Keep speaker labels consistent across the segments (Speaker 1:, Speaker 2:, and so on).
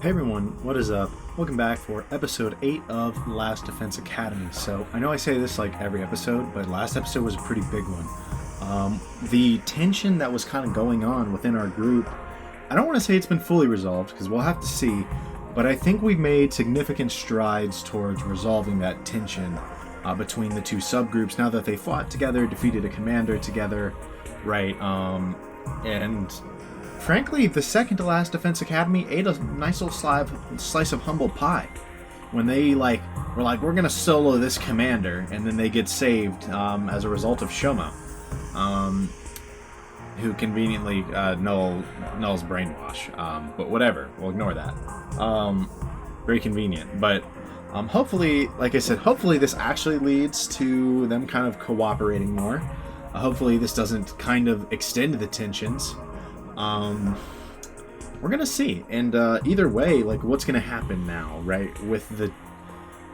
Speaker 1: Hey everyone, what is up? Welcome back for episode 8 of Last Defense Academy. So, I know I say this like every episode, but last episode was a pretty big one. The tension that was kind of going on within our group, I don't want to say it's been fully resolved, because we'll have to see, but I think we've made significant strides towards resolving that tension between the two subgroups now that they fought together, defeated a commander together, right? And frankly, the second to last Defense Academy ate a nice little slice of humble pie. When they were like, we're gonna solo this commander, and then they get saved as a result of Shoma, who conveniently Null's brainwash. But whatever, we'll ignore that. Very convenient, but hopefully, like I said, hopefully this actually leads to them kind of cooperating more. Hopefully this doesn't kind of extend the tensions. We're gonna see, and either way, like, what's gonna happen now, right?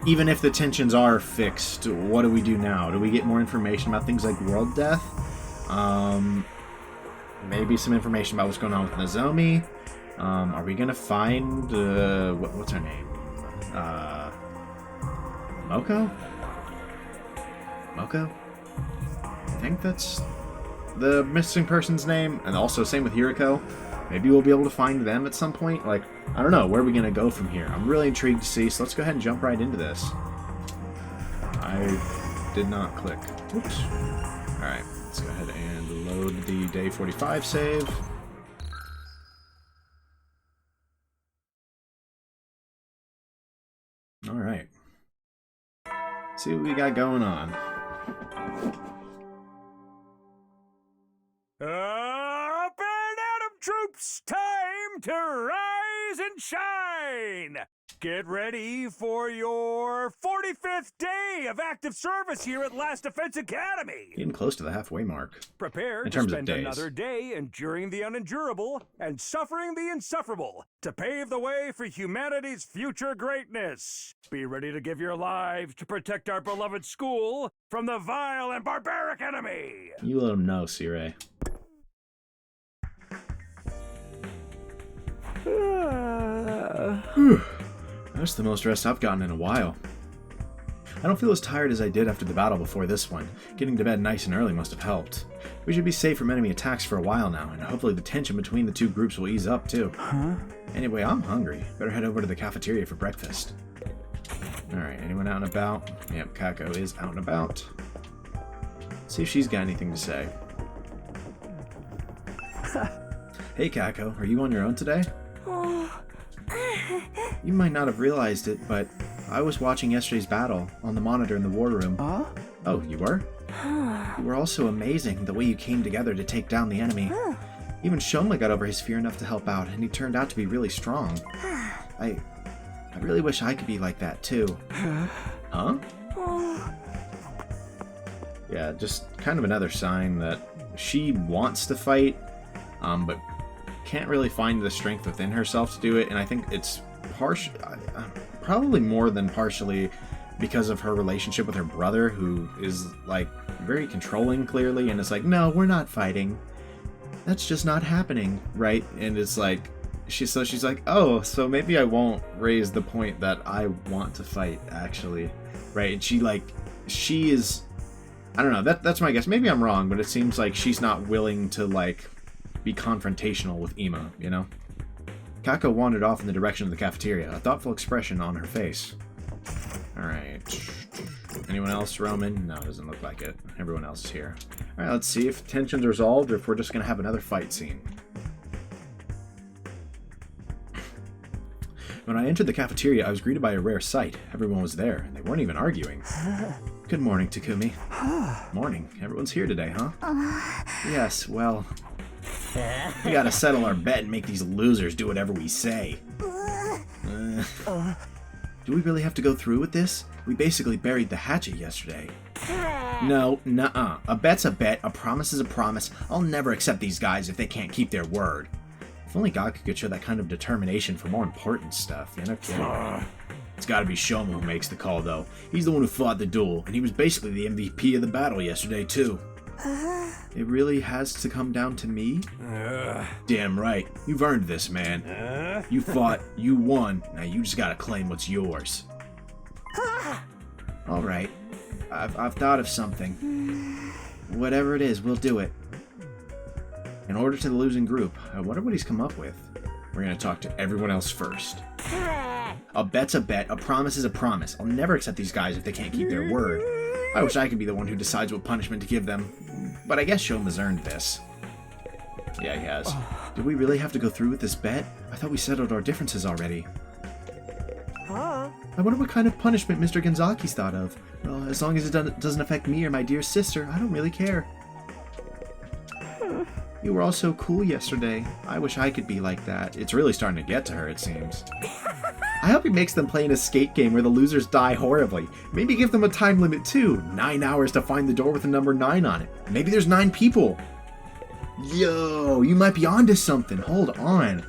Speaker 1: Even if the tensions are fixed, what do we do now? Do we get more information about things like world death? Maybe some information about what's going on with Nozomi. Are we gonna find what's her name? Moko? Moko? I think that's the missing person's name, and also same with Hiriko. Maybe we'll be able to find them at some point. Like, I don't know, where are we gonna go from here? I'm really intrigued to see, so let's go ahead and jump right into this. I did not click. Oops. Alright, let's go ahead and load the day 45 save. Alright. See what we got going on.
Speaker 2: Up and Atom troops, time to rise and shine! Get ready for your 45th day of active service here at Last Defense Academy!
Speaker 1: Getting close to the halfway mark.
Speaker 2: Prepare
Speaker 1: in
Speaker 2: to
Speaker 1: terms of
Speaker 2: spend
Speaker 1: days.
Speaker 2: another day enduring the unendurable and suffering the insufferable to pave the way for humanity's future greatness. Be ready to give your lives to protect our beloved school from the vile and barbaric enemy!
Speaker 1: You let them know, Sire. That's the most rest I've gotten in a while. I don't feel as tired as I did after the battle before this one. Getting to bed nice and early must have helped. We should be safe from enemy attacks for a while now, and hopefully the tension between the two groups will ease up too. Anyway, I'm hungry. Better head over to the cafeteria for breakfast. Alright, anyone out and about? Yep, Kako is out and about. Let's see if she's got anything to say. Hey Kako, are you on your own today? You might not have realized it, but I was watching yesterday's battle on the monitor in the war room. Oh, you were? You were also amazing, the way you came together to take down the enemy. Even Shoma got over his fear enough to help out, and he turned out to be really strong. I really wish I could be like that, too. Huh? Yeah, just kind of another sign that she wants to fight, but can't really find the strength within herself to do it, and I think it's probably more than partially because of her relationship with her brother, who is, like, very controlling, clearly, and it's like, no, we're not fighting. That's just not happening, right? And it's like, she's like, oh, so maybe I won't raise the point that I want to fight, actually, right? And she is, I don't know, that's my guess. Maybe I'm wrong, but it seems like she's not willing to, like, be confrontational with Ima, you know? Kako wandered off in the direction of the cafeteria, a thoughtful expression on her face. Alright. Anyone else, Roman? No, it doesn't look like it. Everyone else is here. Alright, let's see if tension's resolved or if we're just gonna have another fight scene. When I entered the cafeteria, I was greeted by a rare sight. Everyone was there, and they weren't even arguing. Good morning, Takumi. Morning. Everyone's here today, huh? Yes, well, we gotta settle our bet and make these losers do whatever we say. Do we really have to go through with this? We basically buried the hatchet yesterday. No, nuh-uh. A bet's a bet, a promise is a promise. I'll never accept these guys if they can't keep their word. If only Gaku could show that kind of determination for more important stuff, you know, kidding. It's gotta be Shoma who makes the call, though. He's the one who fought the duel, and he was basically the MVP of the battle yesterday, too. It really has to come down to me? Damn right. You've earned this, man. You fought, you won. Now you just gotta claim what's yours. Alright. I've thought of something. Whatever it is, we'll do it. In order to the losing group, I wonder what he's come up with. We're gonna talk to everyone else first. A bet's a bet, a promise is a promise. I'll never accept these guys if they can't keep their word. I wish I could be the one who decides what punishment to give them. But I guess Shoma's earned this. Yeah, he has. Do we really have to go through with this bet? I thought we settled our differences already. I wonder what kind of punishment Mr. Genzaki's thought of. Well, as long as it doesn't affect me or my dear sister, I don't really care. You were all so cool yesterday. I wish I could be like that. It's really starting to get to her, it seems. I hope he makes them play an escape game where the losers die horribly. Maybe give them a time limit too. 9 hours to find the door with the number 9 on it. Maybe there's 9 people. Yo, you might be onto something. Hold on.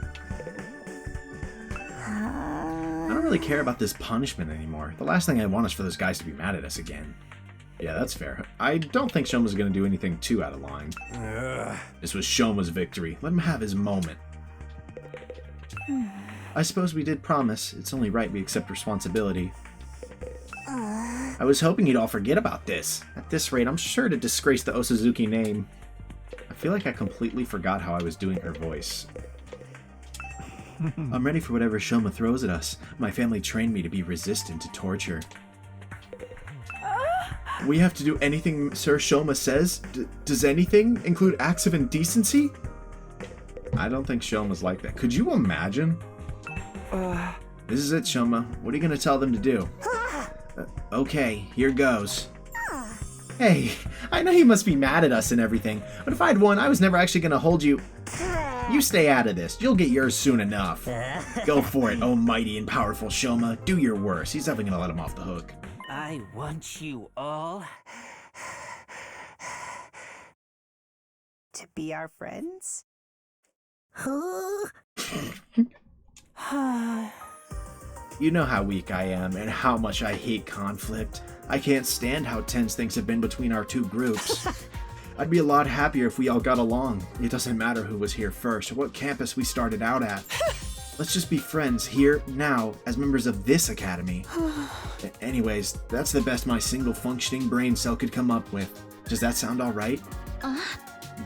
Speaker 1: I don't really care about this punishment anymore. The last thing I want is for those guys to be mad at us again. Yeah, that's fair. I don't think Shoma's going to do anything too out of line. This was Shoma's victory. Let him have his moment. I suppose we did promise. It's only right we accept responsibility. I was hoping you'd all forget about this. At this rate, I'm sure to disgrace the Osazuki name. I feel like I completely forgot how I was doing her voice. I'm ready for whatever Shoma throws at us. My family trained me to be resistant to torture. We have to do anything Sir Shoma says? Does anything include acts of indecency? I don't think Shoma's like that. Could you imagine? This is it, Shoma. What are you going to tell them to do? Okay, here goes. Hey, I know you must be mad at us and everything, but if I'd won, I was never actually going to hold you. You stay out of this. You'll get yours soon enough. Go for it, oh mighty and powerful Shoma. Do your worst. He's never going to let him off the hook.
Speaker 3: I want you all
Speaker 4: To be our friends?
Speaker 1: You know how weak I am and how much I hate conflict. I can't stand how tense things have been between our two groups. I'd be a lot happier if we all got along. It doesn't matter who was here first or what campus we started out at. Let's just be friends here, now, as members of this academy. Anyways, that's the best my single functioning brain cell could come up with. Does that sound alright?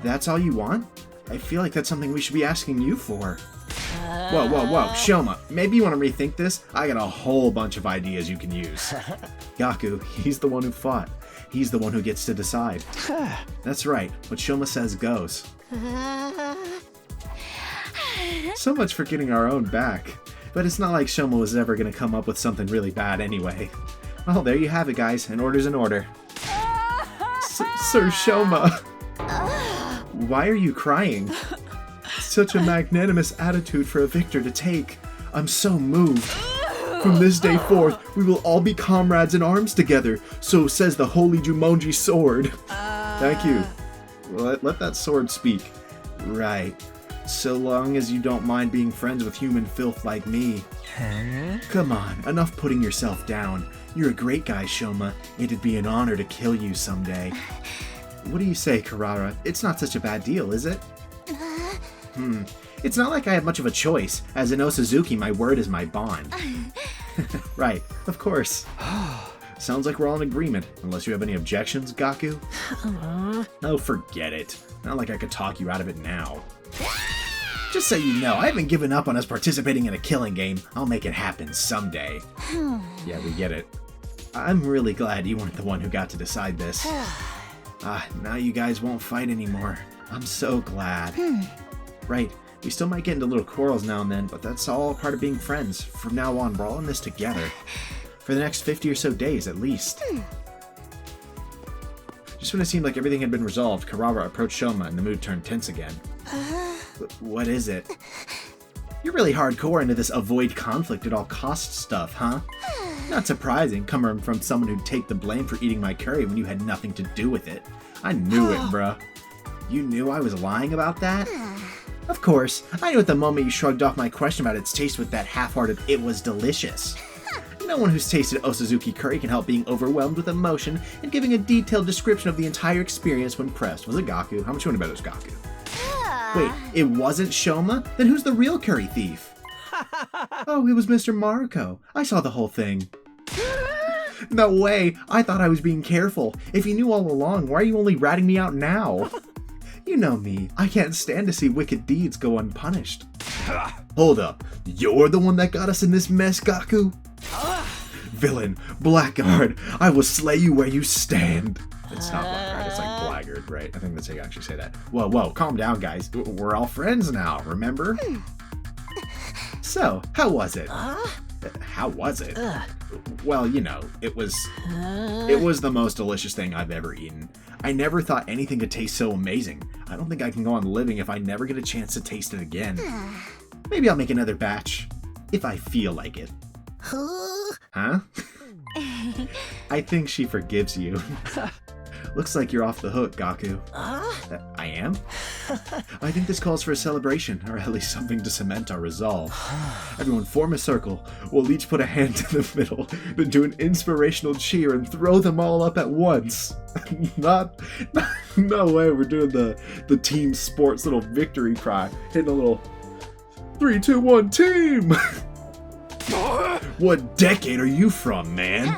Speaker 1: That's all you want? I feel like that's something we should be asking you for. Whoa, Shoma, maybe you want to rethink this? I got a whole bunch of ideas you can use. Gaku, he's the one who fought. He's the one who gets to decide. That's right, what Shoma says goes. So much for getting our own back. But it's not like Shoma was ever going to come up with something really bad anyway. Well, there you have it, guys. An order's an order. Sir Shoma! Why are you crying? Such a magnanimous attitude for a victor to take. I'm so moved. From this day forth, we will all be comrades in arms together. So says the Holy Jumonji sword. Thank you. Let that sword speak. Right. So long as you don't mind being friends with human filth like me. Come on, enough putting yourself down. You're a great guy, Shoma. It'd be an honor to kill you someday. What do you say, Karara? It's not such a bad deal, is it? It's not like I have much of a choice. As an Osazuki, my word is my bond. Right, of course. Sounds like we're all in agreement, unless you have any objections, Gaku? Oh, forget it. Not like I could talk you out of it now. Just so you know, I haven't given up on us participating in a killing game. I'll make it happen someday. Yeah, we get it. I'm really glad you weren't the one who got to decide this. Now you guys won't fight anymore. I'm so glad. Right, we still might get into little quarrels now and then, but that's all part of being friends. From now on, we're all in this together. For the next 50 or so days, at least. Just when it seemed like everything had been resolved, Karara approached Shoma and the mood turned tense again. What is it? You're really hardcore into this avoid conflict at all costs stuff, huh? Not surprising, coming from someone who'd take the blame for eating my curry when you had nothing to do with it. I knew it, bruh. You knew I was lying about that? Of course, I knew at the moment you shrugged off my question about its taste with that half-hearted "it was delicious." No one who's tasted Osazuki curry can help being overwhelmed with emotion and giving a detailed description of the entire experience when pressed. Was it Gaku? How much you want to bet it was Gaku? Wait, it wasn't Shoma? Then who's the real curry thief? Oh, it was Mr. Maruko. I saw the whole thing. No way! I thought I was being careful. If you knew all along, why are you only ratting me out now? You know me. I can't stand to see wicked deeds go unpunished. Hold up. You're the one that got us in this mess, Gaku? Villain, blackguard, I will slay you where you stand. It's not blackguard, it's like blackguard, right? I think that's how you actually say that. Whoa, calm down, guys. We're all friends now, remember? So, how was it? How was it? Well, you know, it was the most delicious thing I've ever eaten. I never thought anything could taste so amazing. I don't think I can go on living if I never get a chance to taste it again. Maybe I'll make another batch, if I feel like it. Huh? I think she forgives you. Looks like you're off the hook, Gaku. I am? I think this calls for a celebration, or at least something to cement our resolve. Everyone form a circle. We'll each put a hand in the middle, then do an inspirational cheer and throw them all up at once. No way we're doing the team sports little victory cry. Hitting a little 3, 2, 1, team! What decade are you from, man?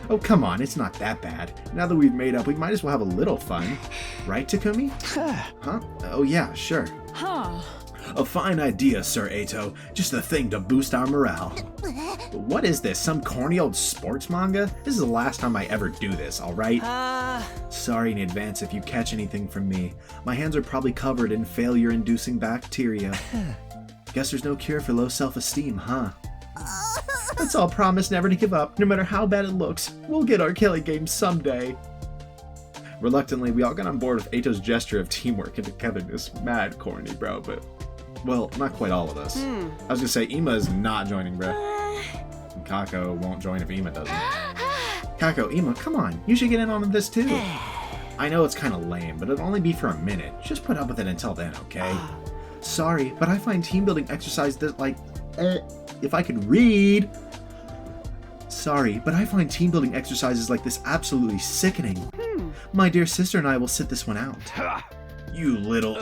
Speaker 1: Oh, come on, it's not that bad. Now that we've made up, we might as well have a little fun. Right, Takumi? Huh? Oh, yeah, sure. A fine idea, Sir Eito. Just the thing to boost our morale. What is this, some corny old sports manga? This is the last time I ever do this, alright? Sorry in advance if you catch anything from me. My hands are probably covered in failure-inducing bacteria. Guess there's no cure for low self-esteem, huh? Let's all promise never to give up, no matter how bad it looks. We'll get our killing game someday. Reluctantly, we all got on board with Eito's gesture of teamwork and togetherness. Mad corny, bro, but... well, not quite all of us. I was gonna say, Ima is not joining, bro. And Kako won't join if Ima doesn't. Kako, Ima, come on. You should get in on this too. I know it's kind of lame, but it'll only be for a minute. Just put up with it until then, okay? Sorry, but I find team building exercise that, like... if I could read... Sorry, but I find team building exercises like this absolutely sickening. My dear sister and I will sit this one out. You little...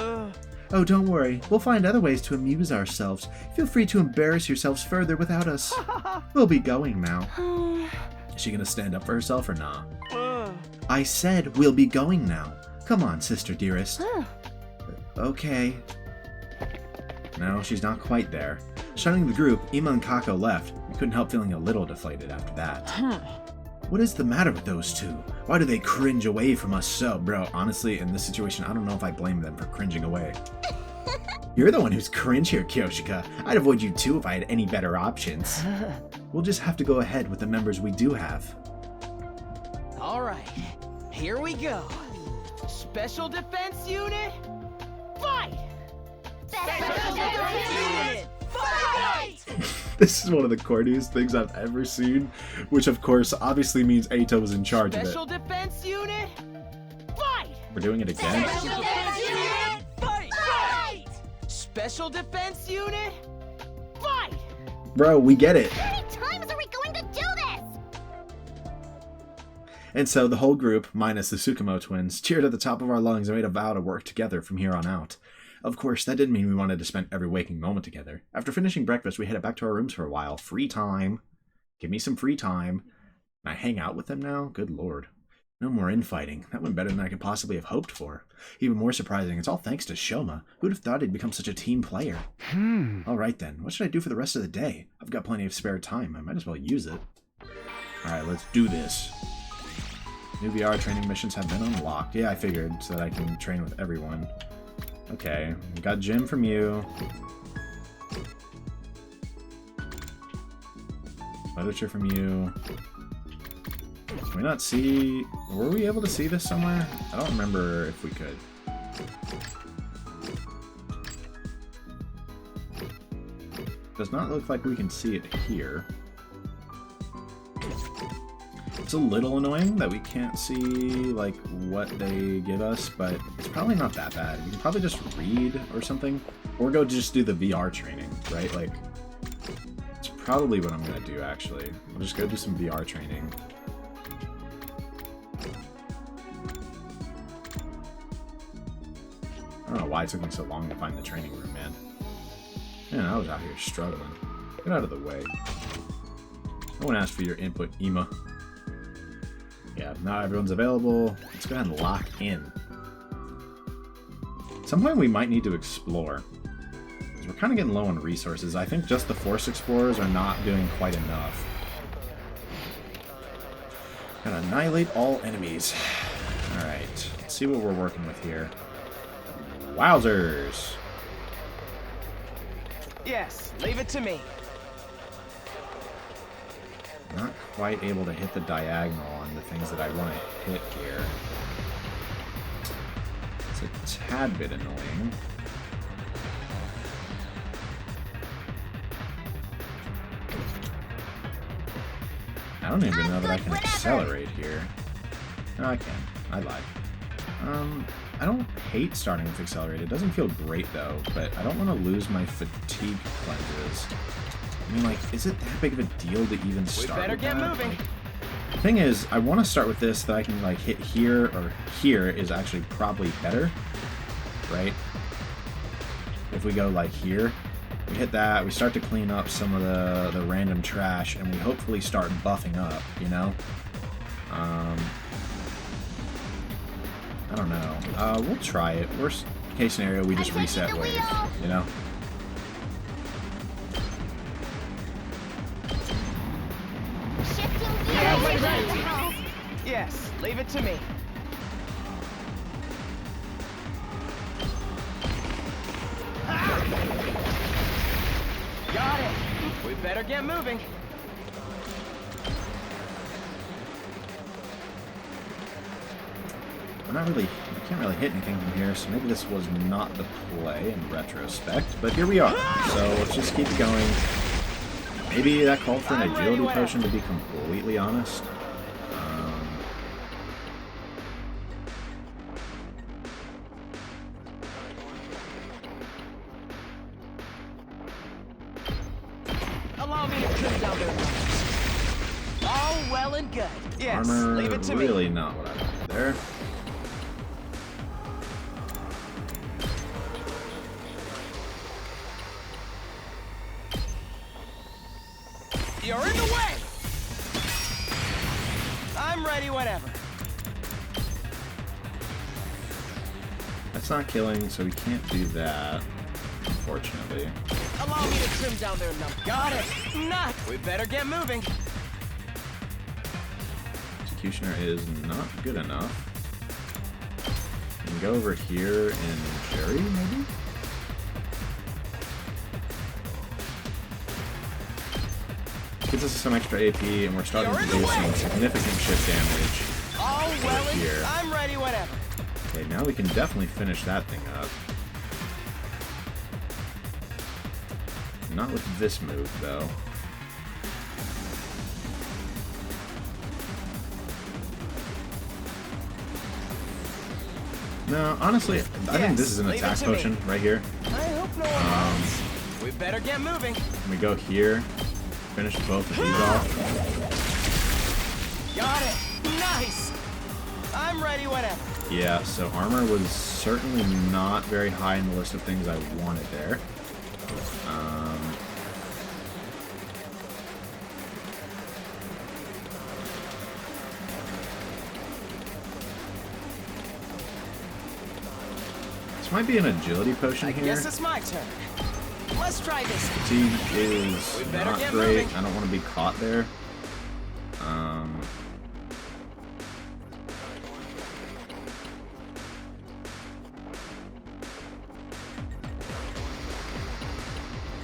Speaker 1: Oh, don't worry. We'll find other ways to amuse ourselves. Feel free to embarrass yourselves further without us. We'll be going now. Is she gonna stand up for herself or not? I said we'll be going now. Come on, sister dearest. Okay. No, she's not quite there. Shunning the group, Ima and Kako left. We couldn't help feeling a little deflated after that. What is the matter with those two? Why do they cringe away from us so? Bro, honestly, in this situation, I don't know if I blame them for cringing away. You're the one who's cringe here, Kyoshika. I'd avoid you too if I had any better options. We'll just have to go ahead with the members we do have.
Speaker 5: Alright, here we go. Special Defense Unit, fight! Special Defense Unit, fight!
Speaker 1: This is one of the corniest things I've ever seen, which of course obviously means Eito was in charge of it.
Speaker 5: Special Defense Unit, fight!
Speaker 1: We're doing it again?
Speaker 5: Special Defense Unit, fight! Special Defense Unit, fight!
Speaker 1: Bro, we get it.
Speaker 6: How many times are we going to do this?
Speaker 1: And so the whole group, minus the Tsukumo twins, cheered at the top of our lungs and made a vow to work together from here on out. Of course, that didn't mean we wanted to spend every waking moment together. After finishing breakfast, we headed back to our rooms for a while. Free time. Give me some free time. Can I hang out with them now? Good lord. No more infighting. That went better than I could possibly have hoped for. Even more surprising, it's all thanks to Shoma. Who'd have thought he'd become such a team player? Alright then, what should I do for the rest of the day? I've got plenty of spare time. I might as well use it. Alright, let's do this. New VR training missions have been unlocked. Yeah, I figured, so that I can train with everyone. Okay, we got Jim from you. Literature from you. Can we not see... were we able to see this somewhere? I don't remember if we could. Does not look like we can see it here. It's a little annoying that we can't see, like, what they give us, but it's probably not that bad. We can probably just read or something. Or go just do the VR training, right? Like, it's probably what I'm going to do, actually. I'll just go do some VR training. I don't know why it took me so long to find the training room, man. Man, I was out here struggling. Get out of the way. No one asked for your input, Ema. Yeah, not everyone's available. Let's go ahead and lock in. At some point we might need to explore. Because we're kind of getting low on resources. I think just the Force Explorers are not doing quite enough. Gotta annihilate all enemies. Alright, let's see what we're working with here. Wowzers!
Speaker 5: Yes, leave it to me.
Speaker 1: Not quite able to hit the diagonal on the things that I want to hit here. It's a tad bit annoying. I don't even know that I can accelerate here. No, I can. I lied. I don't hate starting with accelerate. It doesn't feel great though, but I don't want to lose my fatigue cleanses. I mean, like, is it that big of a deal to even start with that?
Speaker 5: moving.
Speaker 1: Like, the thing is, I want to start with this that I can, like, hit here, or here is actually probably better, right? If we go, like, here, we hit that, we start to clean up some of the random trash, and we hopefully start buffing up, you know? I don't know. We'll try it. Worst case scenario, we just reset wave, you know?
Speaker 6: Shifting gears.
Speaker 5: Yes, leave it to me. Got it. We better get moving.
Speaker 1: We're not really, we can't really hit anything from here, so maybe this was not the play in retrospect, but here we are. So let's just keep going. Maybe that called for an agility potion, to be completely honest.
Speaker 5: Allow me to trim down their numbers. All well and good. Yes,
Speaker 1: Armor,
Speaker 5: leave it to me.
Speaker 1: really not what I wanted there.
Speaker 5: You're in the way! I'm ready whenever.
Speaker 1: That's not killing, so we can't do that, unfortunately.
Speaker 5: Allow me to trim down their number. Got it! Not! We better get moving.
Speaker 1: Executioner is not good enough. We can go over here in Jerry, maybe? Gives us some extra AP, and we're starting to do some significant shift damage.
Speaker 5: All well and
Speaker 1: here.
Speaker 5: I'm ready whenever.
Speaker 1: Okay, now we can definitely finish that thing up. Not with this move, though. No, honestly, I think this is an
Speaker 5: leave it
Speaker 1: attack
Speaker 5: to me.
Speaker 1: potion right here.
Speaker 5: I hope no one minds. We better get moving.
Speaker 1: We go here, finish both of these off.
Speaker 5: Got it. Nice. I'm ready whenever.
Speaker 1: Yeah, so armor was certainly not very high in the list of things I wanted there. This might be an agility potion
Speaker 5: I
Speaker 1: here.
Speaker 5: guess it's my turn. Let's try this.
Speaker 1: Fatigue is
Speaker 5: We better
Speaker 1: not
Speaker 5: get
Speaker 1: great.
Speaker 5: moving.
Speaker 1: I don't want to be caught there.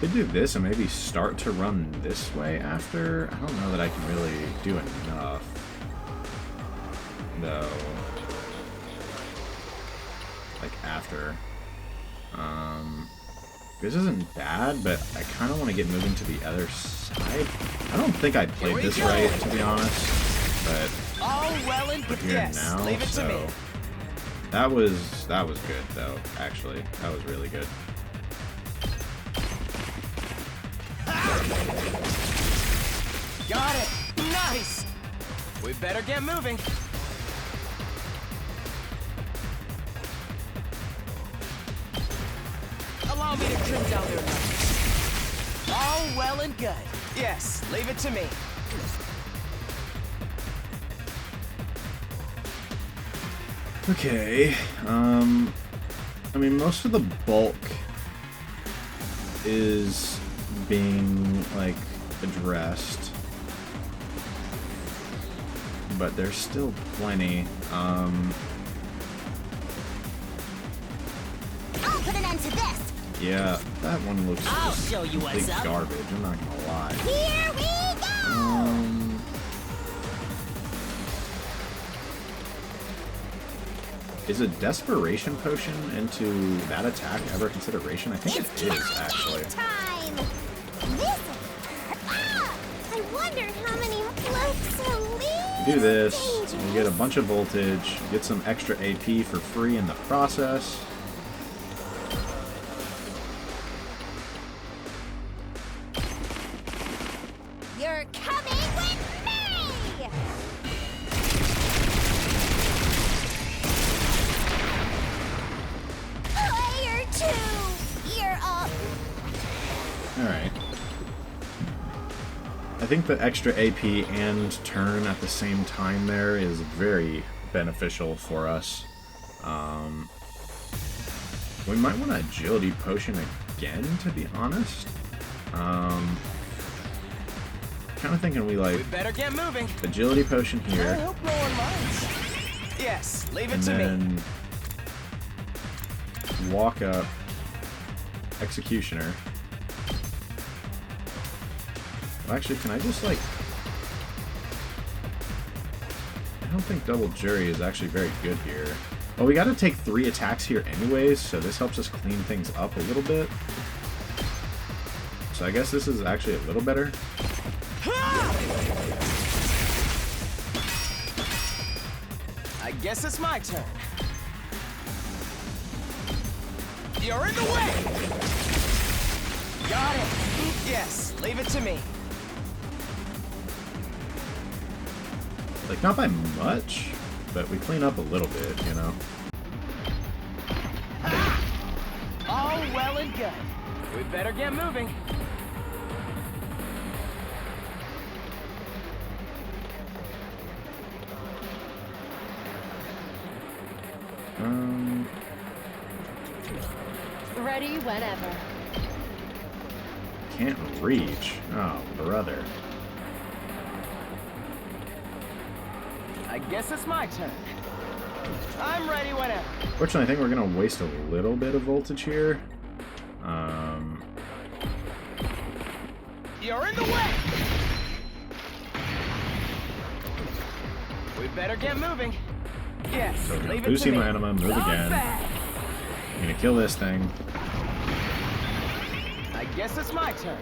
Speaker 1: Could do this and maybe start to run this way after. I don't know that I can really do enough. No. Like after. This isn't bad, but I kind of want to get moving to the other side. I don't think I played this right, to be honest, but
Speaker 5: All well and
Speaker 1: we're
Speaker 5: good.
Speaker 1: here
Speaker 5: Yes,
Speaker 1: now,
Speaker 5: leave it to
Speaker 1: so
Speaker 5: me.
Speaker 1: that was good though. Actually, that was really good.
Speaker 5: We better get moving. Allow me to trim down their numbers. All well and good. Yes, leave it to me.
Speaker 1: Okay, I mean, most of the bulk is being, like, addressed. But there's still plenty.
Speaker 6: I'll put an end to this.
Speaker 1: Yeah, that one looks
Speaker 3: I'll
Speaker 1: just
Speaker 3: show you what's
Speaker 1: complete
Speaker 3: up.
Speaker 1: garbage, I'm not gonna lie.
Speaker 6: Here we go.
Speaker 1: Is a desperation potion into that attack ever consideration? I think
Speaker 6: It's
Speaker 1: it is, actually.
Speaker 6: time. This. I wonder how many floats will leave.
Speaker 1: Do this, you get a bunch of voltage, get some extra AP for free in the process.
Speaker 6: You're coming with me. Player 2, you're up.
Speaker 1: Alright. I think the extra AP and turn at the same time there is very beneficial for us. We might want an agility potion again, to be honest. Kind of thinking we
Speaker 5: We
Speaker 1: like
Speaker 5: better get moving.
Speaker 1: agility potion
Speaker 5: I
Speaker 1: here,
Speaker 5: hope no one minds. Yes, leave it
Speaker 1: and
Speaker 5: to me.
Speaker 1: then walk up, executioner. Well, actually, can I just like? I don't think double jury is actually very good here. Well, we got to take 3 attacks here anyways, so this helps us clean things up a little bit. So I guess this is actually a little better.
Speaker 5: I guess it's my turn. You're in the way! Got it. Yes, leave it to me.
Speaker 1: Like, not by much, but we clean up a little bit, you know?
Speaker 5: All well and good. We better get moving.
Speaker 7: Ready whenever.
Speaker 1: Can't reach. Oh, brother.
Speaker 5: I guess it's my turn. I'm ready whenever.
Speaker 1: Fortunately, I think we're gonna waste a little bit of voltage here.
Speaker 5: You're in the way! We better get moving. Yes,
Speaker 1: So we're gonna
Speaker 5: leave it
Speaker 1: boost
Speaker 5: to me.
Speaker 1: hemo anima, move again. I'm gonna kill this thing.
Speaker 5: I guess it's my turn.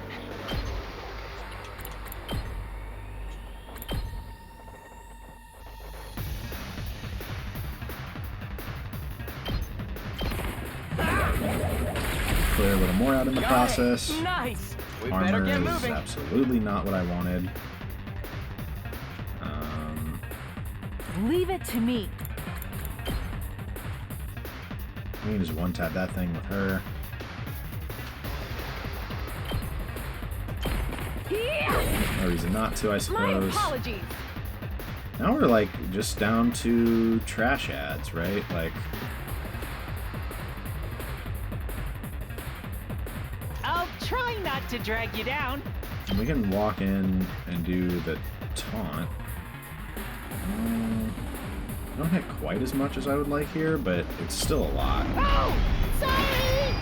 Speaker 1: Clear a little more out in the
Speaker 5: Got
Speaker 1: process.
Speaker 5: it. Nice. We better
Speaker 1: Armor
Speaker 5: get
Speaker 1: is
Speaker 5: moving.
Speaker 1: absolutely not what I wanted.
Speaker 7: Leave it to me.
Speaker 1: We can just one-tap that thing with her. No reason not to, I
Speaker 7: My
Speaker 1: suppose.
Speaker 7: apologies.
Speaker 1: Now we're like just down to trash ads, right? Like,
Speaker 7: I'll try not to drag you down.
Speaker 1: we can walk in and do the taunt. Don't hit quite as much as I would like here, but it's still a lot.
Speaker 6: Oh, sorry.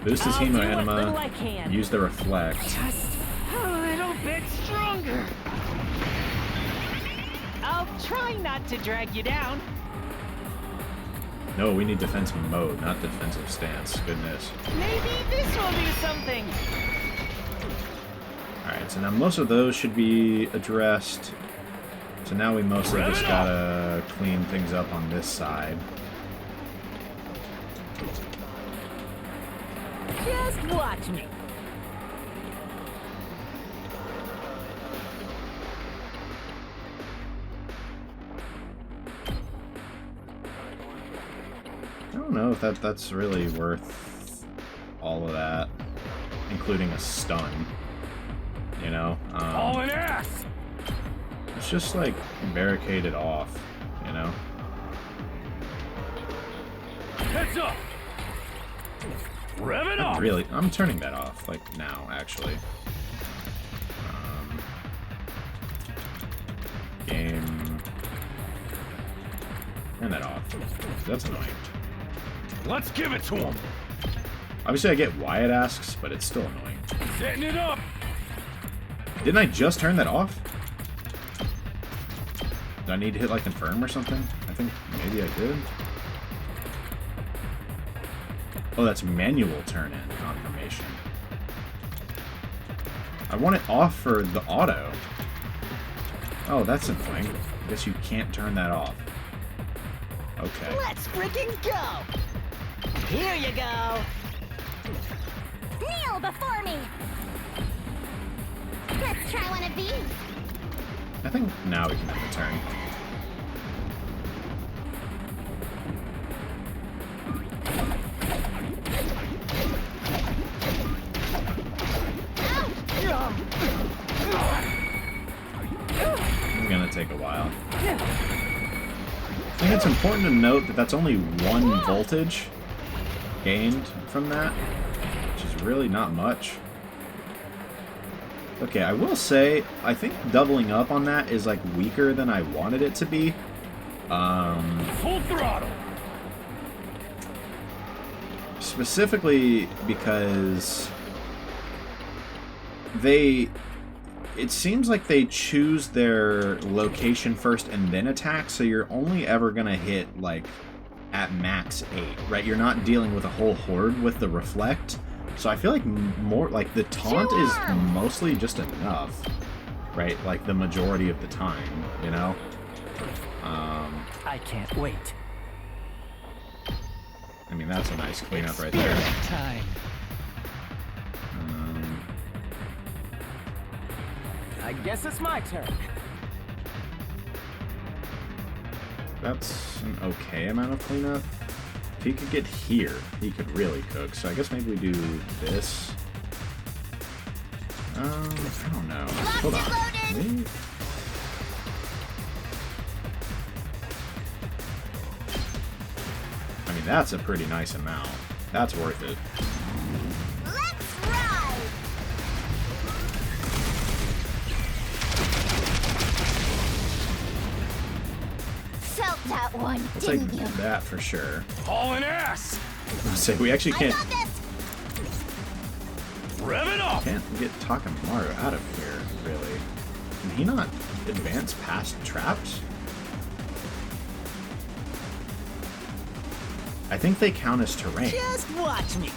Speaker 1: Boost his
Speaker 7: I'll
Speaker 1: hemo
Speaker 7: do what
Speaker 1: anima.
Speaker 7: little I can.
Speaker 1: Use the reflect.
Speaker 7: Just a little bit stronger. I'll try not to drag you down.
Speaker 1: No, we need defensive mode, not defensive stance. Goodness.
Speaker 7: Maybe this will do something.
Speaker 1: Alright, so now most of those should be addressed. So now we mostly just gotta clean things up on this side.
Speaker 7: Just watch me.
Speaker 1: know if that's really worth all of that, including a stun. You know,
Speaker 2: Hauling ass!
Speaker 1: it's just like barricade it off. You know.
Speaker 2: Heads up! Rev it up!
Speaker 1: I'm turning that off, like, now, actually. Game... Turn that off. That's annoying.
Speaker 2: Let's give it to him!
Speaker 1: Obviously, I get why it asks, but it's still annoying.
Speaker 2: Setting it up!
Speaker 1: Didn't I just turn that off? Do I need to hit, like, confirm or something? I think maybe I did. Oh, that's manual turn-in confirmation. I want it off for the auto. Oh, that's annoying. I guess you can't turn that off. Okay.
Speaker 5: Let's freaking go! Here you go!
Speaker 6: Kneel before me! Let's try one of these.
Speaker 1: I think now we can have a turn. It's gonna take a while. I think it's important to note that that's only 1 voltage gained from that, which is really not much. Okay, I will say, I think doubling up on that is, like, weaker than I wanted it to be.
Speaker 2: Full throttle!
Speaker 1: Specifically because it seems like they choose their location first and then attack, so you're only ever gonna hit, like, at max 8, right? You're not dealing with a whole horde with the reflect. So I feel like more, like, the taunt is mostly just enough, right? Like, the majority of the time, you know?
Speaker 3: I can't wait.
Speaker 1: I mean, that's a nice cleanup right there.
Speaker 3: Time.
Speaker 5: I guess it's my turn.
Speaker 1: That's an okay amount of cleanup. If he could get here, he could really cook. So I guess maybe we do this. I don't know. Hold on. Maybe- I mean, that's a pretty nice amount. That's worth it.
Speaker 6: Let's ride! Felt that one,
Speaker 1: I'll take
Speaker 6: didn't you?
Speaker 1: that for sure.
Speaker 2: Hauling ass!
Speaker 1: I'll say we actually
Speaker 6: I
Speaker 1: can't
Speaker 6: got this!
Speaker 2: Rev it up!
Speaker 1: get Takamaru out of here, really. Can he not advance past traps? I think they count as terrain,
Speaker 5: Just watch me.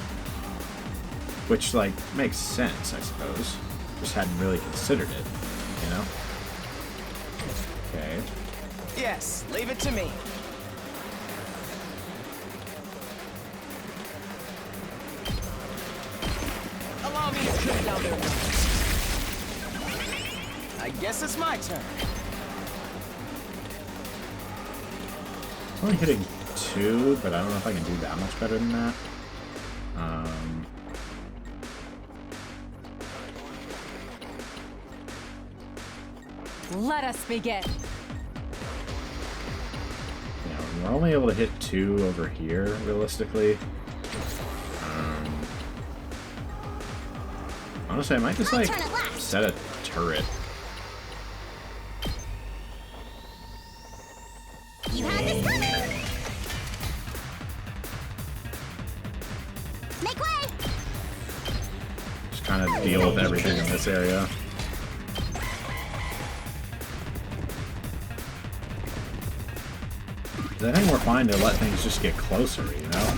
Speaker 1: which, like, makes sense, I suppose. Just hadn't really considered it, you know? Okay.
Speaker 5: Yes, leave it to me. Allow me to trim down their numbers. I guess it's my turn.
Speaker 1: It's only hitting 2, but I don't know if I can do that much better than that.
Speaker 7: Let us begin.
Speaker 1: Yeah, we're only able to hit 2 over here, realistically. Honestly, I might just, like,
Speaker 6: turn it left.
Speaker 1: set a turret.
Speaker 6: You had this coming! Make way!
Speaker 1: Just kind of deal with everything in this area. I think we're fine to let things just get closer, you know?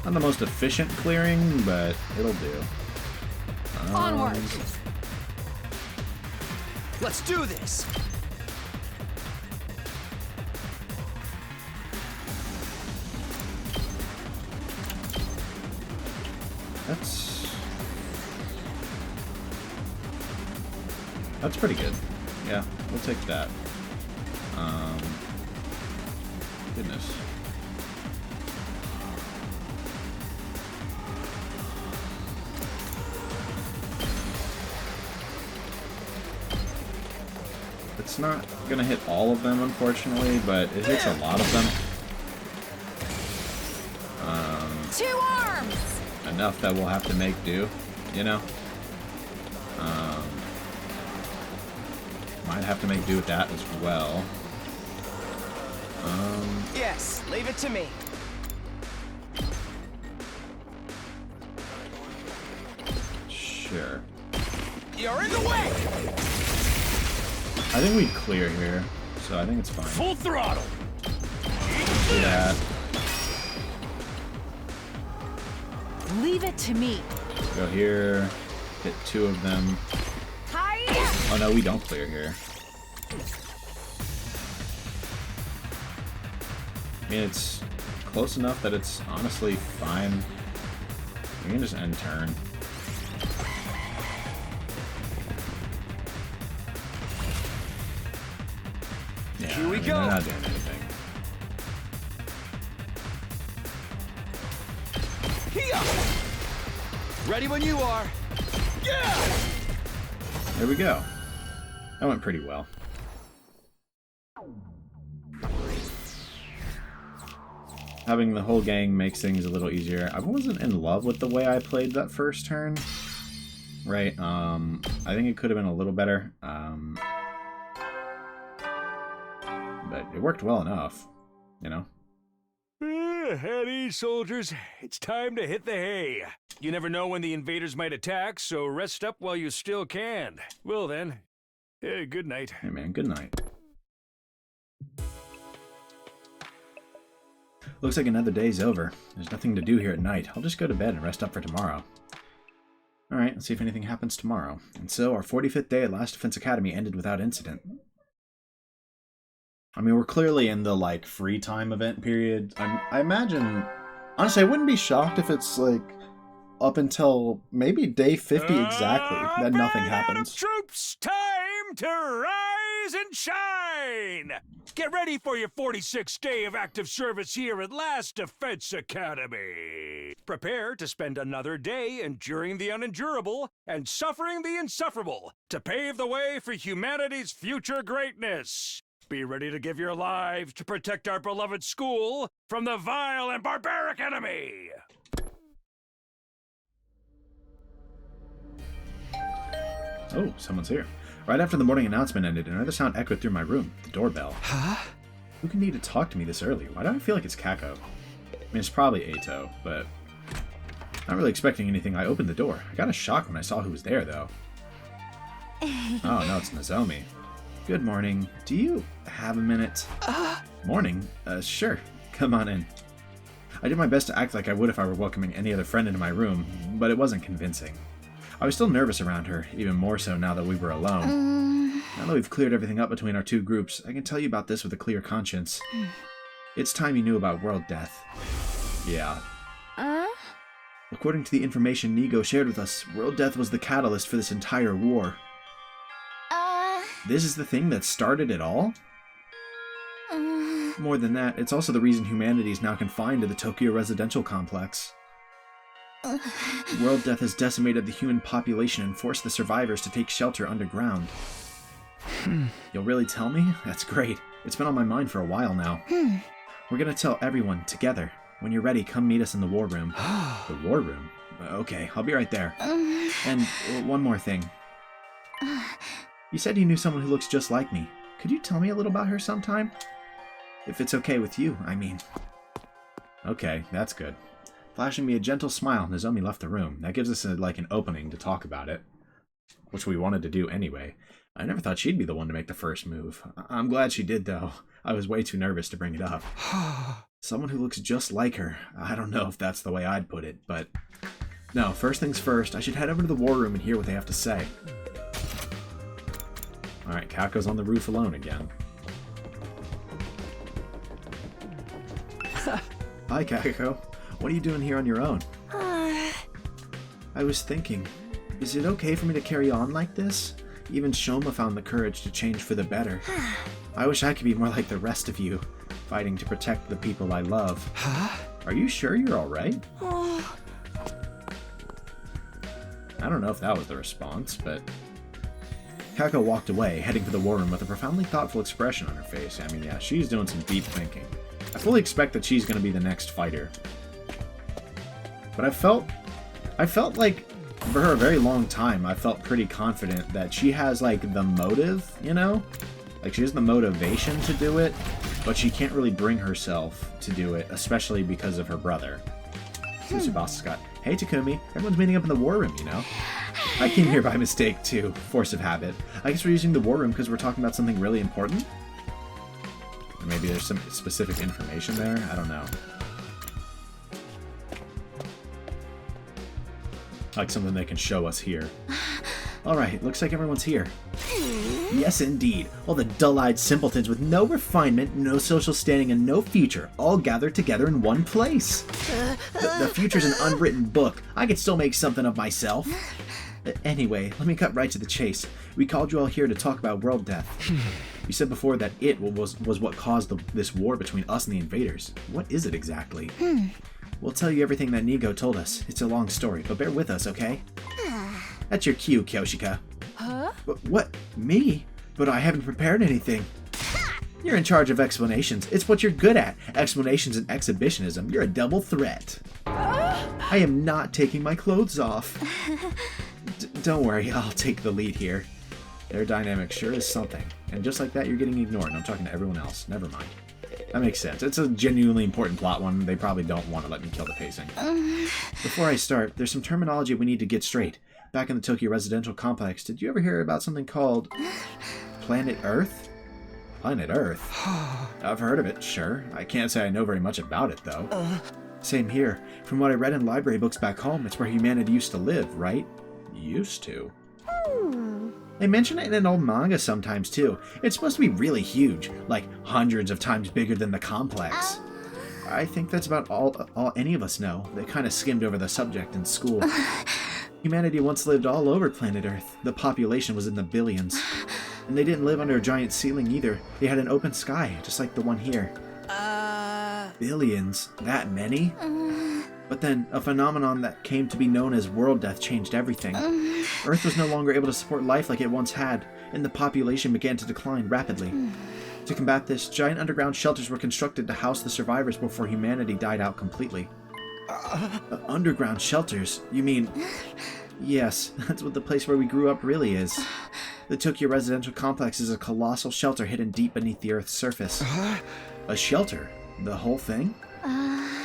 Speaker 1: Not the most efficient clearing, but it'll do.
Speaker 7: Onward.
Speaker 5: Let's do this.
Speaker 1: That's pretty good. Yeah, we'll take that. Goodness. It's not gonna hit all of them, unfortunately, but it hits a lot of them.
Speaker 7: 2 arms!
Speaker 1: Enough that we'll have to make do, you know? Might have to make do with that as well.
Speaker 5: Yes, leave it to me.
Speaker 1: Sure.
Speaker 5: You're in the way!
Speaker 1: I think we clear here, so I think it's fine.
Speaker 2: Full throttle!
Speaker 1: Do that.
Speaker 7: Leave it to me.
Speaker 1: Go here. Hit 2 of them.
Speaker 7: Hi!
Speaker 1: Oh no, we don't clear here. I mean, it's close enough that it's honestly fine. We can just end turn. Yeah,
Speaker 5: Here we go.
Speaker 1: They're not doing anything.
Speaker 5: Here! Ready when you are. Yeah!
Speaker 1: There we go. That went pretty well. Having the whole gang makes things a little easier. I wasn't in love with the way I played that first turn. Right, I think it could have been a little better. But it worked well enough, you know?
Speaker 2: At ease, soldiers. It's time to hit the hay. You never know when the invaders might attack, so rest up while you still can. Well then, good night.
Speaker 1: Hey man, good night. Looks like another day's over. There's nothing to do here at night. I'll just go to bed and rest up for tomorrow. Alright, let's see if anything happens tomorrow. And so, our 45th day at Last Defense Academy ended without incident. I mean, we're clearly in the, like, free time event period. I imagine... Honestly, I wouldn't be shocked if it's, like, up until maybe day 50 exactly, that nothing happens.
Speaker 2: Troops, time to rise and shine! Get ready for your 46th day of active service here at Last Defense Academy. Prepare to spend another day enduring the unendurable and suffering the insufferable to pave the way for humanity's future greatness. Be ready to give your lives to protect our beloved school from the vile and barbaric enemy.
Speaker 1: Oh, someone's here. Right after the morning announcement ended, another sound echoed through my room. The doorbell.
Speaker 5: Huh?
Speaker 1: Who can need to talk to me this early? Why do I feel like it's Kako? I mean, it's probably Ato, but... Not really expecting anything. I opened the door. I got a shock when I saw who was there, though. Oh, no, it's Nozomi. Good morning. Do you have a minute? Morning? Sure. Come on in. I did my best to act like I would if I were welcoming any other friend into my room, but it wasn't convincing. I was still nervous around her, even more so now that we were alone. Now that we've cleared everything up between our 2 groups, I can tell you about this with a clear conscience. It's time you knew about World Death. Yeah. According to the information Nigo shared with us, World Death was the catalyst for this entire war. This is the thing that started it all? More than that, it's also the reason humanity is now confined to the Tokyo residential complex. World Death has decimated the human population and forced the survivors to take shelter underground. You'll really tell me? That's great. It's been on my mind for a while now. We're gonna tell everyone, together. When you're ready, come meet us in the war room. The war room? Okay, I'll be right there. And one more thing. You said you knew someone who looks just like me. Could you tell me a little about her sometime? If it's okay with you, I mean. Okay, that's good. Flashing me a gentle smile, Nozomi left the room. That gives us an opening to talk about it. Which we wanted to do anyway. I never thought she'd be the one to make the first move. I'm glad she did, though. I was way too nervous to bring it up. Someone who looks just like her. I don't know if that's the way I'd put it, but... No, first things first, I should head over to the war room and hear what they have to say. Alright, Kako's on the roof alone again. Hi, Kako. What are you doing here on your own? I was thinking, is it okay for me to carry on like this? Even Shoma found the courage to change for the better. I wish I could be more like the rest of you, fighting to protect the people I love. Are you sure you're alright? I don't know if that was the response, but... Kako walked away, heading for the war room with a profoundly thoughtful expression on her face. I mean, yeah, she's doing some deep thinking. I fully expect that she's going to be the next fighter. But I felt like, for her a very long time, I felt pretty confident that she has, like, the motive, you know? Like, she has the motivation to do it, but she can't really bring herself to do it, especially because of her brother. Tsubasa. Hey, Takumi. Everyone's meeting up in the war room, you know? I came here by mistake, too. Force of habit. I guess we're using the war room because we're talking about something really important? Or maybe there's some specific information there? I don't know. Like something they can show us here. Alright, looks like everyone's here. Yes, indeed. All the dull-eyed simpletons with no refinement, no social standing, and no future, all gathered together in one place. The future's an unwritten book. I could still make something of myself. Anyway, let me cut right to the chase. We called you all here to talk about world death. You said before that it was what caused this war between us and the invaders. What is it exactly? We'll tell you everything that Nigo told us. It's a long story, but bear with us, okay? That's your cue, Kyoshika.
Speaker 7: Huh?
Speaker 1: What? Me? But I haven't prepared anything. You're in charge of explanations. It's what you're good at. Explanations and exhibitionism. You're a double threat. I am not taking my clothes off. Don't worry, I'll take the lead here. Their dynamic sure is something. And just like that, you're getting ignored, and I'm talking to everyone else. Never mind. That makes sense. It's a genuinely important plot one. They probably don't want to let me kill the pacing. Before I start, there's some terminology we need to get straight. Back in the Tokyo residential complex, did you ever hear about something called Planet Earth? Planet Earth? I've heard of it, sure. I can't say I know very much about it, though. Same here. From what I read in library books back home, it's where humanity used to live, right? Used to? They mention it in an old manga sometimes, too. It's supposed to be really huge, like hundreds of times bigger than the complex. I think that's about all any of us know. They kind of skimmed over the subject in school. Humanity once lived all over planet Earth. The population was in the billions. And they didn't live under a giant ceiling either. They had an open sky, just like the one here. Billions? That many? But then, a phenomenon that came to be known as world death changed everything. Earth was no longer able to support life like it once had, and the population began to decline rapidly. To combat this, giant underground shelters were constructed to house the survivors before humanity died out completely. Underground shelters? You mean... Yes, that's what the place where we grew up really is. The Tokyo residential complex is a colossal shelter hidden deep beneath the Earth's surface. A shelter? The whole thing?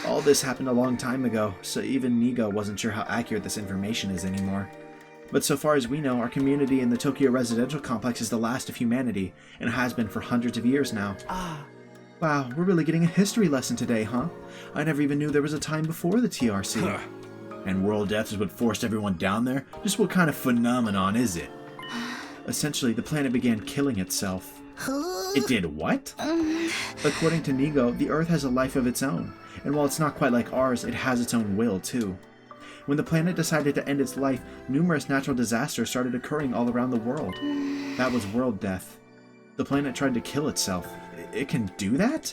Speaker 1: All this happened a long time ago, so even Nigo wasn't sure how accurate this information is anymore. But so far as we know, our community in the Tokyo residential complex is the last of humanity, and has been for hundreds of years now. Wow, we're really getting a history lesson today, huh? I never even knew there was a time before the TRC. And world death is what forced everyone down there? Just what kind of phenomenon is it? Essentially, the planet began killing itself. It did what? According to Nigo, the Earth has a life of its own, and while it's not quite like ours, it has its own will, too. When the planet decided to end its life, numerous natural disasters started occurring all around the world. That was world death. The planet tried to kill itself. It can do that?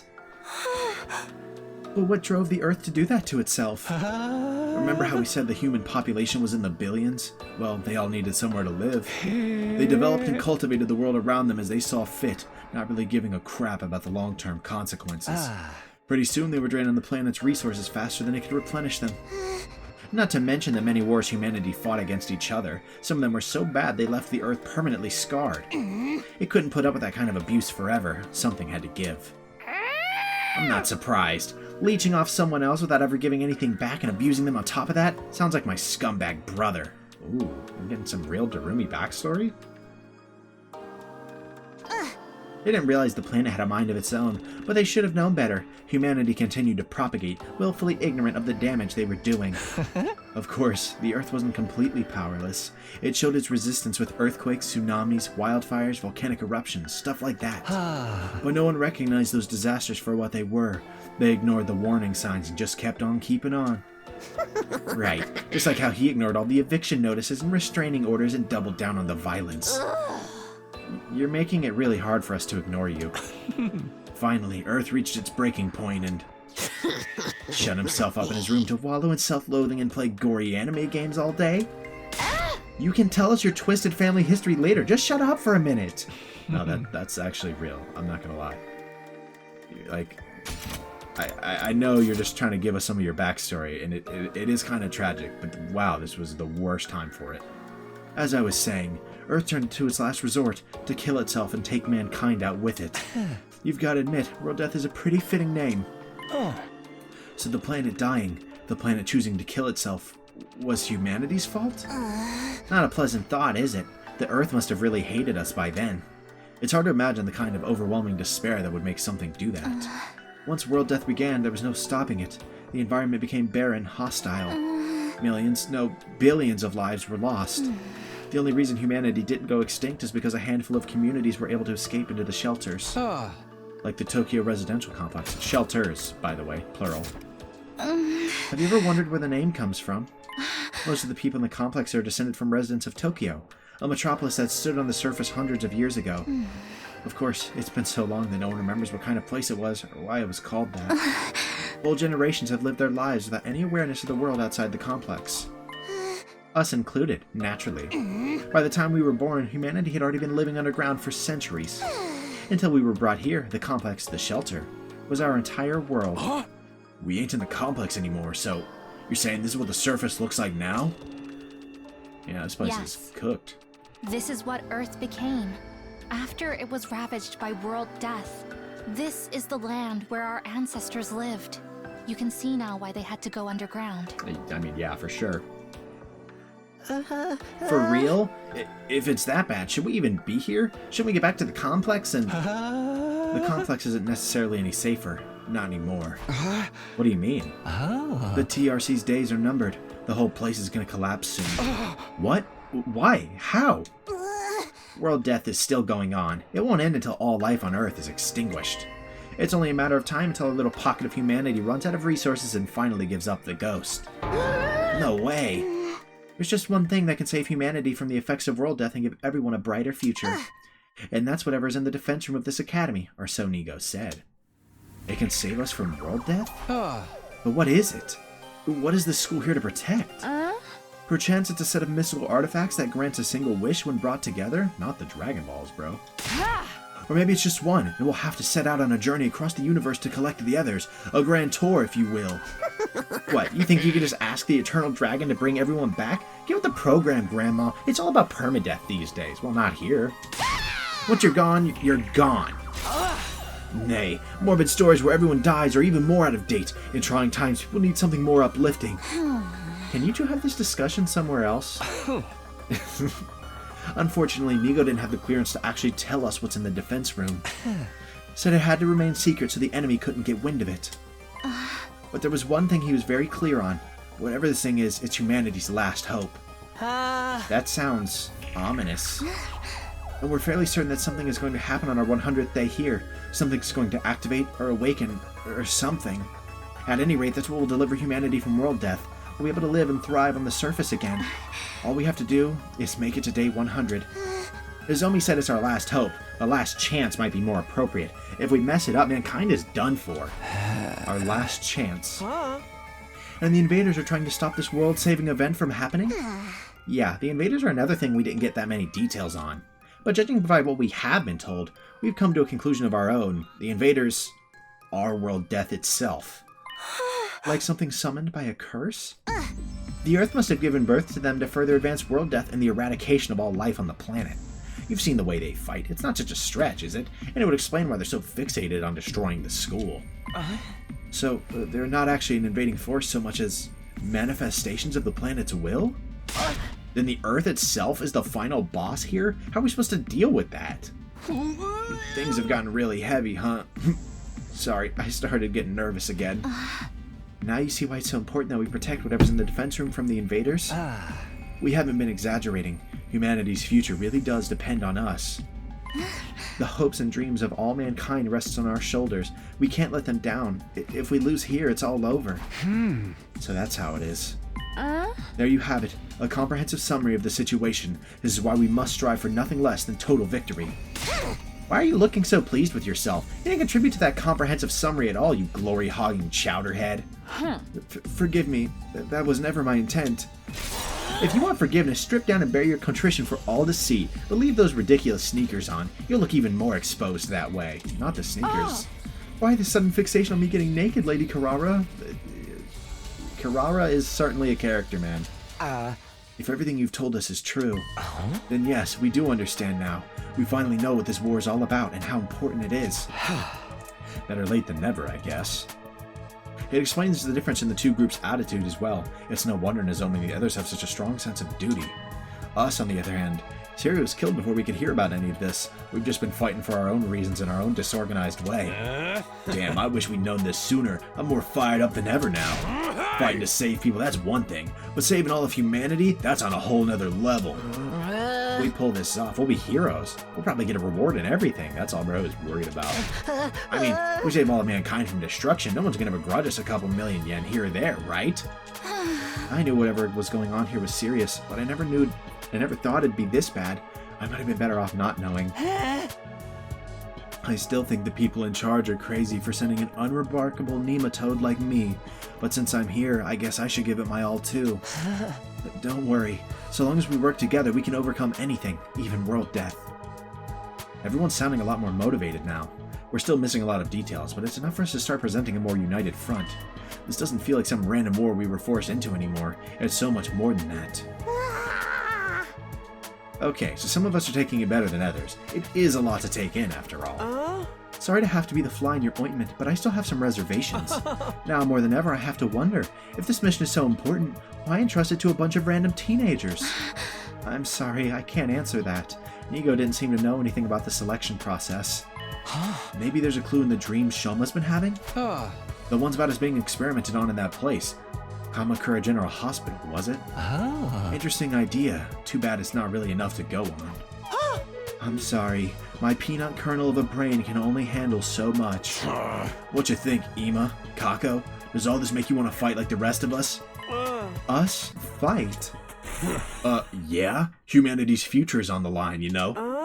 Speaker 1: But what drove the Earth to do that to itself? Remember how we said the human population was in the billions? Well, they all needed somewhere to live. They developed and cultivated the world around them as they saw fit, not really giving a crap about the long-term consequences. Pretty soon they were draining the planet's resources faster than it could replenish them. Not to mention the many wars humanity fought against each other. Some of them were so bad they left the Earth permanently scarred. It couldn't put up with that kind of abuse forever. Something had to give. I'm not surprised. Leeching off someone else without ever giving anything back and abusing them on top of that? Sounds like my scumbag brother. Ooh, I'm getting some real Darumi backstory? They didn't realize the planet had a mind of its own, but they should have known better. Humanity continued to propagate, willfully ignorant of the damage they were doing. Of course, the Earth wasn't completely powerless. It showed its resistance with earthquakes, tsunamis, wildfires, volcanic eruptions, stuff like that. But no one recognized those disasters for what they were. They ignored the warning signs and just kept on keeping on. Right, just like how he ignored all the eviction notices and restraining orders and doubled down on the violence. You're making it really hard for us to ignore you. Finally, Earth reached its breaking point and shut himself up in his room to wallow in self-loathing and play gory anime games all day? You can tell us your twisted family history later. Just shut up for a minute. No, that's actually real. I'm not gonna lie. Like, I know you're just trying to give us some of your backstory, and it is kind of tragic, but wow, this was the worst time for it. As I was saying, Earth turned to its last resort to kill itself and take mankind out with it. You've got to admit, World Death is a pretty fitting name. So the planet dying, the planet choosing to kill itself, was humanity's fault? Not a pleasant thought, is it? The Earth must have really hated us by then. It's hard to imagine the kind of overwhelming despair that would make something do that. Once World Death began, there was no stopping it. The environment became barren, hostile. Millions, no, billions of lives were lost. The only reason humanity didn't go extinct is because a handful of communities were able to escape into the shelters. Like the Tokyo residential complex. Shelters, by the way, plural. Have you ever wondered where the name comes from? Most of the people in the complex are descended from residents of Tokyo, a metropolis that stood on the surface hundreds of years ago. Of course, it's been so long that no one remembers what kind of place it was or why it was called that. Whole generations have lived their lives without any awareness of the world outside the complex. Us included, naturally. By the time we were born, humanity had already been living underground for centuries. Until we were brought here, the complex, the shelter, was our entire world. We ain't in the complex anymore, so you're saying this is what the surface looks like now? Yeah, this place is cooked.
Speaker 6: This is what Earth became after it was ravaged by world death. This is the land where our ancestors lived. You can see now why they had to go underground.
Speaker 1: I mean, yeah, for sure. For real? If it's that bad, should we even be here? Shouldn't we get back to the complex? And the complex isn't necessarily any safer. Not anymore. What do you mean? The TRC's days are numbered. The whole place is gonna collapse soon. What? Why? How? World death is still going on. It won't end until all life on Earth is extinguished. It's only a matter of time until a little pocket of humanity runs out of resources and finally gives up the ghost. No way. There's just one thing that can save humanity from the effects of world death and give everyone a brighter future. And that's whatever's in the defense room of this academy, or so Nigo said. It can save us from world death? But what is it? What is this school here to protect? Perchance it's a set of mystical artifacts that grants a single wish when brought together? Not the Dragon Balls, bro. Or maybe it's just one, and we'll have to set out on a journey across the universe to collect the others. A grand tour, if you will. What, you think you can just ask the Eternal Dragon to bring everyone back? Get with the program, Grandma. It's all about permadeath these days. Well, not here. Once you're gone, you're gone. Nay, morbid stories where everyone dies are even more out of date. In trying times, people need something more uplifting. Can you two have this discussion somewhere else? Unfortunately, Nigo didn't have the clearance to actually tell us what's in the defense room. Said it had to remain secret so the enemy couldn't get wind of it. But there was one thing he was very clear on. Whatever this thing is, it's humanity's last hope. That sounds ominous. And we're fairly certain that something is going to happen on our 100th day here. Something's going to activate or awaken or something. At any rate, that's what will deliver humanity from world death. We'll be able to live and thrive on the surface again. All we have to do is make it to day 100. Nozomi said it's our last hope. A last chance might be more appropriate. If we mess it up, mankind is done for. Our last chance. And the invaders are trying to stop this world-saving event from happening? Yeah, the invaders are another thing we didn't get that many details on. But judging by what we have been told, we've come to a conclusion of our own. The invaders are world death itself. Like something summoned by a curse? The Earth must have given birth to them to further advance world death and the eradication of all life on the planet. You've seen the way they fight. It's not such a stretch, is it? And it would explain why they're so fixated on destroying the school. So, they're not actually an invading force so much as manifestations of the planet's will? Then the Earth itself is the final boss here? How are we supposed to deal with that? Things have gotten really heavy, huh? Sorry, I started getting nervous again. Now you see why it's so important that we protect whatever's in the defense room from the invaders? We haven't been exaggerating. Humanity's future really does depend on us. The hopes and dreams of all mankind rests on our shoulders. We can't let them down. If we lose here, it's all over. So that's how it is. There you have it, a comprehensive summary of the situation. This is why we must strive for nothing less than total victory. Why are you looking so pleased with yourself? You didn't contribute to that comprehensive summary at all, you glory-hogging chowderhead. Forgive me, that was never my intent. If you want forgiveness, strip down and bear your contrition for all to see, but leave those ridiculous sneakers on. You'll look even more exposed that way. Not the sneakers. Why the sudden fixation on me getting naked, Lady Carrara? Carrara is certainly a character, man. If everything you've told us is true, then yes, we do understand now. We finally know what this war is all about and how important it is. Better late than never, I guess. It explains the difference in the two groups' attitude as well. It's no wonder Nozomi and the others have such a strong sense of duty. Us, on the other hand, Syria was killed before we could hear about any of this. We've just been fighting for our own reasons in our own disorganized way. Damn, I wish we'd known this sooner. I'm more fired up than ever now. Fighting to save people, that's one thing. But saving all of humanity, that's on a whole nother level. If we pull this off, we'll be heroes. We'll probably get a reward and everything. That's all bro is worried about. I mean, we save all of mankind from destruction. No one's gonna begrudge us a couple million yen here or there, right? I knew whatever was going on here was serious, but I never thought it'd be this bad. I might have been better off not knowing. I still think the people in charge are crazy for sending an unremarkable nematode like me, but since I'm here, I guess I should give it my all too. But don't worry, so long as we work together, we can overcome anything, even world death. Everyone's sounding a lot more motivated now. We're still missing a lot of details, but it's enough for us to start presenting a more united front. This doesn't feel like some random war we were forced into anymore. It's so much more than that. Okay, so some of us are taking it better than others. It is a lot to take in, after all. Sorry to have to be the fly in your ointment, but I still have some reservations. Now more than ever, I have to wonder, if this mission is so important, why entrust it to a bunch of random teenagers? I'm sorry, I can't answer that. Nigo didn't seem to know anything about the selection process. Maybe there's a clue in the dreams Shoma's been having? The ones about us being experimented on in that place. Kamakura General Hospital, was it? Interesting idea. Too bad it's not really enough to go on. I'm sorry. My peanut kernel of a brain can only handle so much. What you think, Ima? Kako? Does all this make you want to fight like the rest of us? Us? Fight? Yeah? Humanity's future is on the line, you know?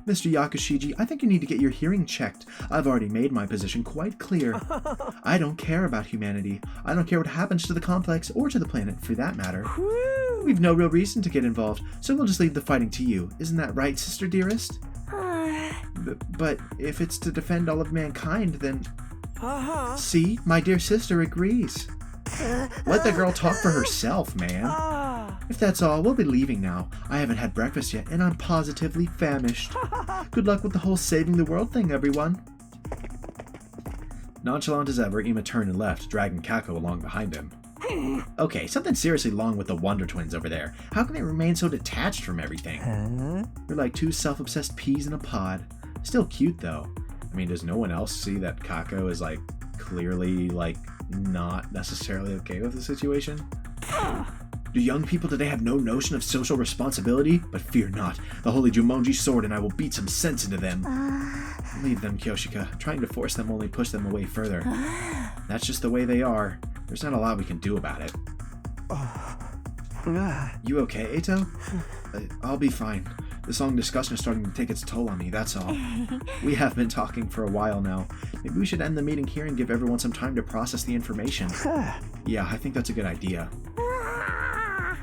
Speaker 1: Mr. Yakushiji, I think you need to get your hearing checked. I've already made my position quite clear. I don't care about humanity. I don't care what happens to the complex or to the planet, for that matter. We've no real reason to get involved, so we'll just leave the fighting to you. Isn't that right, sister dearest? But if it's to defend all of mankind, then... See, my dear sister agrees. Let the girl talk for herself, man. If that's all, we'll be leaving now. I haven't had breakfast yet, and I'm positively famished. Good luck with the whole saving the world thing, everyone. Nonchalant as ever, Ima turned and left, dragging Kako along behind him. Okay, something's seriously wrong with the Wonder Twins over there. How can they remain so detached from everything? They're like two self-obsessed peas in a pod. Still cute, though. I mean, does no one else see that Kako is, like, clearly, like, not necessarily okay with the situation? Do young people today have no notion of social responsibility? But fear not. The holy Jumonji sword and I will beat some sense into them. Leave them, Kyoshika. Trying to force them only push them away further. That's just the way they are. There's not a lot we can do about it. You okay, Eito? I'll be fine. This long discussion is starting to take its toll on me, that's all. We have been talking for a while now. Maybe we should end the meeting here and give everyone some time to process the information. Yeah, I think that's a good idea.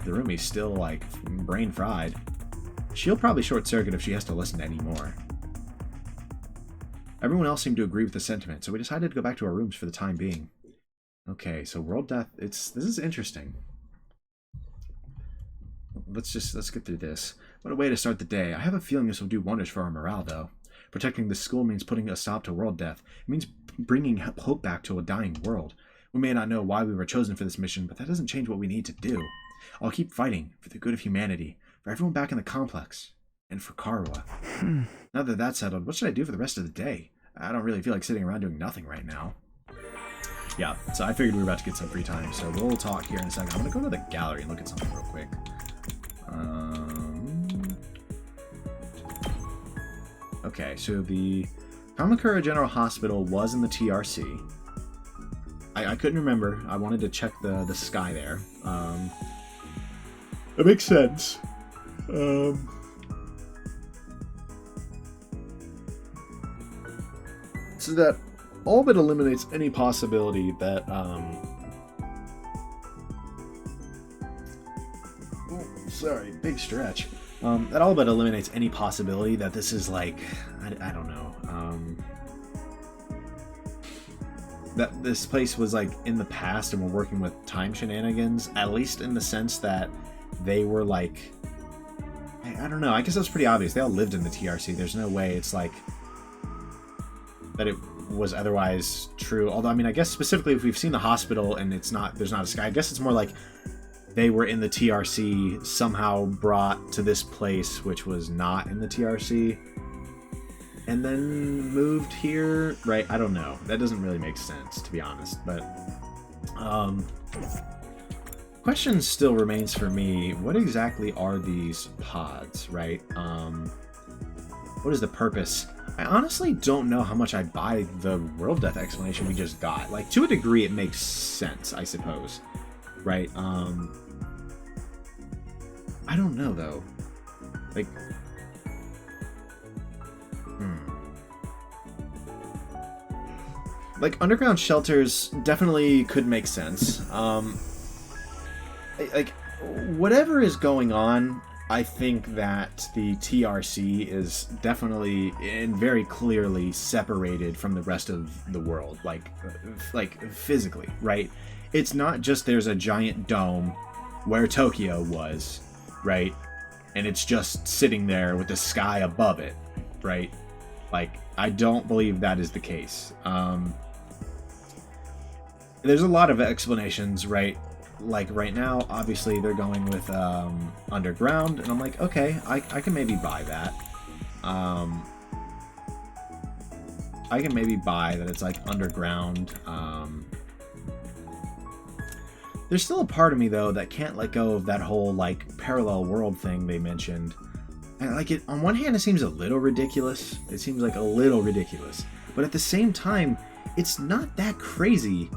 Speaker 1: Hirumi's still, like, brain fried. She'll probably short-circuit if she has to listen to any more. Everyone else seemed to agree with the sentiment, so we decided to go back to our rooms for the time being. Okay, so world death, this is interesting. Let's get through this. What a way to start the day. I have a feeling this will do wonders for our morale, though. Protecting the school means putting a stop to world death. It means bringing hope back to a dying world. We may not know why we were chosen for this mission, but that doesn't change what we need to do. I'll keep fighting for the good of humanity, for everyone back in the complex, and for Karuha. Now that that's settled, what should I do for the rest of the day? I don't really feel like sitting around doing nothing right now. Yeah, so I figured we were about to get some free time, so we'll talk here in a second. I'm going to go to the gallery and look at something real quick. Okay, so the Kamakura General Hospital was in the TRC. I couldn't remember. I wanted to check the sky there. It makes sense. So that all but eliminates any possibility that sorry, big stretch. That all but eliminates any possibility that this is like, I don't know, that this place was like in the past and we're working with time shenanigans, at least in the sense that they were like, I don't know, I guess that's pretty obvious. They all lived in the TRC. There's no way it's like that it was otherwise true. Although, I mean, I guess specifically if we've seen the hospital and there's not a sky, I guess it's more like they were in the TRC, somehow brought to this place, which was not in the TRC, and then moved here, right? I don't know. That doesn't really make sense, to be honest. But question still remains for me, what exactly are these pods, right? What is the purpose? I honestly don't know how much I buy the world death explanation we just got. Like, to a degree, it makes sense, I suppose, right? I don't know, though. Like, like, underground shelters definitely could make sense. Like, whatever is going on, I think that the TRC is definitely and very clearly separated from the rest of the world, like physically, right? It's not just there's a giant dome where Tokyo was, right? And it's just sitting there with the sky above it, right? Like, I don't believe that is the case. There's a lot of explanations, right? Like, right now, obviously, they're going with underground, and I'm like, okay, I can maybe buy that. I can maybe buy that it's, like, underground. There's still a part of me, though, that can't let go of that whole, like, parallel world thing they mentioned. And, like, it, on one hand, it seems a little ridiculous. It seems like a little ridiculous. But at the same time, it's not that crazy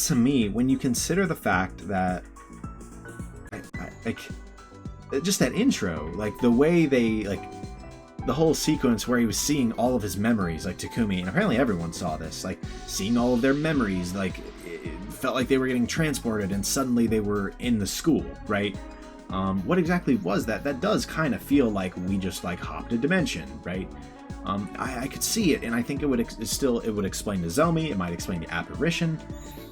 Speaker 1: to me when you consider the fact that like just that intro, like the way they, like the whole sequence where he was seeing all of his memories, like Takumi, and apparently everyone saw this, like seeing all of their memories, like it felt like they were getting transported and suddenly they were in the school, right? What exactly was that? That does kind of feel like we just like hopped a dimension, right? I could see it, and I think it would explain Nozomi. It might explain the apparition,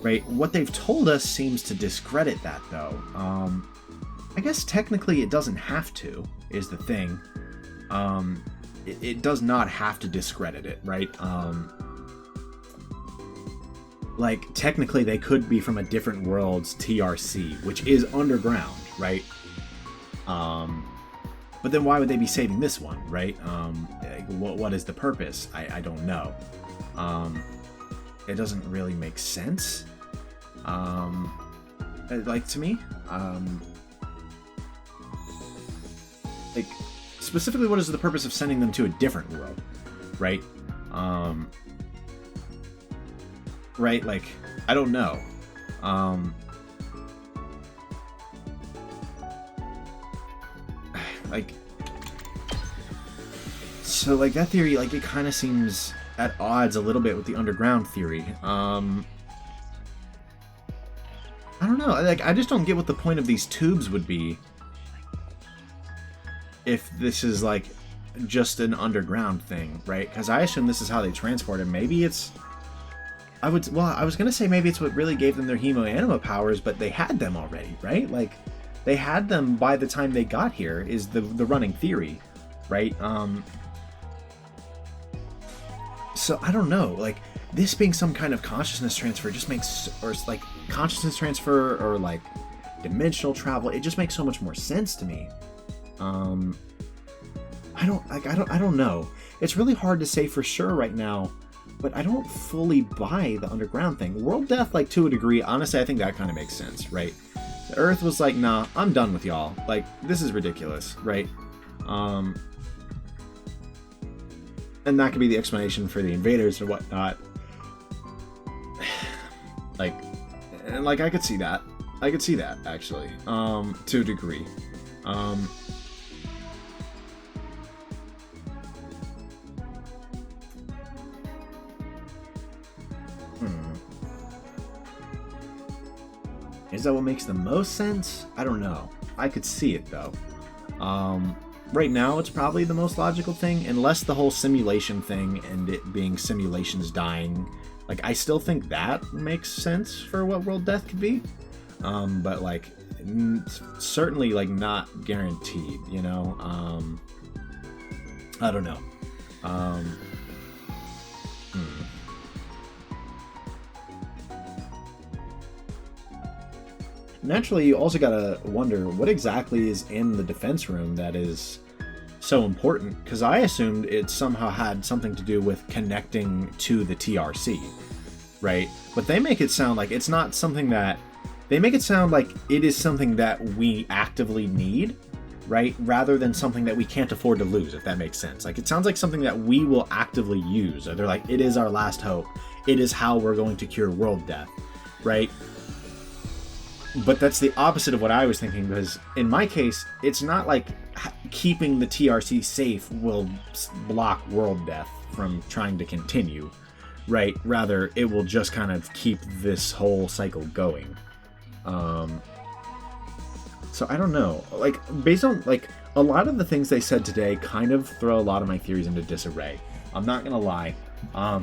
Speaker 1: right? What they've told us seems to discredit that, though. I guess technically it doesn't have to, is the thing. It does not have to discredit it, right? Like, technically they could be from a different world's TRC, which is underground, right? But then why would they be saving this one, right? What is the purpose? I don't know. It doesn't really make sense. Like, to me. Like, specifically, what is the purpose of sending them to a different world, right? Right, like, I don't know. Like, so, like, that theory, like, it kind of seems at odds a little bit with the underground theory. I don't know, like, I just don't get what the point of these tubes would be if this is, like, just an underground thing, right? Because I assume this is how they transport him. Maybe it's... I was gonna say maybe it's what really gave them their hemo-anima powers, but they had them already, right? Like, they had them by the time they got here, is the running theory, right? So, I don't know, like, this being some kind of consciousness transfer just makes, or like, consciousness transfer, or like, dimensional travel, it just makes so much more sense to me. I don't know. It's really hard to say for sure right now, but I don't fully buy the underground thing. World Death, like, to a degree, honestly, I think that kind of makes sense, right? The Earth was like, nah, I'm done with y'all. Like, this is ridiculous, right? and that could be the explanation for the invaders or whatnot. Like, and like I could see that. I could see that actually, to a degree. Is that what makes the most sense? I don't know. I could see it though. Right now, it's probably the most logical thing, unless the whole simulation thing and it being simulations dying. Like, I still think that makes sense for what World Death could be. But like, certainly like not guaranteed, you know? I don't know. Naturally, you also gotta wonder what exactly is in the defense room that is so important, because I assumed it somehow had something to do with connecting to the TRC, right? But they make it sound like it's not something that... They make it sound like it is something that we actively need, right? Rather than something that we can't afford to lose, if that makes sense. Like, it sounds like something that we will actively use. Or they're like, it is our last hope. It is how we're going to cure world death, right? But that's the opposite of what I was thinking, because in my case, it's not like keeping the TRC safe will block world death from trying to continue, right? Rather, it will just kind of keep this whole cycle going. So I don't know. Like, based on, like, a lot of the things they said today kind of throw a lot of my theories into disarray. I'm not gonna lie.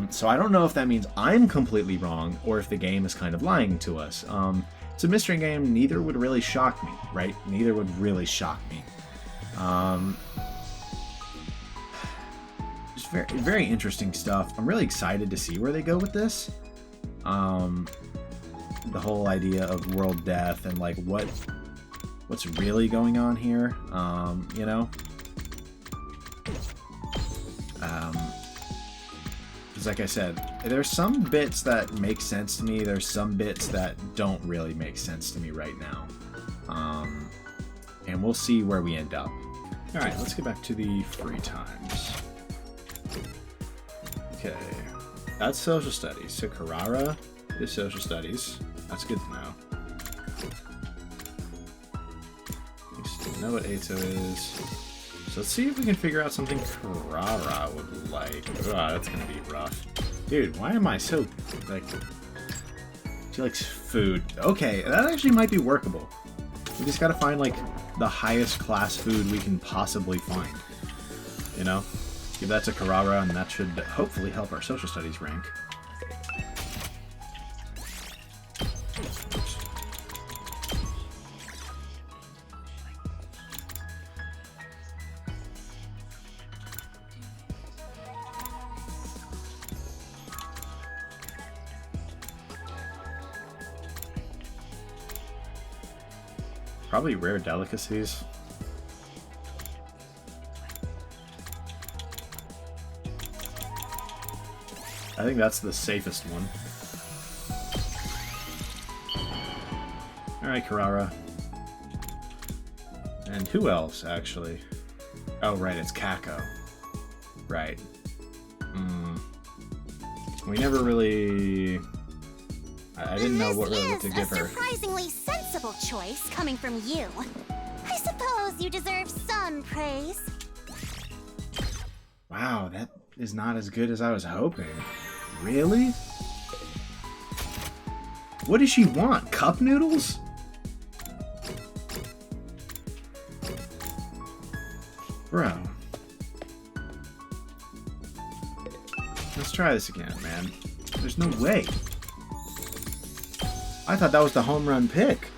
Speaker 1: So I don't know if that means I'm completely wrong, or if the game is kind of lying to us. It's a mystery game, neither would really shock me, right? Neither would really shock me. Just very, very interesting stuff. I'm really excited to see where they go with this. The whole idea of world death and like what's really going on here, you know? Because like I said, there's some bits that make sense to me. There's some bits that don't really make sense to me right now. And we'll see where we end up. All right, let's get back to the free times. Okay, that's social studies. So Carrara is social studies. That's good to know. We still know what Ato is. So let's see if we can figure out something Carrara would like. Ah, that's gonna be rough. Dude, why am I so, like... She likes food. Okay, that actually might be workable. We just gotta find, like, the highest class food we can possibly find. You know? Give that to Carrara, and that should hopefully help our social studies rank. Probably rare delicacies. I think that's the safest one. Alright, Carrara. And who else, actually? Oh, right, it's Kako. Right. We never really... I didn't know what really to give her.
Speaker 8: This is a surprisingly sensible choice coming from you. I suppose you deserve some praise.
Speaker 1: Wow, that is not as good as I was hoping. Really? What does she want? Cup noodles? Bro. Let's try this again, man. There's no way. I thought that was the home run pick.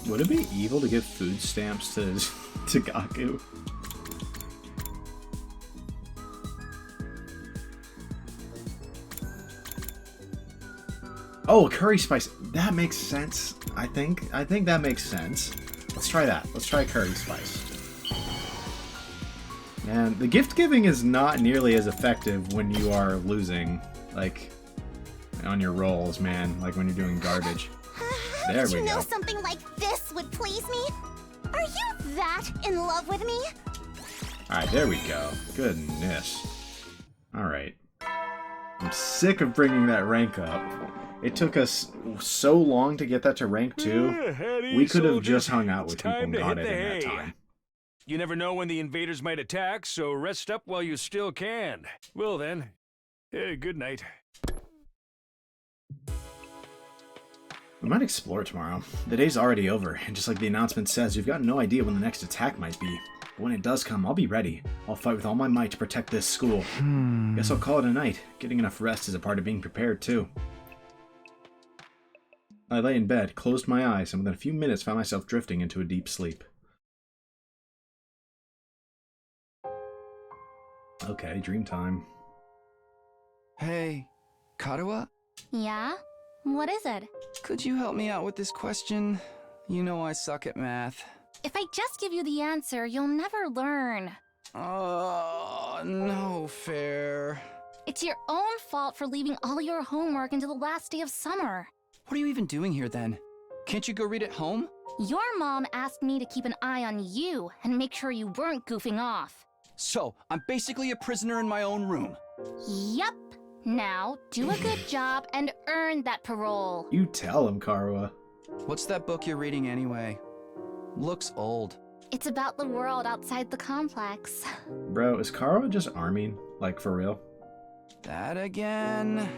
Speaker 1: Would it be evil to give food stamps to Gaku? Oh, curry spice. That makes sense, I think. I think that makes sense. Let's try that. Let's try curry spice. And the gift giving is not nearly as effective when you are losing, like, on your rolls, man. Like when you're doing garbage.
Speaker 8: How
Speaker 1: There
Speaker 8: did you
Speaker 1: we
Speaker 8: know
Speaker 1: go.
Speaker 8: something like this would please me? Are you that in love with me?
Speaker 1: Alright, there we go. Goodness. Alright. I'm sick of bringing that rank up. It took us so long to get that to rank 2.
Speaker 2: Heady
Speaker 1: We could have
Speaker 2: soldiers.
Speaker 1: just hung out with
Speaker 2: It's
Speaker 1: people
Speaker 2: time
Speaker 1: and
Speaker 2: to
Speaker 1: got
Speaker 2: hit
Speaker 1: it
Speaker 2: the
Speaker 1: in that
Speaker 2: hay.
Speaker 1: time.
Speaker 2: You never know when the invaders might attack, so rest up while you still can. Well then, good night.
Speaker 1: We might explore tomorrow. The day's already over, and just like the announcement says, we've got no idea when the next attack might be. But when it does come, I'll be ready. I'll fight with all my might to protect this school. Guess I'll call it a night. Getting enough rest is a part of being prepared, too. I lay in bed, closed my eyes, and within a few minutes found myself drifting into a deep sleep. Okay, dream time.
Speaker 9: Hey, Karawa?
Speaker 6: Yeah? What is it?
Speaker 9: Could you help me out with this question? You know I suck at math.
Speaker 6: If I just give you the answer, you'll never learn.
Speaker 9: No fair.
Speaker 6: It's your own fault for leaving all your homework until the last day of summer.
Speaker 9: What are you even doing here then? Can't you go read at home?
Speaker 6: Your mom asked me to keep an eye on you and make sure you weren't goofing off.
Speaker 9: So, I'm basically a prisoner in my own room.
Speaker 6: Yup. Now, do a good job and earn that parole.
Speaker 1: You tell him, Karawa.
Speaker 9: What's that book you're reading anyway? Looks old.
Speaker 6: It's about the world outside the complex.
Speaker 1: Bro, is Karawa just arming? Like, for real?
Speaker 9: That again?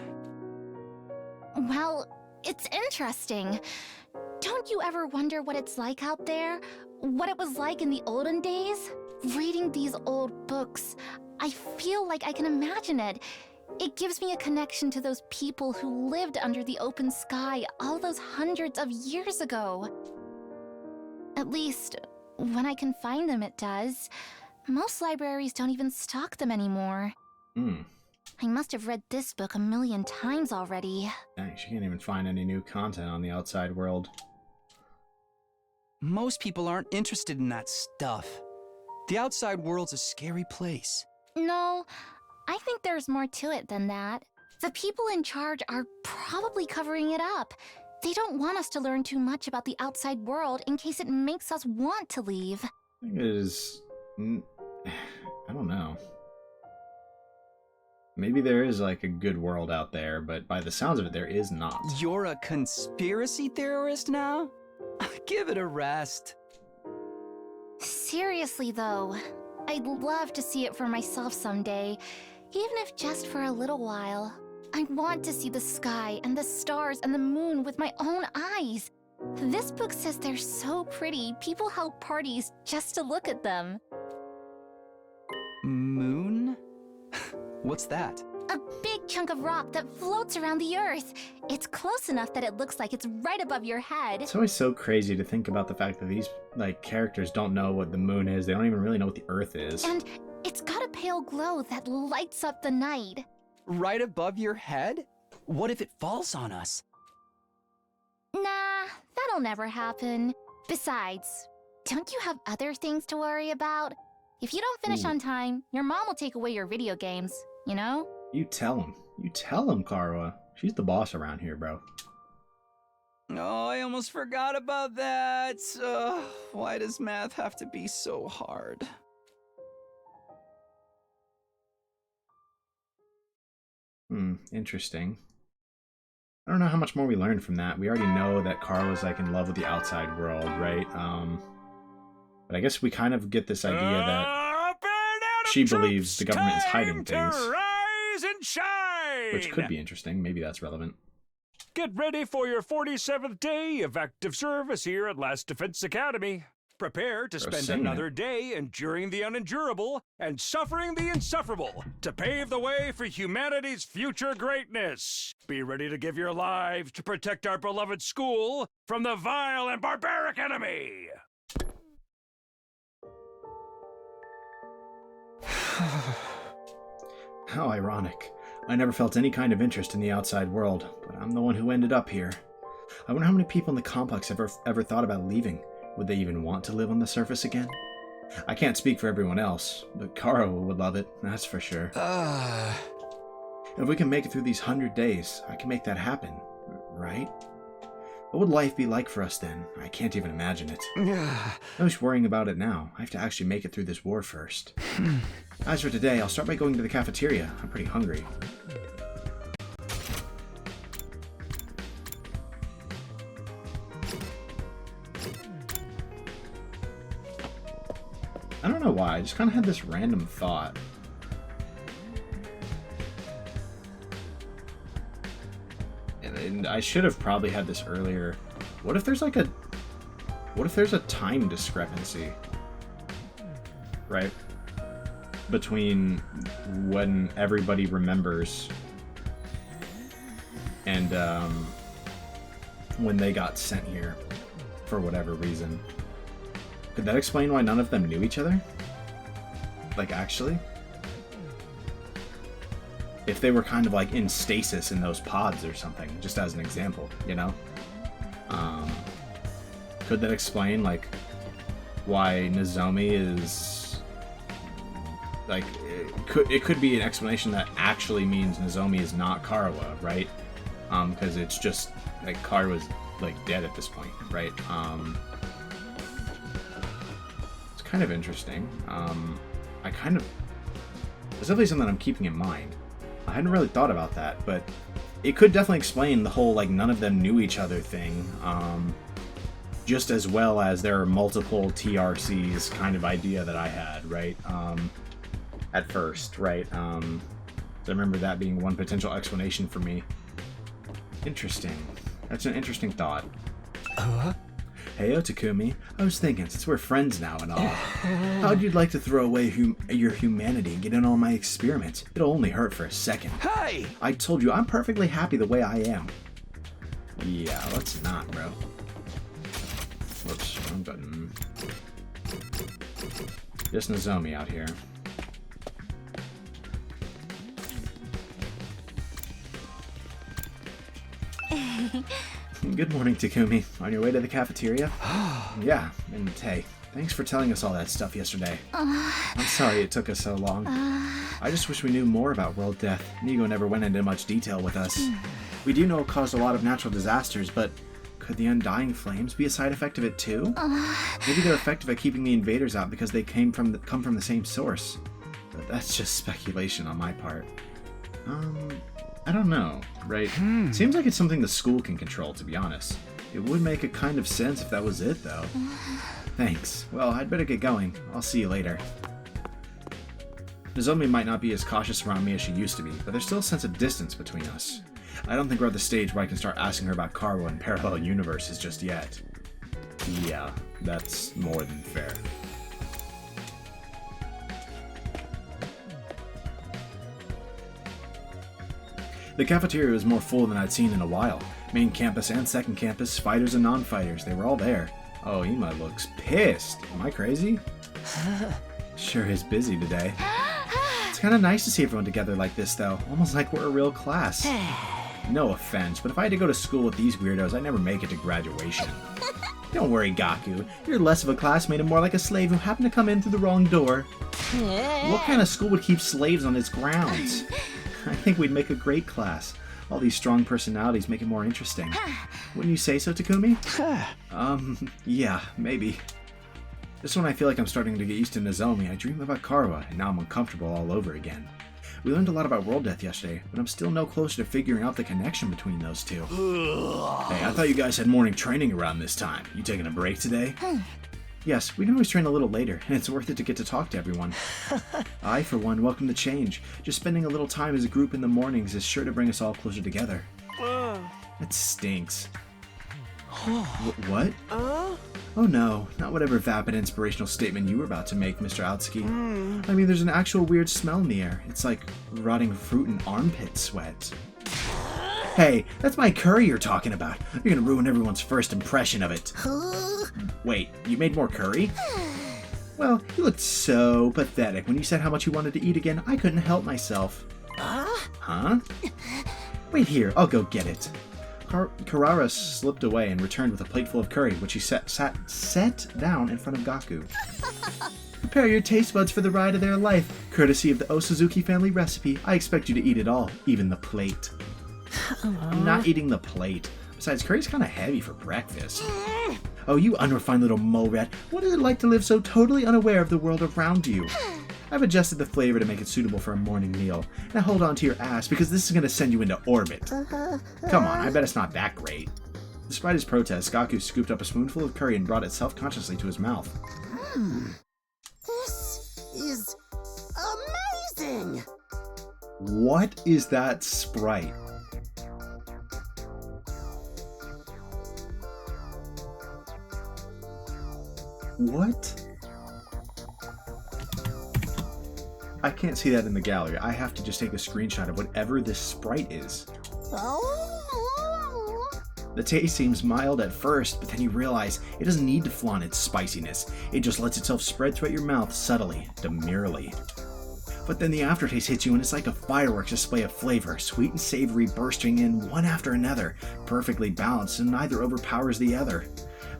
Speaker 6: Well, it's interesting. Don't you ever wonder what it's like out there? What it was like in the olden days? Reading these old books, I feel like I can imagine it. It gives me a connection to those people who lived under the open sky all those hundreds of years ago. At least, when I can find them, it does. Most libraries don't even stock them anymore. I must have read this book a million times already.
Speaker 1: Dang, she can't even find any new content on the outside world.
Speaker 9: Most people aren't interested in that stuff. The outside world's a scary place.
Speaker 6: No, I think there's more to it than that. The people in charge are probably covering it up. They don't want us to learn too much about the outside world in case it makes us want to leave.
Speaker 1: I think it is... I don't know. Maybe there is like a good world out there, but by the sounds of it, there is not.
Speaker 9: You're a conspiracy theorist now? Give it a rest.
Speaker 6: Seriously though, I'd love to see it for myself someday, even if just for a little while. I want to see the sky and the stars and the moon with my own eyes. This book says they're so pretty, people held parties just to look at them.
Speaker 9: Moon? What's that?
Speaker 6: A big chunk of rock that floats around the Earth. It's close enough that it looks like it's right above your head.
Speaker 1: It's always so crazy to think about the fact that these like characters don't know what the moon is. They don't even really know what the Earth is.
Speaker 6: And it's got a pale glow that lights up the night.
Speaker 9: Right above your head? What if it falls on us?
Speaker 6: Nah, that'll never happen. Besides, don't you have other things to worry about? If you don't finish on time, your mom will take away your video games, you know?
Speaker 1: You tell him. You tell him, Karawa. She's the boss around here, bro.
Speaker 9: Oh, I almost forgot about that. Why does math have to be so hard?
Speaker 1: Interesting. I don't know how much more we learned from that. We already know that Karawa's like in love with the outside world, right? But I guess we kind of get this idea that she believes the government is hiding things.
Speaker 2: Rise and shine!
Speaker 1: Which could be interesting. Maybe that's relevant.
Speaker 2: Get ready for your 47th day of active service here at Last Defense Academy. Prepare to spend
Speaker 1: saying
Speaker 2: another day enduring the unendurable and suffering the insufferable to pave the way for humanity's future greatness. Be ready to give your lives to protect our beloved school from the vile and barbaric enemy.
Speaker 1: How ironic. I never felt any kind of interest in the outside world, but I'm the one who ended up here. I wonder how many people in the complex ever thought about leaving. Would they even want to live on the surface again? I can't speak for everyone else, but Kara would love it, that's for sure. If we can make it through these 100 days, I can make that happen, right? What would life be like for us then? I can't even imagine it. No use worrying about it now. I have to actually make it through this war first. As for today, I'll start by going to the cafeteria. I'm pretty hungry. I don't know why, I just kind of had this random thought. And I should have probably had this earlier. What if there's like a... What if there's a time discrepancy? Right? Between when everybody remembers and when they got sent here for whatever reason. Could that explain why none of them knew each other? Like, actually? If they were kind of like in stasis in those pods or something, just as an example, you know? Could that explain, like, why Nozomi is... Like, it could be an explanation that actually means Nozomi is not Karawa, right? Because it's just, like, Karawa's, like, dead at this point, right? It's kind of interesting. It's definitely something I'm keeping in mind. I hadn't really thought about that, but it could definitely explain the whole, like, none of them knew each other thing, just as well as there are multiple TRCs kind of idea that I had, right, at first, right, so I remember that being one potential explanation for me. Interesting. That's an interesting thought. Hey, Takumi. I was thinking, since we're friends now and all, how'd you like to throw away your humanity and get in on my experiments? It'll only hurt for a second.
Speaker 9: Hey!
Speaker 1: I told you, I'm perfectly happy the way I am. Yeah, let's not, bro. Whoops, wrong button. Just Nozomi out here. Good morning, Takumi. On your way to the cafeteria? Yeah, and hey, thanks for telling us all that stuff yesterday. I'm sorry it took us so long. I just wish we knew more about world death. Nigo never went into much detail with us. We do know it caused a lot of natural disasters, but could the undying flames be a side effect of it too? Maybe they're effective at keeping the invaders out because they come from the same source. But that's just speculation on my part. I don't know, right? Seems like it's something the school can control, to be honest. It would make a kind of sense if that was it, though. Thanks. Well, I'd better get going. I'll see you later. Nozomi might not be as cautious around me as she used to be, but there's still a sense of distance between us. I don't think we're at the stage where I can start asking her about Karawa and parallel universes just yet. Yeah, that's more than fair. The cafeteria was more full than I'd seen in a while. Main campus and second campus, fighters and non-fighters, they were all there. Oh, Ima looks pissed. Am I crazy? Sure is busy today. It's kind of nice to see everyone together like this, though. Almost like we're a real class. No offense, but if I had to go to school with these weirdos, I'd never make it to graduation. Don't worry, Gaku. You're less of a classmate and more like a slave who happened to come in through the wrong door. What kind of school would keep slaves on its grounds? I think we'd make a great class. All these strong personalities make it more interesting. Wouldn't you say so, Takumi? Yeah, maybe. Just when I feel like I'm starting to get used to Nozomi, I dream about Karawa, and now I'm uncomfortable all over again. We learned a lot about world death yesterday, but I'm still no closer to figuring out the connection between those two. Hey, I thought you guys had morning training around this time. You taking a break today? Yes, we can always train a little later, and it's worth it to get to talk to everyone. I, for one, welcome the change. Just spending a little time as a group in the mornings is sure to bring us all closer together. That stinks. What? Oh no, not whatever vapid inspirational statement you were about to make, Mr. Atsuki. I mean, there's an actual weird smell in the air. It's like rotting fruit and armpit sweat. Hey, that's my curry you're talking about. You're gonna ruin everyone's first impression of it. Wait, you made more curry? Well, you looked so pathetic when you said how much you wanted to eat again. I couldn't help myself. Huh? Wait here, I'll go get it. Karara slipped away and returned with a plate full of curry, which he set down in front of Gaku. Prepare your taste buds for the ride of their life. Courtesy of the Osazuki family recipe, I expect you to eat it all, even the plate. I'm not eating the plate. Besides, curry's kind of heavy for breakfast. Oh, you unrefined little mole rat. What is it like to live so totally unaware of the world around you? I've adjusted the flavor to make it suitable for a morning meal. Now hold on to your ass, because this is going to send you into orbit. Come on, I bet it's not that great. Despite his protest, Gaku scooped up a spoonful of curry and brought it self-consciously to his mouth.
Speaker 10: This is amazing!
Speaker 1: What is that sprite? What? I can't see that in the gallery. I have to just take a screenshot of whatever this sprite is. The taste seems mild at first, but then you realize it doesn't need to flaunt its spiciness. It just lets itself spread throughout your mouth subtly, demurely. But then the aftertaste hits you and it's like a fireworks display of flavor, sweet and savory bursting in one after another, perfectly balanced and neither overpowers the other.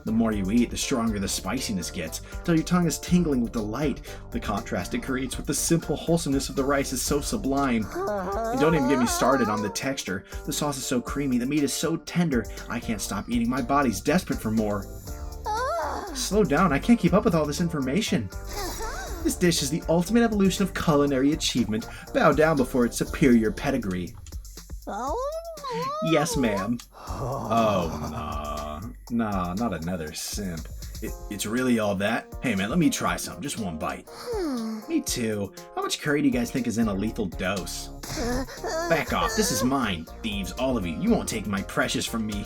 Speaker 1: The more you eat, the stronger the spiciness gets, till your tongue is tingling with delight. The contrast it creates with the simple wholesomeness of the rice is so sublime. And don't even get me started on the texture. The sauce is so creamy, the meat is so tender, I can't stop eating, my body's desperate for more. Slow down, I can't keep up with all this information. This dish is the ultimate evolution of culinary achievement. Bow down before its superior pedigree. Yes, ma'am. Oh, nah. Nah, not another simp. It's really all that? Hey man, let me try some. Just one bite. Me too. How much curry do you guys think is in a lethal dose? Back off. This is mine. Thieves, all of you. You won't take my precious from me.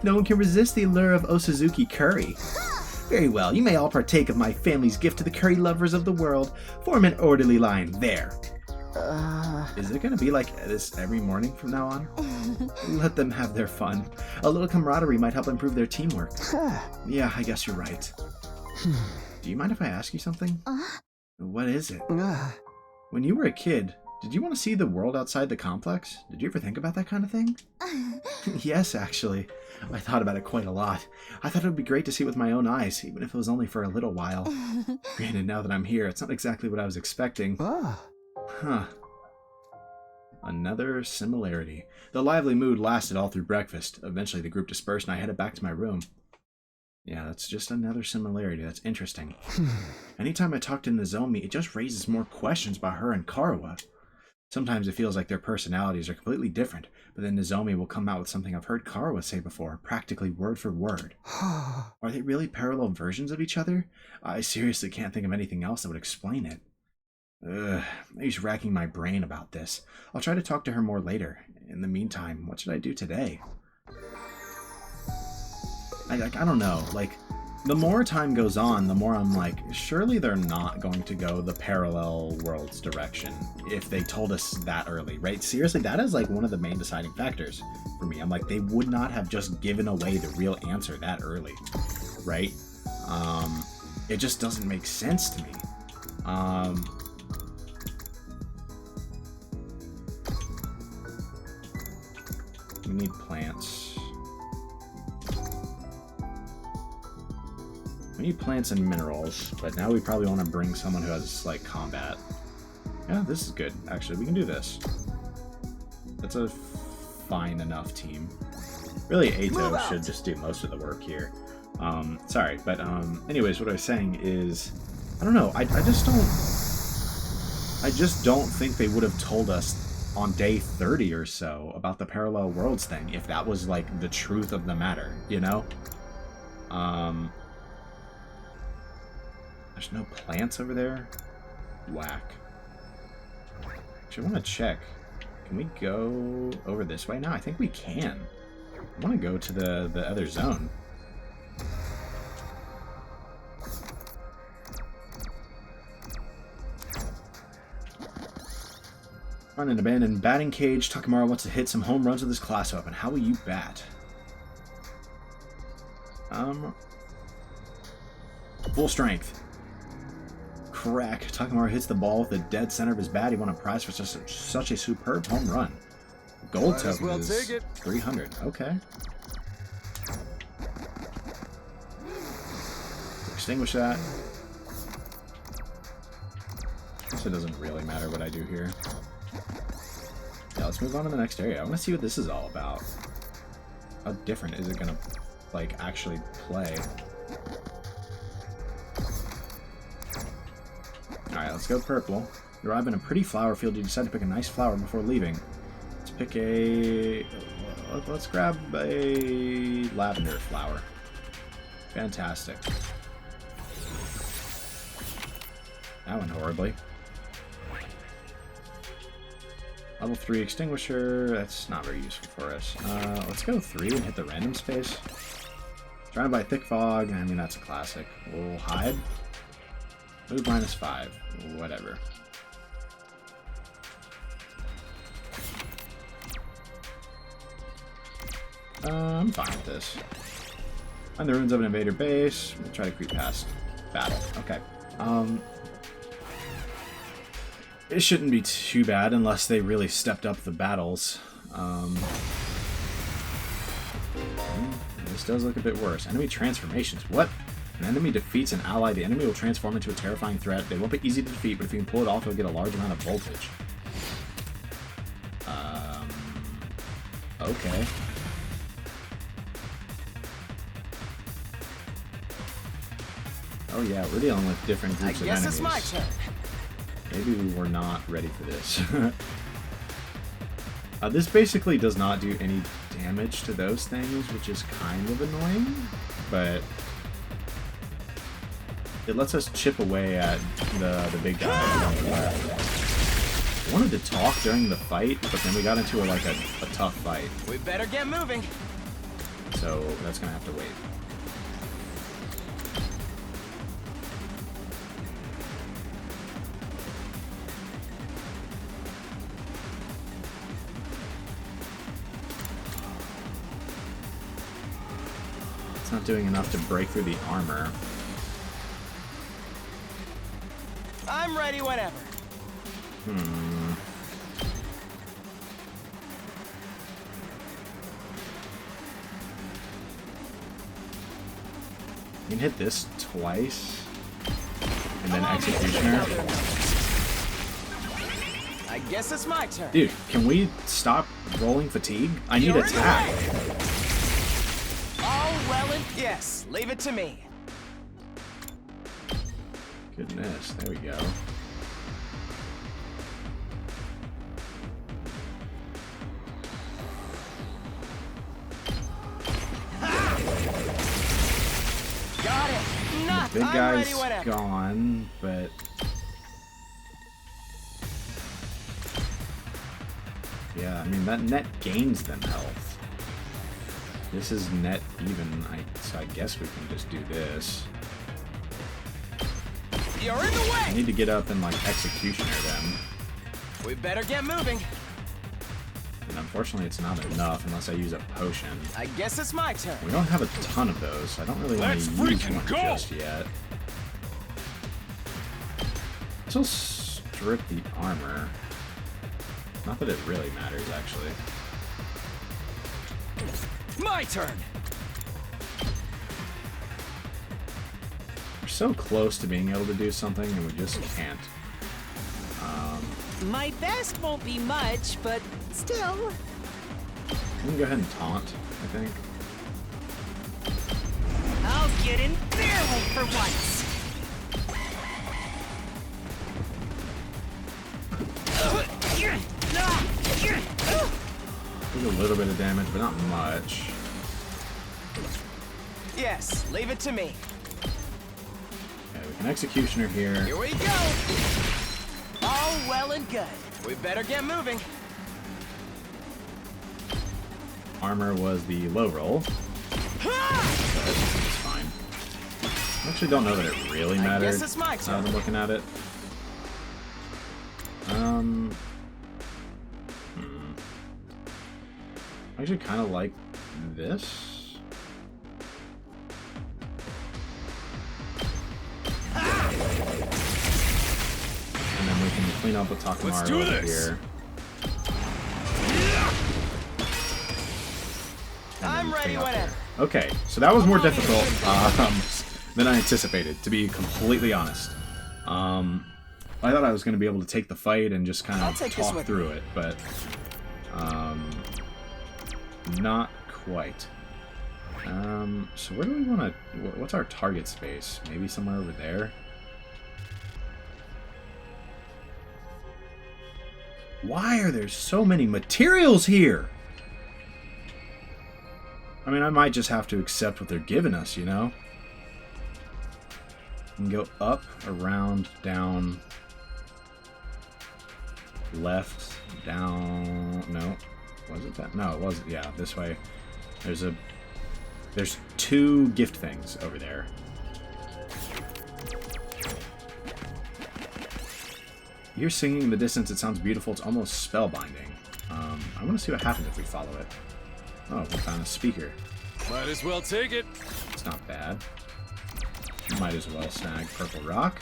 Speaker 1: No one can resist the allure of Osazuki curry. Very well, you may all partake of my family's gift to the curry lovers of the world. Form an orderly line. There. Is it gonna be like this every morning from now on? Let them have their fun. A little camaraderie might help improve their teamwork. Yeah, I guess you're right. Do you mind if I ask you something? What is it? When you were a kid, did you want to see the world outside the complex? Did you ever think about that kind of thing? Yes, actually. I thought about it quite a lot. I thought it would be great to see with my own eyes, even if it was only for a little while. Granted, now that I'm here, it's not exactly what I was expecting. Huh. Another similarity. The lively mood lasted all through breakfast. Eventually the group dispersed and I headed back to my room. Yeah, that's just another similarity. That's interesting. Anytime I talk to Nozomi, it just raises more questions about her and Karawa. Sometimes it feels like their personalities are completely different, but then Nozomi will come out with something I've heard Karawa say before, practically word for word. Are they really parallel versions of each other? I seriously can't think of anything else that would explain it. I'm just racking my brain about this. I'll try to talk to her more later. In the meantime, what should I do today? I don't know. Like, the more time goes on, the more I'm like, surely they're not going to go the parallel worlds direction if they told us that early, right? Seriously, that is like one of the main deciding factors for me. I'm like, they would not have just given away the real answer that early, right? It just doesn't make sense to me. We need plants. We need plants and minerals, but now we probably want to bring someone who has, like, combat. Yeah, this is good. Actually, we can do this. That's a fine enough team. Really, Ato should just do most of the work here. Sorry, but anyways, what I was saying is, I don't know, I just don't think they would have told us on day 30 or so about the parallel worlds thing if that was like the truth of the matter, you know? There's no plants over there? Whack. Actually, I want to check. Can we go over this way now? I think we can. I want to go to the other zone. Run an abandoned batting cage. Takemura wants to hit some home runs with his class weapon. How will you bat? Full strength. crack. Takemura hits the ball with the dead center of his bat. He won a prize for such a superb home run. Gold token is 300. Okay. Extinguish that. So it doesn't really matter what I do here. Yeah, let's move on to the next area. I want to see what this is all about. How different is it gonna, like, actually play? Alright, let's go purple. You arrive in a pretty flower field. You decide to pick a nice flower before leaving. Let's pick a... Let's grab a lavender flower. Fantastic. That went horribly. Level 3 extinguisher, that's not very useful for us. Let's go 3 and hit the random space. Surrounded by thick fog, I mean that's a classic. We'll hide. Move -5, whatever. I'm fine with this. Find the ruins of an invader base. We'll try to creep past battle. Okay. It shouldn't be too bad unless they really stepped up the battles. This does look a bit worse. Enemy transformations. What? An enemy defeats an ally. The enemy will transform into a terrifying threat. They won't be easy to defeat, but if you can pull it off, you'll get a large amount of voltage. Okay. Oh yeah, we're dealing with different groups of enemies. I guess it's my turn. Maybe we were not ready for this. This basically does not do any damage to those things, which is kind of annoying, but it lets us chip away at the big guy on the left. I wanted to talk during the fight, but then we got into a tough fight.
Speaker 5: We better get moving.
Speaker 1: So that's gonna have to wait. Not doing enough to break through the armor.
Speaker 5: I'm ready whenever.
Speaker 1: You can hit this twice, and then Executioner.
Speaker 5: I guess it's my turn.
Speaker 1: Dude, can we stop rolling fatigue? I need attack.
Speaker 5: Well, and yes, leave it to me.
Speaker 1: Goodness, there we go.
Speaker 5: Got it.
Speaker 1: The big guy's gone, but yeah, I mean that net gains them health. This is net even, so I guess we can just do this.
Speaker 5: You're in the way!
Speaker 1: I need to get up and, like, Executioner them.
Speaker 5: We better get moving.
Speaker 1: And unfortunately it's not enough unless I use a potion.
Speaker 5: I guess it's my turn.
Speaker 1: We don't have a ton of those, so I don't really want to use one just yet. This will strip the armor. Not that it really matters, actually.
Speaker 5: My turn.
Speaker 1: We're so close to being able to do something, and we just can't.
Speaker 7: My best won't be much, but still.
Speaker 1: We can go ahead and taunt, I think.
Speaker 7: I'll get in their way for once.
Speaker 1: Did a little bit of damage, but not much.
Speaker 5: Yes, leave it to me.
Speaker 1: Okay, we can Executioner here.
Speaker 5: Here we go. All well and good. We better get moving.
Speaker 1: Armor was the low roll. It's fine. I actually don't know that it really mattered.
Speaker 5: I guess it's my turn.
Speaker 1: Now that I'm looking at it. I actually kind of like this. then we can clean up with Takamaru over here.
Speaker 5: I'm ready whenever.
Speaker 1: Okay, so that was more difficult than I anticipated, to be completely honest. I thought I was going to be able to take the fight and just kind of talk through it, but not quite. So where do we want to... What's our target space? Maybe somewhere over there? Why are there so many materials here? I mean, I might just have to accept what they're giving us, you know? We can go up, around, down, left, down... No. Was it that? No, it wasn't. Yeah, this way. There's 2 gift things over there. You're singing in the distance. It sounds beautiful. It's almost spellbinding. I want to see what happens if we follow it. Oh, we found a speaker.
Speaker 2: Might as well take it.
Speaker 1: It's not bad. Might as well snag Purple Rock.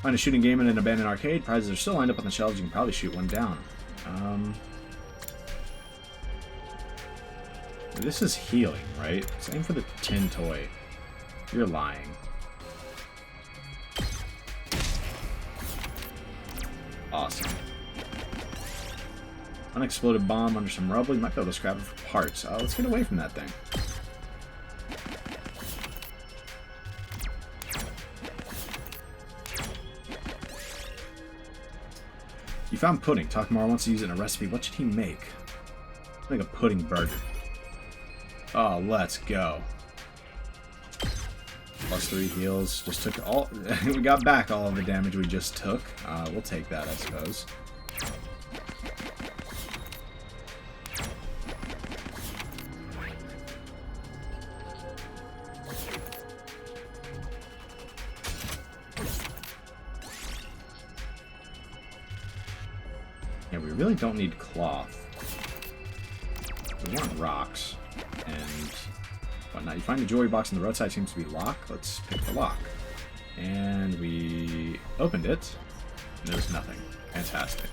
Speaker 1: Find a shooting game in an abandoned arcade. Prizes are still lined up on the shelves. You can probably shoot one down. This is healing, right? Same for the tin toy. You're lying. Awesome. Unexploded bomb under some rubble. You might be able to scrap it for parts. Let's get away from that thing. You found pudding. Takamaru wants to use it in a recipe. What should he make? Make a pudding burger. Oh, let's go. +3 heals. Just took all... we got back all of the damage we just took. We'll take that, I suppose. Yeah, we really don't need cloth. We want rocks. And whatnot. You find the jewelry box on the roadside, seems to be locked. Let's pick the lock. And we opened it. And there was nothing. Fantastic.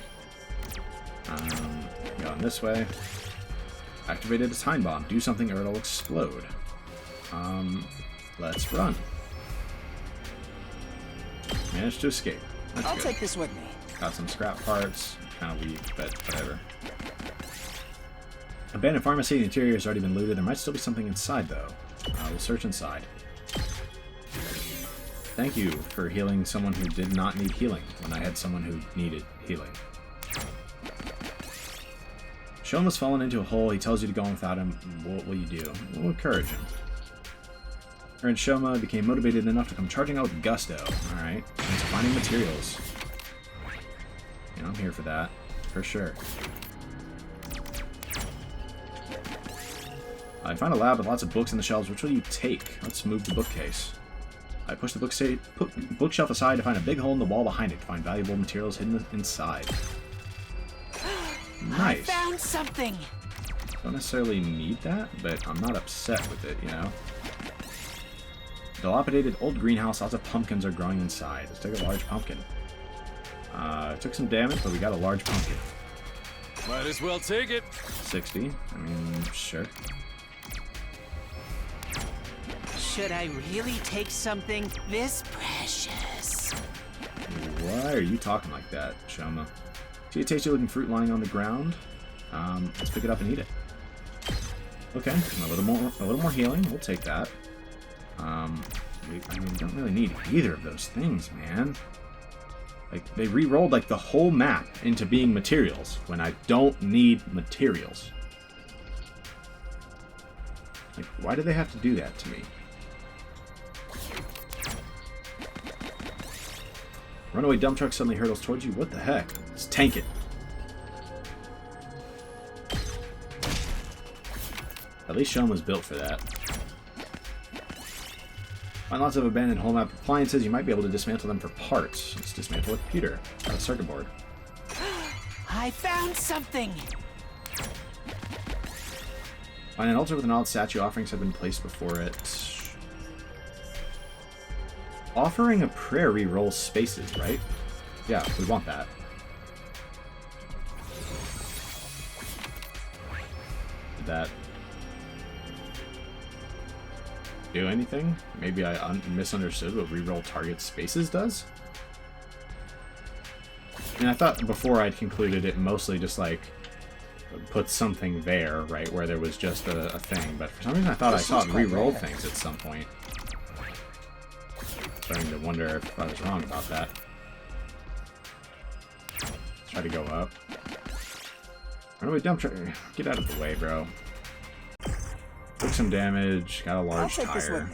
Speaker 1: Going this way. Activated a time bomb. Do something or it'll explode. Let's run. Managed to escape. That's
Speaker 5: I'll
Speaker 1: good.
Speaker 5: take this with me.
Speaker 1: Got some scrap parts. Kind of weak, but whatever. Abandoned pharmacy. The interior has already been looted. There might still be something inside, though. We'll search inside. Thank you for healing someone who did not need healing when I had someone who needed healing. Shoma's fallen into a hole. He tells you to go on without him. What will you do? We'll encourage him. And Shoma became motivated enough to come charging out with gusto. Alright. He's finding materials. Yeah, I'm here for that. For sure. I found a lab with lots of books in the shelves. Which will you take? Let's move the bookcase. I push the bookshelf aside to find a big hole in the wall behind it to find valuable materials hidden inside. Nice.
Speaker 7: I found something.
Speaker 1: Don't necessarily need that, but I'm not upset with it, you know? Dilapidated old greenhouse. Lots of pumpkins are growing inside. Let's take a large pumpkin. Took some damage, but we got a large pumpkin.
Speaker 2: Might as well take it.
Speaker 1: 60. I mean, sure.
Speaker 7: Should I really take something this precious?
Speaker 1: Why are you talking like that, Shoma? See a tasty looking fruit lying on the ground? Let's pick it up and eat it. Okay, a little more healing. We'll take that. I mean, we don't really need either of those things, man. Like, they re-rolled like the whole map into being materials when I don't need materials. Like, why do they have to do that to me? Runaway dump truck suddenly hurtles towards you. What the heck? Let's tank it. At least Shoma's built for that. Find lots of abandoned home app appliances. You might be able to dismantle them for parts. Let's dismantle a computer. Got a circuit board.
Speaker 7: I found something.
Speaker 1: Find an altar with an odd statue. Offerings have been placed before it. Offering a prayer re-rolls spaces, right? Yeah, we want that. Did that do anything? Maybe I misunderstood what reroll target spaces does? I mean, I thought before I'd concluded it mostly just like put something there, right, where there was just a thing, but for some reason I thought I saw it re-roll things at some point. Starting to wonder if I was wrong about that. Let's try to go up. Why don't we dump truck? Get out of the way, bro. Took some damage, got a large tire.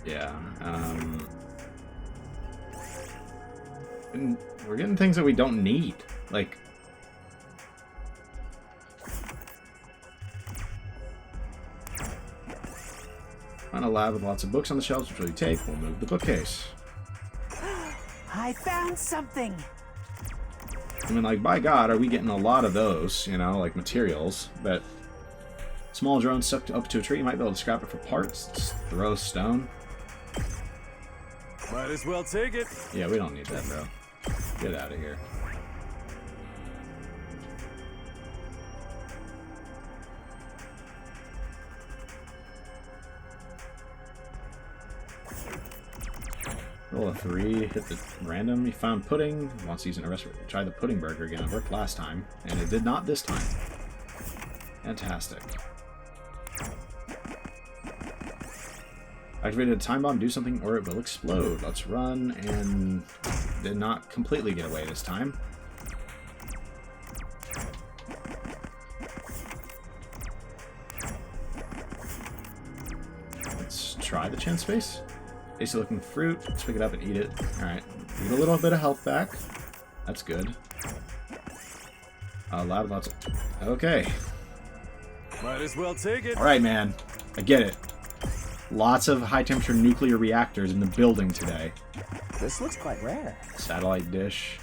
Speaker 1: Yeah, and we're getting things that we don't need. Like, find a lab with lots of books on the shelves, which will you take? We'll move the bookcase.
Speaker 7: I found something.
Speaker 1: I mean, like, by God, are we getting a lot of those, you know, like materials, but small drone stuck up to a tree, you might be able to scrap it for parts. Just throw stone.
Speaker 2: Might as well take it.
Speaker 1: Yeah, we don't need that, bro. Get out of here. Roll a 3, hit the random. He found pudding. Wants to use an arrest. Try the pudding burger again. It worked last time, and it did not this time. Fantastic. Activated a time bomb. Do something, or it will explode. Let's run, and did not completely get away this time. Let's try the chance space. Tasty looking fruit. Let's pick it up and eat it. Alright. Get a little bit of health back. That's good. Lots of... Okay.
Speaker 2: Might as well take it.
Speaker 1: Alright, man. I get it. Lots of high-temperature nuclear reactors in the building today.
Speaker 7: This looks quite rare.
Speaker 1: Satellite dish.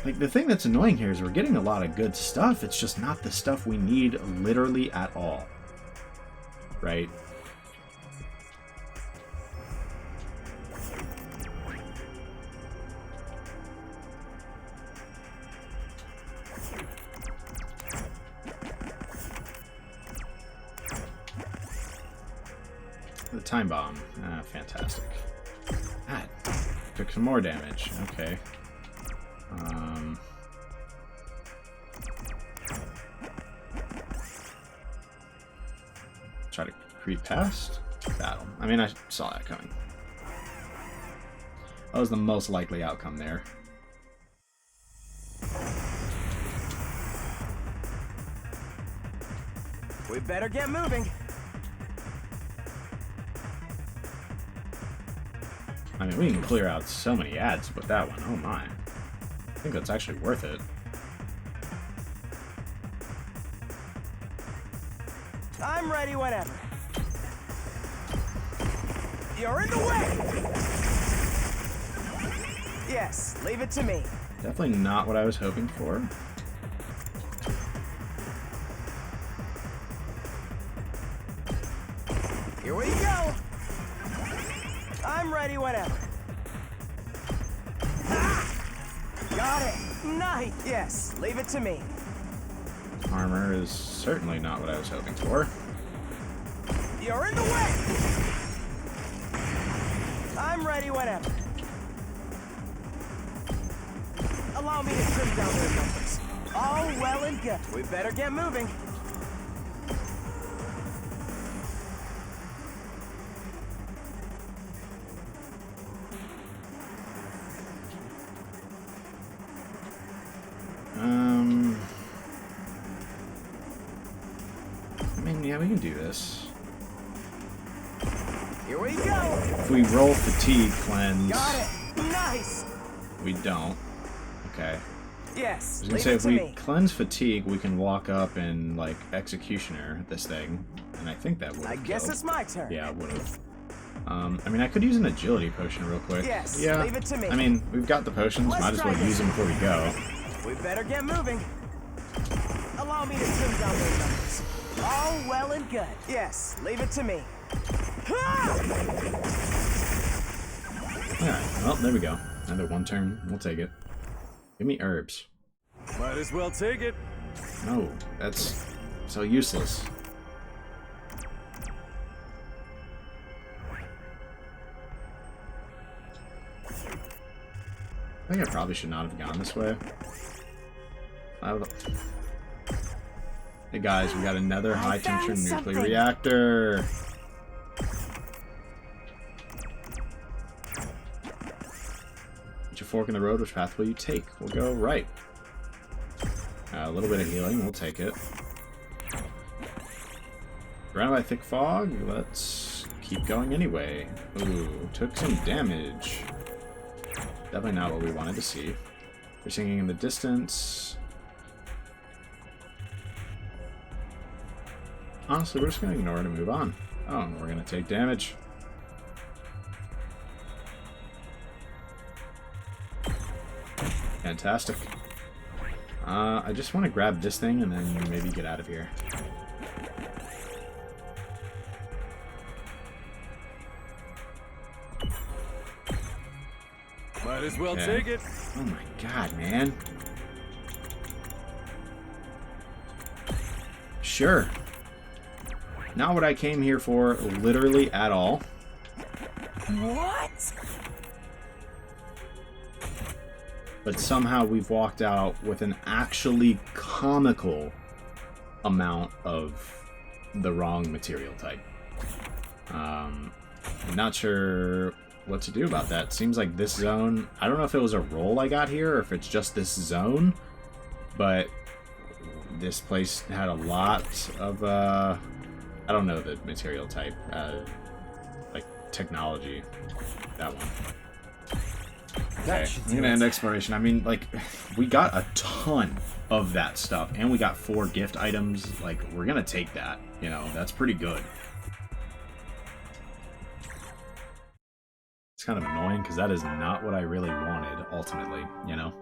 Speaker 1: Like, the thing that's annoying here is we're getting a lot of good stuff. It's just not the stuff we need literally at all. Right? The time bomb. Ah, fantastic. Ah, took some more damage. Okay. Try to creep past. Battle. I mean, I saw that coming. That was the most likely outcome there.
Speaker 7: We better get moving.
Speaker 1: I mean, we can clear out so many ads with that one. Oh my. I think that's actually worth it.
Speaker 7: I'm ready whenever. You're in the way! Yes, leave it to me.
Speaker 1: Definitely not what I was hoping for.
Speaker 7: Here we go! I'm ready whenever. Ah! Got it! Nice! Yes, leave it to me.
Speaker 1: Armor is certainly not what I was hoping for.
Speaker 7: You're in the way! I'm ready whenever. Allow me to trim down their numbers. All well and good. We better get moving.
Speaker 1: I mean, yeah, we can do this.
Speaker 7: Here we go.
Speaker 1: If we roll fatigue cleanse,
Speaker 7: Got it. Nice.
Speaker 1: we don't. Okay.
Speaker 7: Yes.
Speaker 1: I was gonna say if we cleanse fatigue, we can walk up and like executioner this thing, and I think that would.
Speaker 7: I guess it's my turn.
Speaker 1: Yeah, it would have. I mean, I could use an agility potion real quick.
Speaker 7: Yes.
Speaker 1: Yeah.
Speaker 7: Leave it to me.
Speaker 1: I mean, we've got the potions.
Speaker 7: Let's
Speaker 1: Might as well
Speaker 7: try
Speaker 1: use them before we go.
Speaker 7: We better get moving. Allow me to trim down their numbers. All well and good. Yes, leave it to me.
Speaker 1: Alright, well, there we go. Another one turn. We'll take it. Give me herbs.
Speaker 2: Might as well take it.
Speaker 1: No, that's so useless. I think I probably should not have gone this way. Hey guys, we got another high temperature nuclear reactor. Put your fork in the road. Which path will you take? We'll go right. A little bit of healing. We'll take it. Surrounded by thick fog. Let's keep going anyway. Ooh, took some damage. Definitely not what we wanted to see. They're singing in the distance. Honestly, we're just going to ignore it and move on. Oh, and we're going to take damage. Fantastic. I just want to grab this thing and then maybe get out of here.
Speaker 2: Might as well take it.
Speaker 1: Oh my god, man. Sure. Not what I came here for, literally at all.
Speaker 4: What?
Speaker 1: But somehow we've walked out with an actually comical amount of the wrong material type. I'm not sure what to do about that. Seems like this zone, I don't know if it was a roll I got here or if it's just this zone, but this place had a lot of I don't know the material type, like technology. That one. Okay, I'm gonna end exploration. I mean, like, we got a ton of that stuff, and we got 4 gift items. Like, we're gonna take that. You know, that's pretty good. It's kind of annoying because that is not what I really wanted. Ultimately, you know.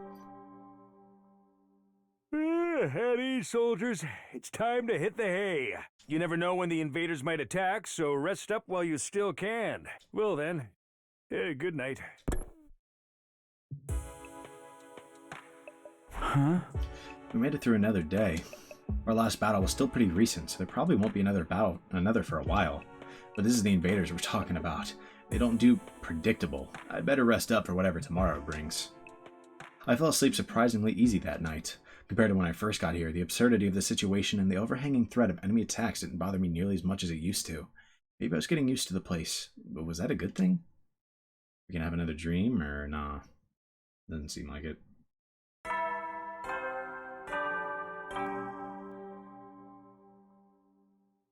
Speaker 2: At ease, soldiers. It's time to hit the hay. You never know when the invaders might attack, so rest up while you still can. Well then, good night.
Speaker 1: Huh? We made it through another day. Our last battle was still pretty recent, so there probably won't be another for a while. But this is the invaders we're talking about. They don't do predictable. I'd better rest up for whatever tomorrow brings. I fell asleep surprisingly easy that night. Compared to when I first got here, the absurdity of the situation and the overhanging threat of enemy attacks didn't bother me nearly as much as it used to. Maybe I was getting used to the place, but was that a good thing? We can have another dream, or nah? Doesn't seem like it.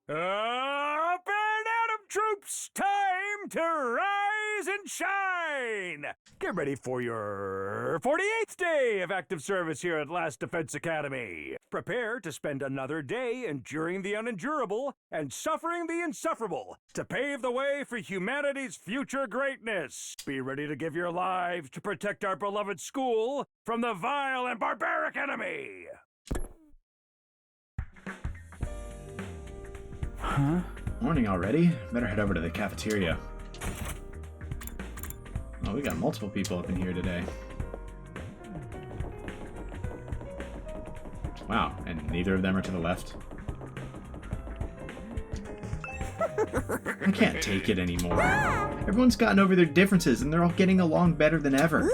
Speaker 2: Up and Atom troops! Time to rise and shine! Get ready for your 48th day of active service here at Last Defense Academy. Prepare to spend another day enduring the unendurable and suffering the insufferable to pave the way for humanity's future greatness. Be ready to give your lives to protect our beloved school from the vile and barbaric enemy.
Speaker 1: Huh? Morning already? Better head over to the cafeteria. Oh, we got multiple people up in here today. Wow, and neither of them are to the left. I can't take it anymore. Everyone's gotten over their differences and they're all getting along better than ever.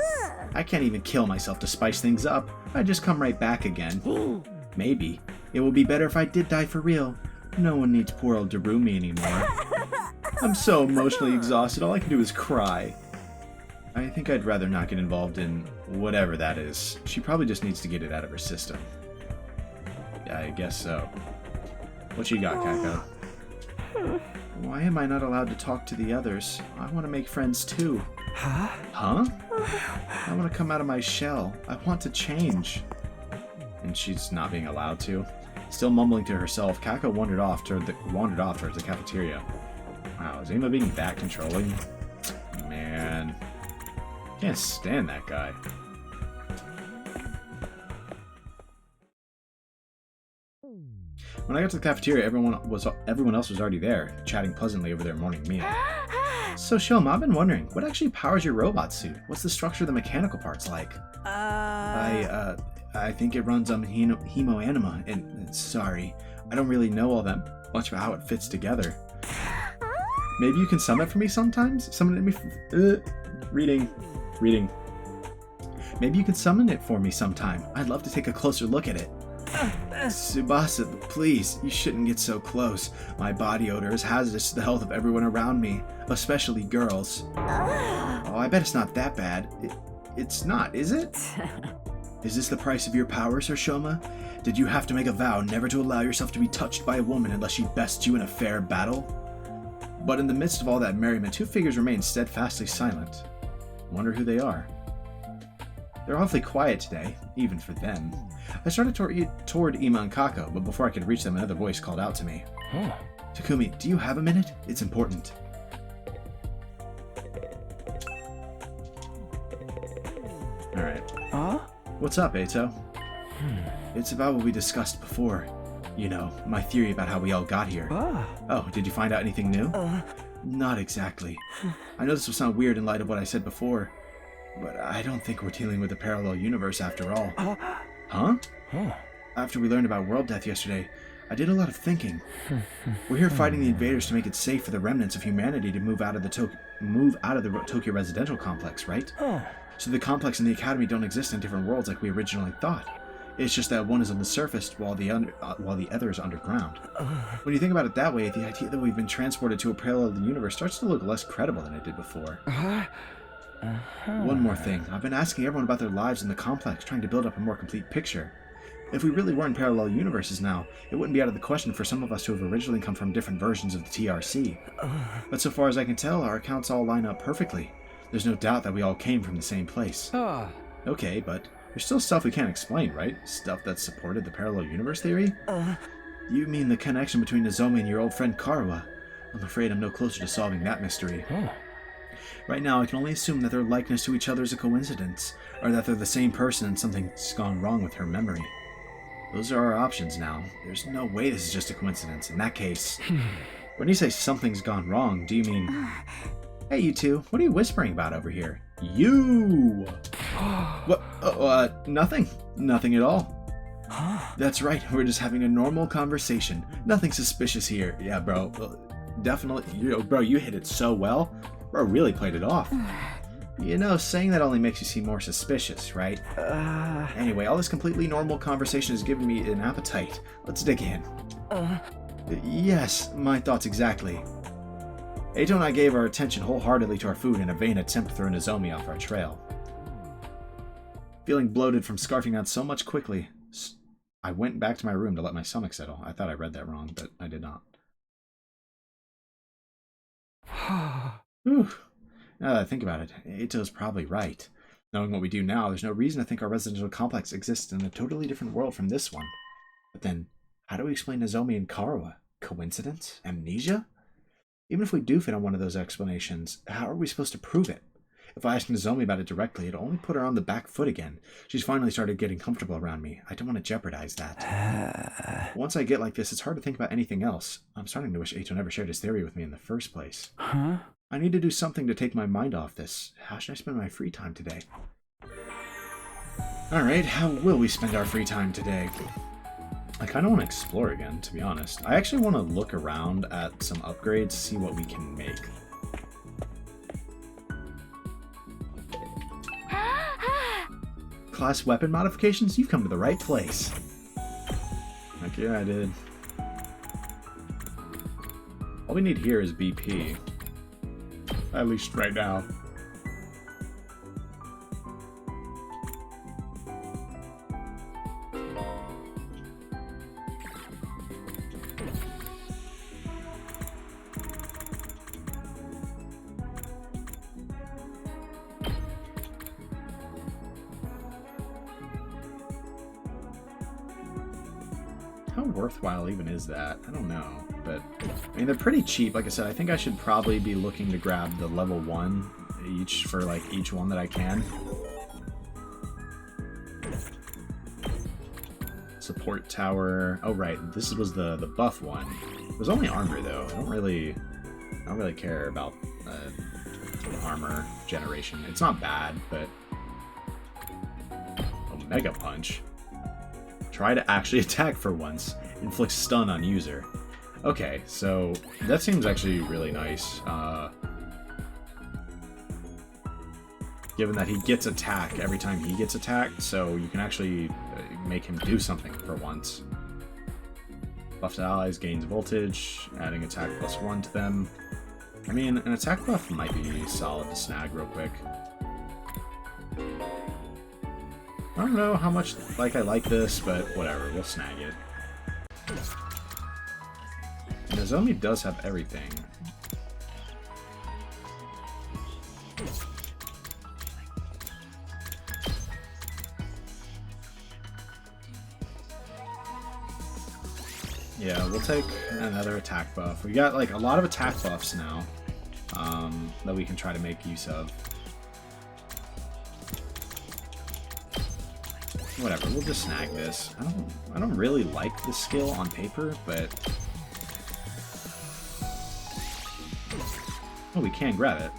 Speaker 1: I can't even kill myself to spice things up. I just come right back again. Maybe. It will be better if I did die for real. No one needs poor old Darumi anymore. I'm so emotionally exhausted, all I can do is cry. I think I'd rather not get involved in whatever that is. She probably just needs to get it out of her system. Yeah, I guess so. What you got, Kako? Why am I not allowed to talk to the others? I want to make friends too. Huh? Huh? I want to come out of my shell. I want to change. And she's not being allowed to. Still mumbling to herself, Kako wandered off towards the cafeteria. Wow, is Ima being that controlling? Man. Can't stand that guy. When I got to the cafeteria, everyone else was already there, chatting pleasantly over their morning meal. So Shoma, I've been wondering, what actually powers your robot suit? What's the structure of the mechanical parts like? I think it runs on hemoanima, and sorry, I don't really know all that much about how it fits together. Maybe you can summon it for me sometimes? Summon it reading. Maybe you can summon it for me sometime. I'd love to take a closer look at it. Tsubasa, please, you shouldn't get so close. My body odor is hazardous to the health of everyone around me, especially girls. Oh, I bet it's not that bad. It's not, is it? Is this the price of your power, Sir Shoma? Did you have to make a vow never to allow yourself to be touched by a woman unless she bests you in a fair battle? But in the midst of all that merriment, two figures remained steadfastly silent. Wonder who they are. They're awfully quiet today, even for them. I started toward Ima and Kako, but before I could reach them, another voice called out to me. Takumi, do you have a minute? It's important. Alright. What's up, Eito? It's about what we discussed before. You know, my theory about how we all got here. Oh, did you find out anything new? Not exactly. I know this will sound weird in light of what I said before, but I don't think we're dealing with a parallel universe after all. Huh? After we learned about world death yesterday, I did a lot of thinking. We're here fighting the invaders to make it safe for the remnants of humanity to move out of the Tokyo residential complex, right? So the complex and the academy don't exist in different worlds like we originally thought. It's just that one is on the surface while the other is underground. When you think about it that way, the idea that we've been transported to a parallel universe starts to look less credible than it did before. One more thing. I've been asking everyone about their lives in the complex, trying to build up a more complete picture. If we really were in parallel universes now, it wouldn't be out of the question for some of us to have originally come from different versions of the TRC. But so far as I can tell, our accounts all line up perfectly. There's no doubt that we all came from the same place. Okay, but there's still stuff we can't explain, right? Stuff that supported the parallel universe theory? You mean the connection between Nozomi and your old friend Karuha? I'm afraid I'm no closer to solving that mystery. Right now, I can only assume that their likeness to each other is a coincidence, or that they're the same person and something's gone wrong with her memory. Those are our options now. There's no way this is just a coincidence. In that case, when you say something's gone wrong, do you mean... Hey, you two, what are you whispering about over here? You! What? Nothing. Nothing at all. That's right, we're just having a normal conversation. Nothing suspicious here. Yeah, bro. Definitely. Bro, you hit it so well. Bro really played it off. You know, saying that only makes you seem more suspicious, right? Anyway, all this completely normal conversation has given me an appetite. Let's dig in. Yes, my thoughts exactly. Eito and I gave our attention wholeheartedly to our food in a vain attempt to throw Nozomi off our trail. Feeling bloated from scarfing out so much quickly, I went back to my room to let my stomach settle. I thought I read that wrong, but I did not. Whew. Now that I think about it, Eito's probably right. Knowing what we do now, there's no reason to think our residential complex exists in a totally different world from this one. But then, how do we explain Nozomi and Karuha? Coincidence? Amnesia? Even if we do fit on one of those explanations, how are we supposed to prove it? If I asked Nozomi about it directly, it'd only put her on the back foot again. She's finally started getting comfortable around me. I don't want to jeopardize that. Once I get like this, it's hard to think about anything else. I'm starting to wish Eito never shared his theory with me in the first place. I need to do something to take my mind off this. How should I spend my free time today? Alright, how will we spend our free time today? I kind of want to explore again, to be honest. I actually want to look around at some upgrades, see what we can make. Class weapon modifications? You've come to the right place. Heck yeah, I did. All we need here is BP. At least right now. How worthwhile even is that? I don't know, but I mean, they're pretty cheap. Like I said, I think I should probably be looking to grab the level 1 each for like each one that I can. Support tower. Oh right, this was the buff one. There's only armor though. I don't really care about armor generation. It's not bad, but Omega Punch. Try to actually attack for once. Inflict stun on user. Okay, so that seems actually really nice. Given that he gets attack every time he gets attacked, so you can actually make him do something for once. Buffed allies gains voltage, adding attack +1 to them. I mean, an attack buff might be solid to snag real quick. I don't know how much I like this, but whatever, we'll snag it. Nozomi does have everything. Yeah, we'll take another attack buff. We got like a lot of attack buffs now that we can try to make use of. Whatever, we'll just snag this. I don't really like this skill on paper, but oh, we can grab it.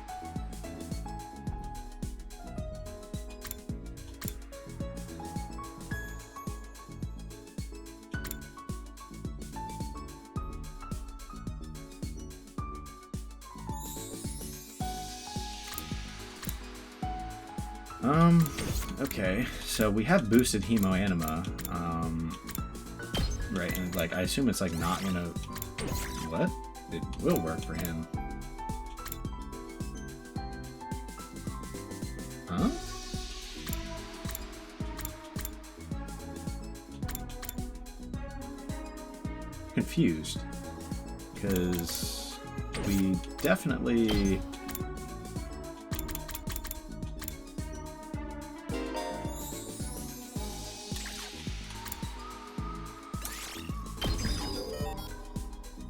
Speaker 1: Okay, so we have boosted Hemo Anima, right, and like, I assume it's like not gonna, what? It will work for him. Huh? Confused, because we definitely...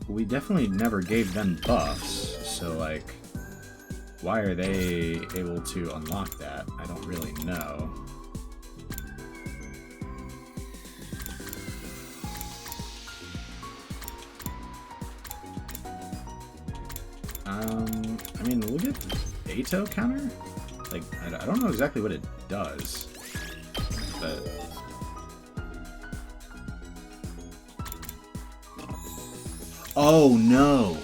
Speaker 1: We definitely never gave them buffs, so like, why are they able to unlock that? I don't really know. I mean, look at Beto counter? Like, I don't know exactly what it does, but... Oh, no.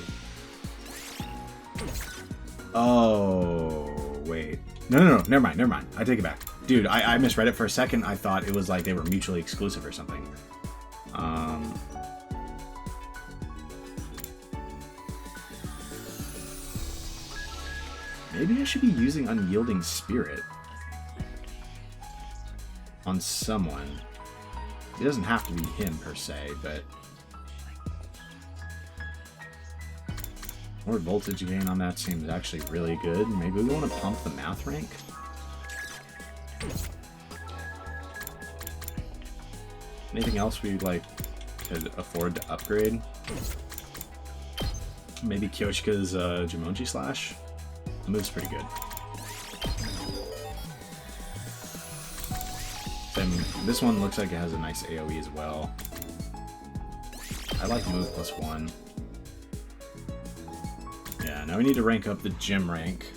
Speaker 1: Oh, wait. No, never mind. I take it back. Dude, I misread it for a second. I thought it was like they were mutually exclusive or something. Maybe I should be using Unyielding Spirit on someone. It doesn't have to be him per se, but... More voltage gain on that seems actually really good. Maybe we want to pump the math rank. Anything else we like could afford to upgrade? Maybe Kyoshika's Jumonji Slash. The move's pretty good. And this one looks like it has a nice AoE as well. I like move +1. Yeah, now we need to rank up the gym rank.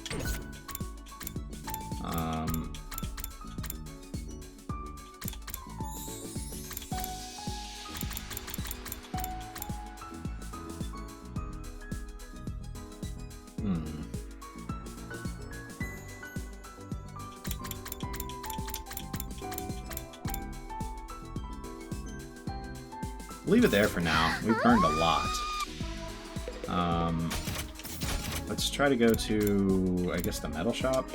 Speaker 1: Leave it there for now. We've burned a lot. Let's try to go to, I guess, the metal shop.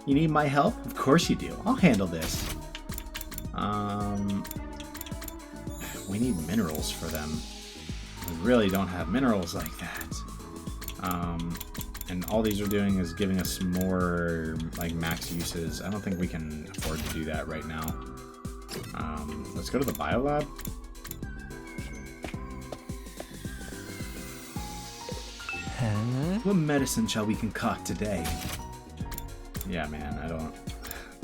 Speaker 1: You need my help? Of course you do. I'll handle this. We need minerals for them. We really don't have minerals like that. And all these are doing is giving us more, like, max uses. I don't think we can afford to do that right now. Let's go to the biolab. What medicine shall we concoct today? Yeah, man, I don't...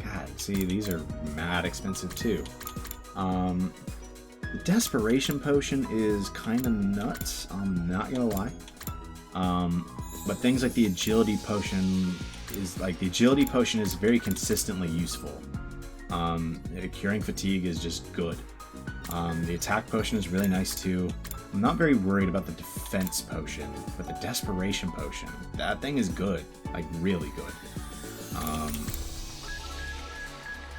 Speaker 1: God, see, these are mad expensive, too. The Desperation Potion is kind of nuts, I'm not gonna lie. But things like the Agility Potion is very consistently useful. Curing Fatigue is just good. The Attack Potion is really nice too. I'm not very worried about the Defense Potion, but the Desperation Potion, that thing is good, like really good.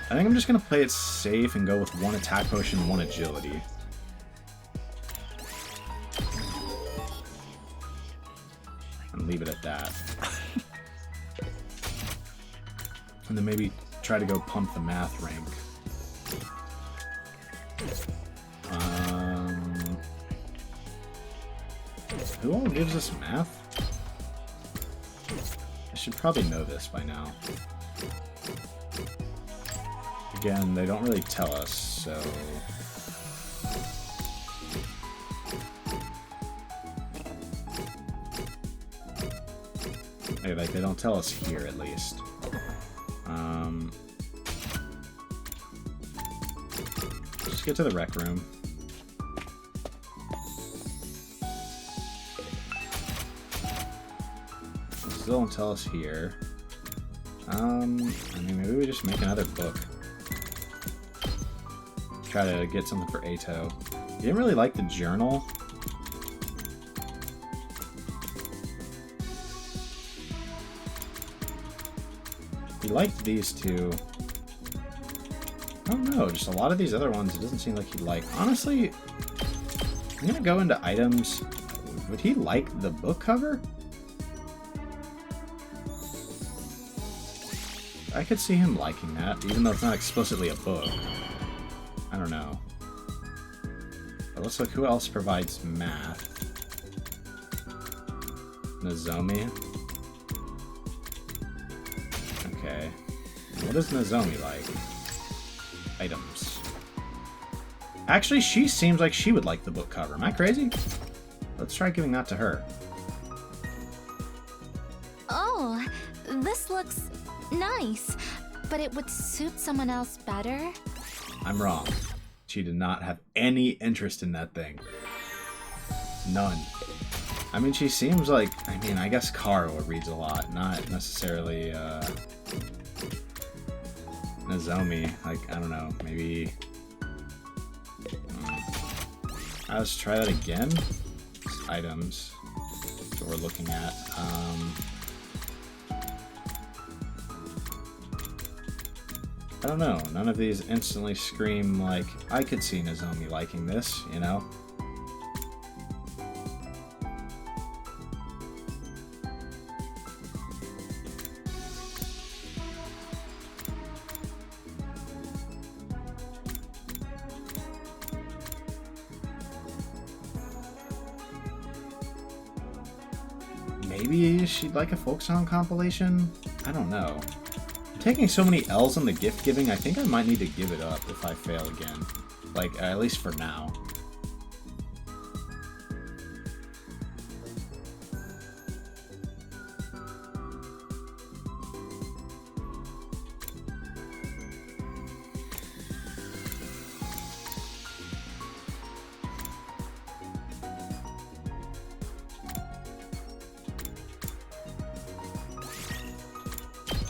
Speaker 1: I think I'm just gonna play it safe and go with 1 Attack Potion and 1 Agility. And leave it at that. And then maybe try to go pump the Math rank. Who all gives us Math? I should probably know this by now. Again, they don't really tell us, so... Like, they don't tell us here, at least. Just get to the rec room. Still don't tell us here. I mean, maybe we just make another book. Try to get something for Ato. You didn't really like the journal. He liked these two. I don't know, just a lot of these other ones, it doesn't seem like he'd like. Honestly, I'm gonna go into items. Would he like the book cover? I could see him liking that, even though it's not explicitly a book. I don't know. But let's look who else provides Math. Nozomi. Okay. What does Nozomi like? Items. Actually, she seems like she would like the book cover. Am I crazy? Let's try giving that to her.
Speaker 6: Oh, this looks nice, but it would suit someone else better.
Speaker 1: I'm wrong. She did not have any interest in that thing. None. I mean, she seems like... I mean, I guess Karo reads a lot, not necessarily, Nozomi. Like, I don't know, maybe... Let's try that again. Items. That's what we're looking at. I don't know. None of these instantly scream like, I could see Nozomi liking this, you know? Maybe she'd like a folk song compilation? I don't know. Taking so many L's on the gift giving, I think I might need to give it up if I fail again. Like, at least for now.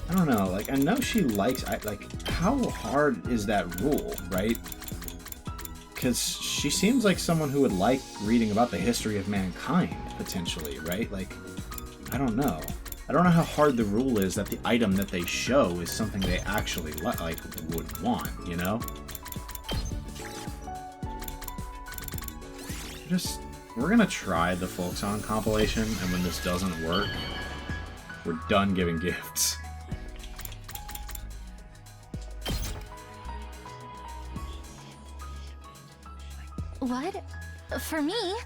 Speaker 1: I don't know, like, I know she likes, like, how hard is that rule, right? Because she seems like someone who would like reading about the history of mankind, potentially, right? Like, I don't know. I don't know how hard the rule is that the item that they show is something they actually, like, would want, you know? We're gonna try the folk song compilation, and when this doesn't work, we're done giving gifts.
Speaker 6: What? For me?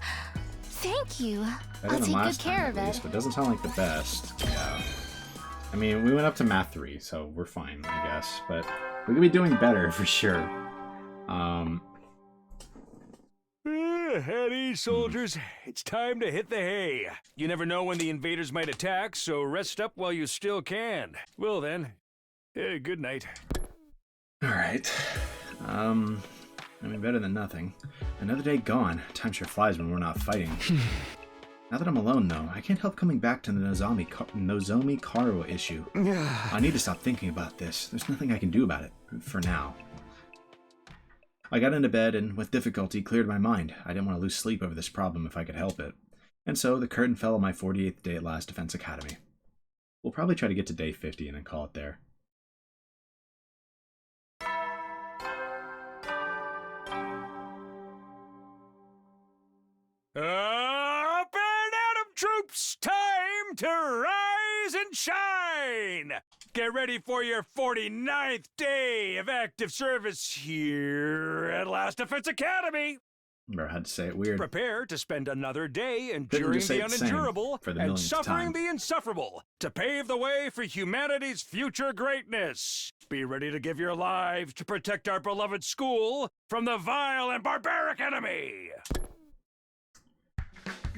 Speaker 6: Thank you.
Speaker 1: Better
Speaker 6: I'll
Speaker 1: than
Speaker 6: take
Speaker 1: last
Speaker 6: good care
Speaker 1: time,
Speaker 6: of
Speaker 1: at least,
Speaker 6: it.
Speaker 1: but it doesn't sound like the best. Yeah. I mean, we went up to Math 3, so we're fine, I guess. But we could be doing better for sure.
Speaker 2: At ease, soldiers. It's time to hit the hay. You never know when the invaders might attack, so rest up while you still can. Well then, good night.
Speaker 1: All right. I mean, better than nothing. Another day gone. Time sure flies when we're not fighting. Now that I'm alone, though, I can't help coming back to the Nozomi Karo issue. I need to stop thinking about this. There's nothing I can do about it, for now. I got into bed and, with difficulty, cleared my mind. I didn't want to lose sleep over this problem if I could help it. And so, the curtain fell on my 48th day at Last Defense Academy. We'll probably try to get to day 50 and then call it there.
Speaker 2: Up and Atom troops, time to rise and shine! Get ready for your 49th day of active service here at Last Defense Academy!
Speaker 1: Remember, I had to say it weird.
Speaker 2: Prepare to spend another day
Speaker 1: Couldn't
Speaker 2: enduring
Speaker 1: just say
Speaker 2: the
Speaker 1: it the same
Speaker 2: unendurable
Speaker 1: for the
Speaker 2: and
Speaker 1: millionth
Speaker 2: suffering
Speaker 1: time.
Speaker 2: the insufferable to pave the way for humanity's future greatness. Be ready to give your lives to protect our beloved school from the vile and barbaric enemy!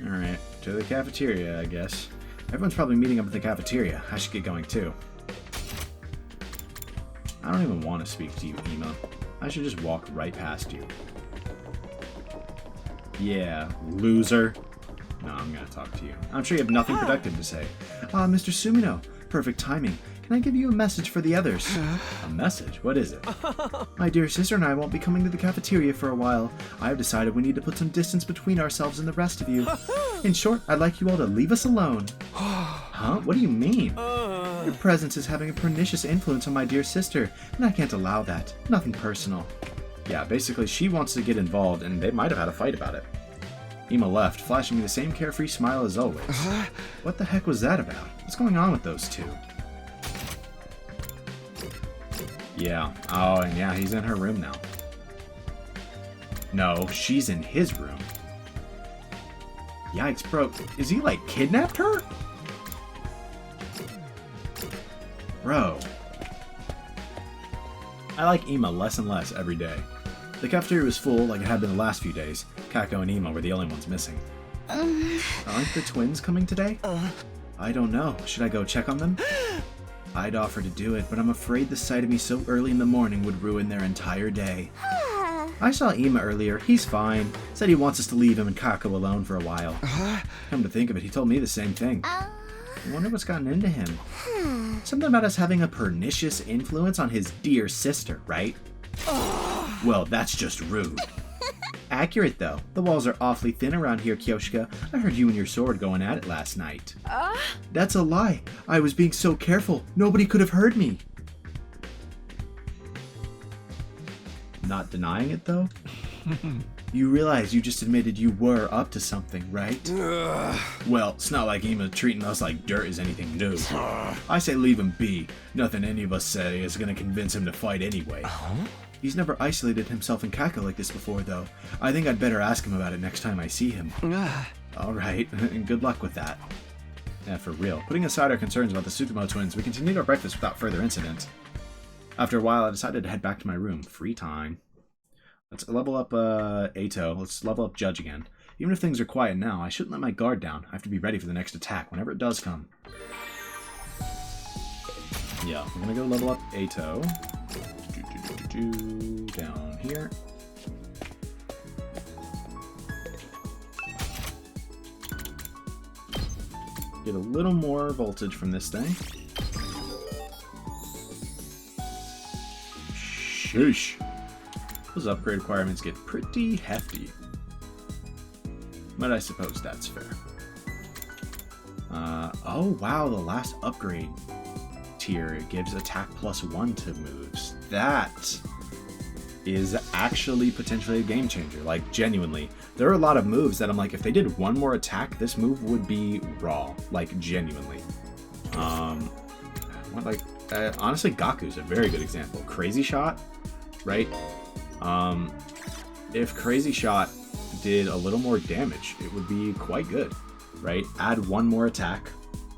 Speaker 1: Alright, to the cafeteria, I guess. Everyone's probably meeting up at the cafeteria. I should get going too. I don't even want to speak to you, Ema. I should just walk right past you. Yeah, loser. No, I'm gonna talk to you. I'm sure you have nothing productive to say. Ah, Mr. Sumino. Perfect timing. Can I give you a message for the others? A message? What is it? My dear sister and I won't be coming to the cafeteria for a while. I have decided we need to put some distance between ourselves and the rest of you. In short, I'd like you all to leave us alone. Huh? What do you mean? Your presence is having a pernicious influence on my dear sister, and I can't allow that. Nothing personal. Yeah, basically she wants to get involved, and they might have had a fight about it. Ema left, flashing me the same carefree smile as always. What the heck was that about? What's going on with those two? Yeah. Oh, and yeah, he's in her room now. No, she's in his room. Yikes, bro. Is he, like, kidnapped her? Bro. I like Ema less and less every day. The cafeteria was full like it had been the last few days. Kako and Ema were the only ones missing. Aren't the twins coming today? I don't know. Should I go check on them? I'd offer to do it, but I'm afraid the sight of me so early in the morning would ruin their entire day. I saw Ema earlier. He's fine. Said he wants us to leave him and Kako alone for a while. Come to think of it, he told me the same thing. I wonder what's gotten into him. Something about us having a pernicious influence on his dear sister, right? Well, that's just rude. Accurate, though. The walls are awfully thin around here, Kyoshika. I heard you and your sword going at it last night. That's a lie. I was being so careful. Nobody could have heard me. Not denying it, though? You realize you just admitted you were up to something, right? Well, it's not like Ema treating us like dirt is anything new. I say leave him be. Nothing any of us say is gonna convince him to fight anyway. He's never isolated himself in Kako like this before, though. I think I'd better ask him about it next time I see him. Alright, and good luck with that. Yeah, for real. Putting aside our concerns about the Tsutomu twins, we continued our breakfast without further incident. After a while, I decided to head back to my room. Free time. Let's level up Ato. Let's level up Judge again. Even if things are quiet now, I shouldn't let my guard down. I have to be ready for the next attack whenever it does come. Yeah, we're gonna go level up Ato. Down here. Get a little more voltage from this thing. Sheesh. Those upgrade requirements get pretty hefty. But I suppose that's fair. Oh wow, the last upgrade tier, it gives attack +1 to moves. That is actually potentially a game changer, like genuinely. There are a lot of moves that I'm like, if they did one more attack, this move would be raw, like genuinely. Honestly, Gaku's a very good example. Crazy Shot, right? If Crazy Shot did a little more damage, it would be quite good, right? Add one more attack,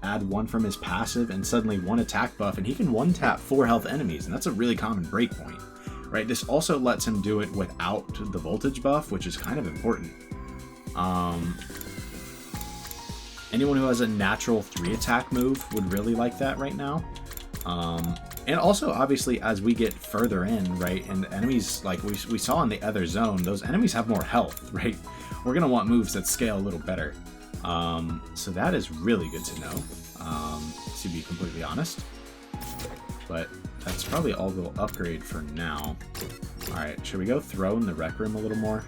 Speaker 1: add one from his passive, and suddenly one attack buff, and he can one-tap 4 health enemies, and that's a really common breakpoint, right? This also lets him do it without the voltage buff, which is kind of important. Anyone who has a natural 3 attack move would really like that right now. And also, obviously, as we get further in, right, and the enemies, like we saw in the other zone, those enemies have more health, right? We're going to want moves that scale a little better. So that is really good to know, to be completely honest. But that's probably all we'll upgrade for now. Alright, should we go throw in the rec room a little more?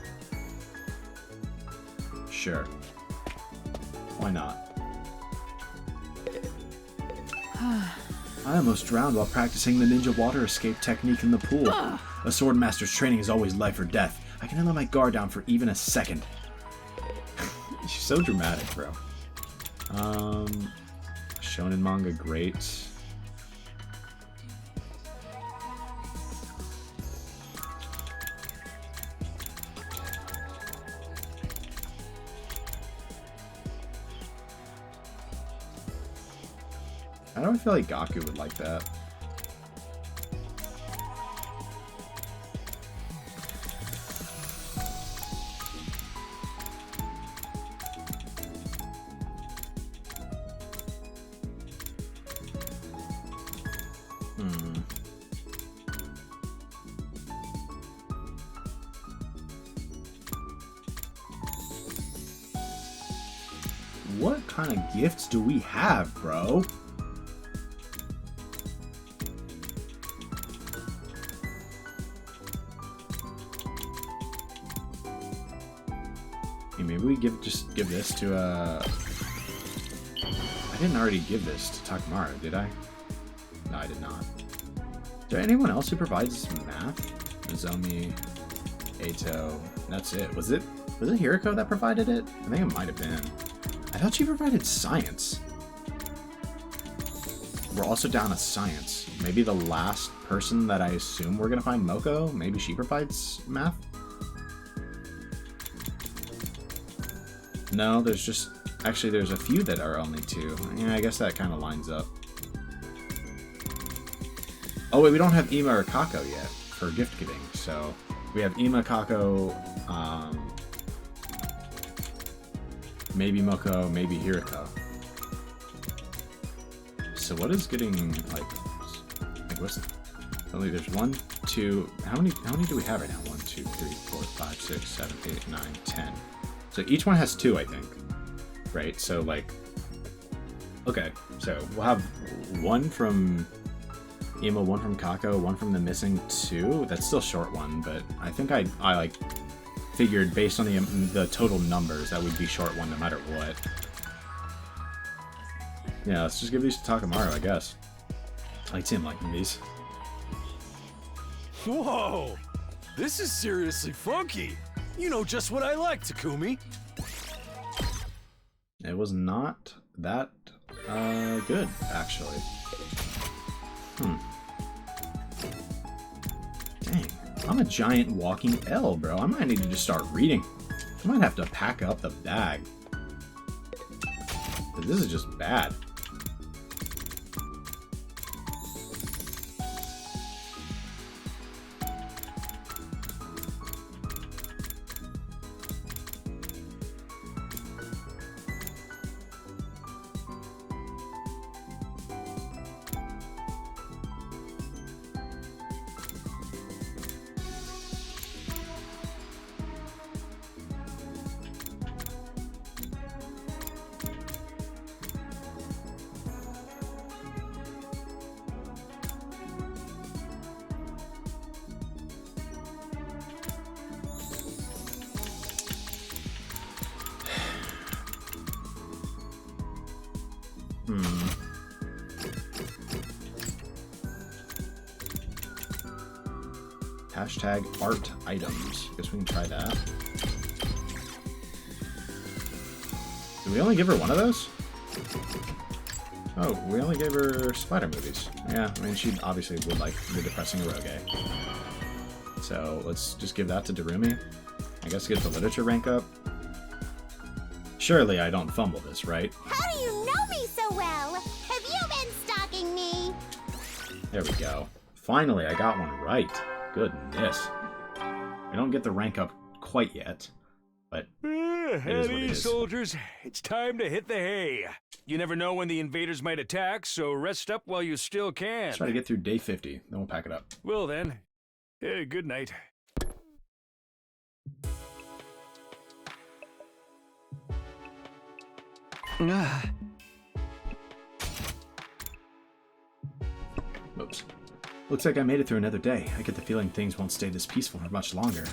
Speaker 1: Sure. Why not? I almost drowned while practicing the ninja water escape technique in the pool. A sword master's training is always life or death. I can't let my guard down for even a second. She's so dramatic, bro. Shonen manga, great. I don't feel like Gaku would like that. What kind of gifts do we have, bro? Maybe we just give this to I didn't already give this to Takamaru, did I? No, I did not. Is there anyone else who provides math? Nozomi, Eito, that's it. Was it Hiriko that provided it? I think it might have been. I thought she provided science. We're also down to science. Maybe the last person that I assume we're gonna find, Moko, maybe she provides math? No, there's just... Actually, there's a few that are only 2. Yeah, I guess that kind of lines up. Oh, wait, we don't have Ima or Kako yet for gift giving. So, we have Ima, Kako, maybe Moko, maybe Hiriko. So what is getting, like what's... Only there's 1, 2... How many do we have right now? 1, 2, 3, 4, 5, 6, 7, 8, 9, 10... So each one has 2, I think. Right? So, like... Okay, so we'll have 1 from Ima, 1 from Kako, 1 from the missing 2. That's still short 1, but I think I like, figured based on the total numbers that would be short 1 no matter what. Yeah, let's just give these to Takamaru, I guess. I like him liking these.
Speaker 2: Whoa! This is seriously funky! You know just what I like, Takumi.
Speaker 1: It was not that good, actually. Dang, I'm a giant walking L, bro. I might need to just start reading. I might have to pack up the bag. This is just bad. Hashtag art items. Guess we can try that. Did we only give her one of those? Oh, we only gave her spider movies. Yeah, I mean, she obviously would like the depressing eroge. So let's just give that to Darumi. I guess get the literature rank up. Surely I don't fumble this, right?
Speaker 8: How do you know me so well? Have you been stalking me?
Speaker 1: There we go. Finally, I got one right. Goodness. I don't get the rank up quite yet. But
Speaker 2: At
Speaker 1: is what it
Speaker 2: ease,
Speaker 1: is.
Speaker 2: soldiers. It's time to hit the hay. You never know when the invaders might attack, so rest up while you still can.
Speaker 1: let's try to get through day 50, then we'll pack it up.
Speaker 2: Well then, good night.
Speaker 1: Oops. Looks like I made it through another day. I get the feeling things won't stay this peaceful for much longer.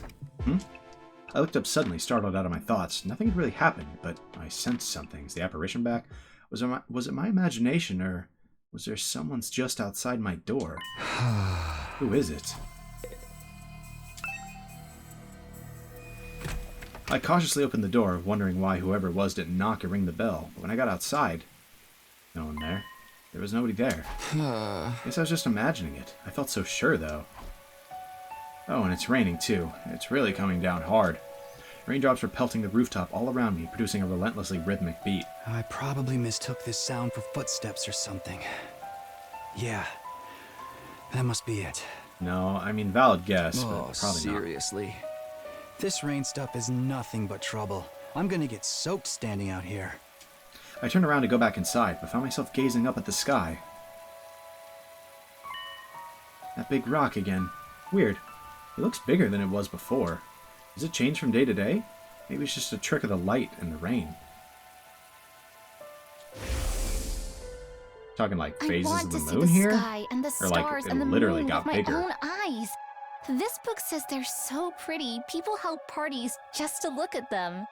Speaker 1: I looked up suddenly, startled out of my thoughts. Nothing had really happened, but I sensed something. Is the apparition back? Was it my imagination, or was there someone's just outside my door? Who is it? I cautiously opened the door, wondering why whoever it was didn't knock or ring the bell. But when I got outside, no one there. There was nobody there. Guess I was just imagining it. I felt so sure, though. Oh, and it's raining, too. It's really coming down hard. Raindrops were pelting the rooftop all around me, producing a relentlessly rhythmic beat.
Speaker 9: I probably mistook this sound for footsteps or something. Yeah, that must be it.
Speaker 1: No, I mean, valid guess, but probably
Speaker 9: seriously. This rain stuff is nothing but trouble. I'm gonna get soaked standing out here.
Speaker 1: not. I turned around to go back inside, but found myself gazing up at the sky. That big rock again. Weird. It looks bigger than it was before. Does it change from day to day? Maybe it's just a trick of the light and the rain. Talking like phases of the moon here?
Speaker 6: Sky and the
Speaker 1: Or like
Speaker 6: stars
Speaker 1: it
Speaker 6: and the
Speaker 1: literally
Speaker 6: moon
Speaker 1: got
Speaker 6: with
Speaker 1: bigger?
Speaker 6: my own eyes. This book says they're so pretty. People held parties just to look at them.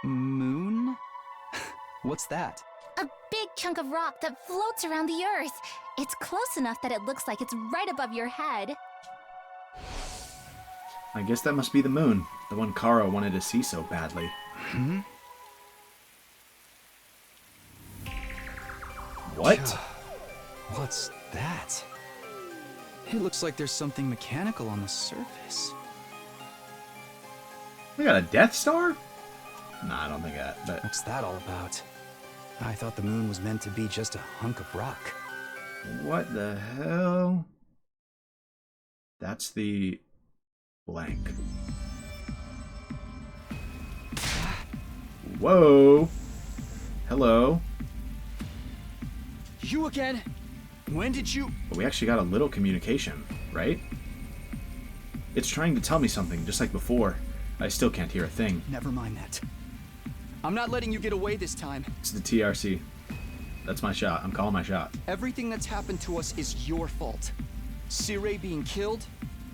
Speaker 9: Moon? What's that?
Speaker 6: A big chunk of rock that floats around the earth. It's close enough that it looks like it's right above your head.
Speaker 1: I guess that must be the moon, the one Kara wanted to see so badly. What?
Speaker 9: What's that? It looks like there's something mechanical on the surface.
Speaker 1: We got a Death Star? Nah, I don't think that, but...
Speaker 9: What's that all about? I thought the moon was meant to be just a hunk of rock.
Speaker 1: What the hell? That's the... blank. Whoa! Hello.
Speaker 9: You again? When did you...
Speaker 1: But we actually got a little communication, right? It's trying to tell me something, just like before. I still can't hear a thing.
Speaker 9: Never mind that. I'm not letting you get away this time.
Speaker 1: It's the TRC. That's my shot. I'm calling my shot.
Speaker 9: Everything that's happened to us is your fault. Sirei being killed,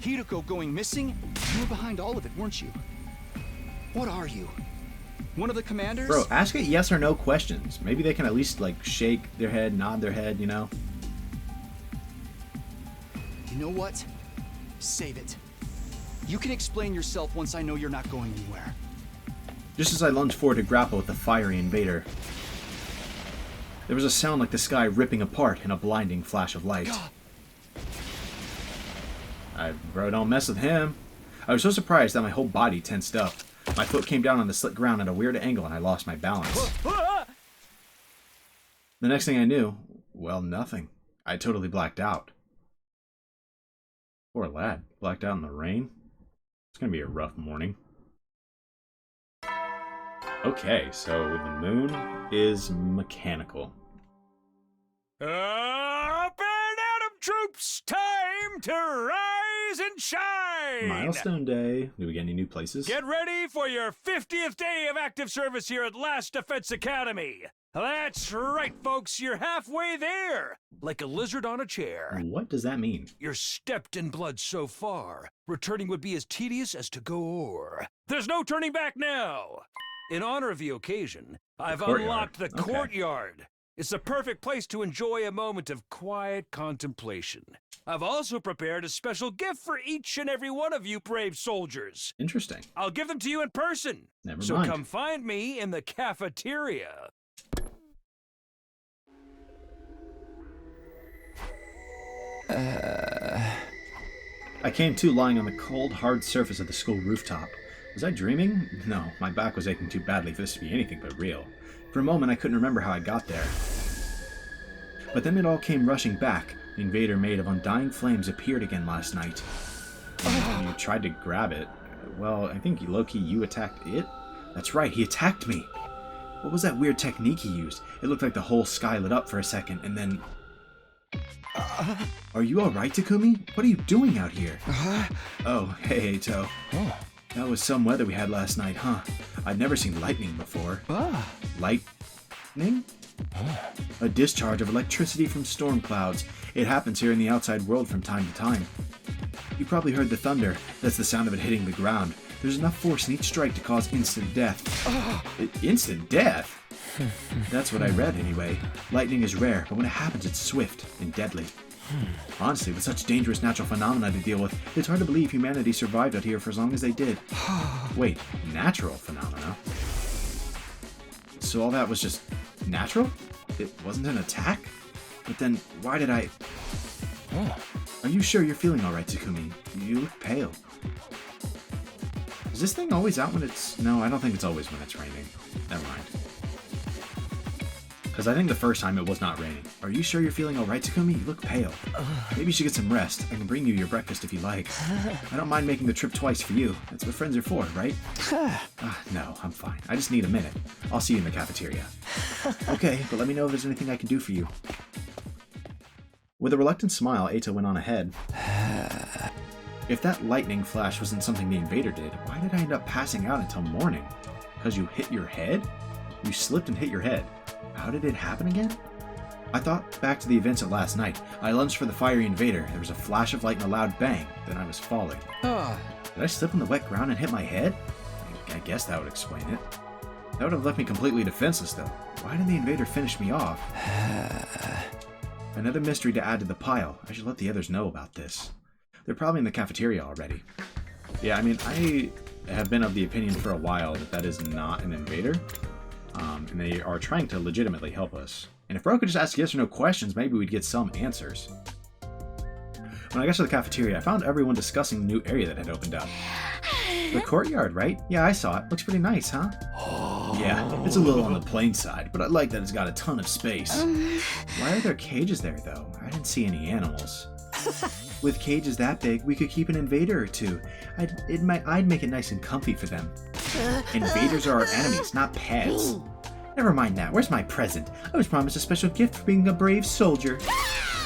Speaker 9: Hideko going missing, you were behind all of it, weren't you? What are you? One of the commanders?
Speaker 1: Bro, ask it yes or no questions. Maybe they can at least, like, shake their head, nod their head, you know?
Speaker 9: You know what? Save it. You can explain yourself once I know you're not going anywhere.
Speaker 1: Just as I lunged forward to grapple with the fiery invader, there was a sound like the sky ripping apart in a blinding flash of light. Bro, don't mess with him. I was so surprised that my whole body tensed up. My foot came down on the slick ground at a weird angle and I lost my balance. The next thing I knew, well, nothing. I totally blacked out. Poor lad, blacked out in the rain. It's gonna be a rough morning. Okay, so the moon is mechanical.
Speaker 2: Up and Atom troops, time to rise and shine!
Speaker 1: Milestone day. Do we get any new places?
Speaker 2: Get ready for your 50th day of active service here at Last Defense Academy. That's right, folks, you're halfway there. Like a lizard on a chair.
Speaker 1: What does that mean?
Speaker 2: You're stepped in blood so far. Returning would be as tedious as to go o'er. There's no turning back now. In honor of the occasion, I've unlocked the courtyard. It's the perfect place to enjoy a moment of quiet contemplation. I've also prepared a special gift for each and every one of you brave soldiers.
Speaker 1: Interesting.
Speaker 2: I'll give them to you in person.
Speaker 1: Never
Speaker 2: So
Speaker 1: mind.
Speaker 2: come find me in the cafeteria.
Speaker 1: I came to lying on the cold, hard surface of the school rooftop. Was I dreaming? No, my back was aching too badly for this to be anything but real. For a moment, I couldn't remember how I got there. But then it all came rushing back. The invader made of undying flames appeared again last night. And you tried to grab it. well, I think Loki, you attacked it? That's right, he attacked me! What was that weird technique he used? It looked like the whole sky lit up for a second, and then... Are you alright, Takumi? What are you doing out here? Oh, hey, Eito. That was some weather we had last night, huh? I'd never seen lightning before. Lightning? A discharge of electricity from storm clouds. It happens here in the outside world from time to time. You probably heard the thunder. That's the sound of it hitting the ground. There's enough force in each strike to cause instant death. Instant death? That's what I read, anyway. Lightning is rare, but when it happens, it's swift and deadly. Honestly, with such dangerous natural phenomena to deal with, it's hard to believe humanity survived out here for as long as they did. Wait, natural phenomena? So all that was just natural? It wasn't an attack? But then, why did I... Are you sure you're feeling alright, Takumi? You look pale. Is this thing always out when it's... No, I don't think it's always when it's raining. Never mind. Because I think the first time it was not raining. Are you sure you're feeling alright, Takumi? You look pale. Maybe you should get some rest. I can bring you your breakfast if you like. I don't mind making the trip twice for you. That's what friends are for, right? No, I'm fine. I just need a minute. I'll see you in the cafeteria. Okay, but let me know if there's anything I can do for you. With a reluctant smile, Eito went on ahead. If that lightning flash wasn't something the invader did, why did I end up passing out until morning? Because you hit your head? You slipped and hit your head. How did it happen again? I thought back to the events of last night. I lunged for the fiery invader. There was a flash of light and a loud bang. Then I was falling. Did I slip on the wet ground and hit my head? I guess that would explain it. That would have left me completely defenseless, though. Why did the invader finish me off? Another mystery to add to the pile. I should let the others know about this. They're probably in the cafeteria already. Yeah, I mean, I have been of the opinion for a while that that is not an invader. And they are trying to legitimately help us. And if Bro could just ask yes or no questions, maybe we'd get some answers. When I got to the cafeteria, I found everyone discussing the new area that had opened up. The courtyard, right? Yeah, I saw it. Looks pretty nice, huh? Yeah, it's a little on the plain side, but I like that it's got a ton of space. Why are there cages there, though? I didn't see any animals. With cages that big, we could keep an invader or two. I'd make it nice and comfy for them. Invaders are our enemies, not pets. Never mind that. Where's my present? I was promised a special gift for being a brave soldier.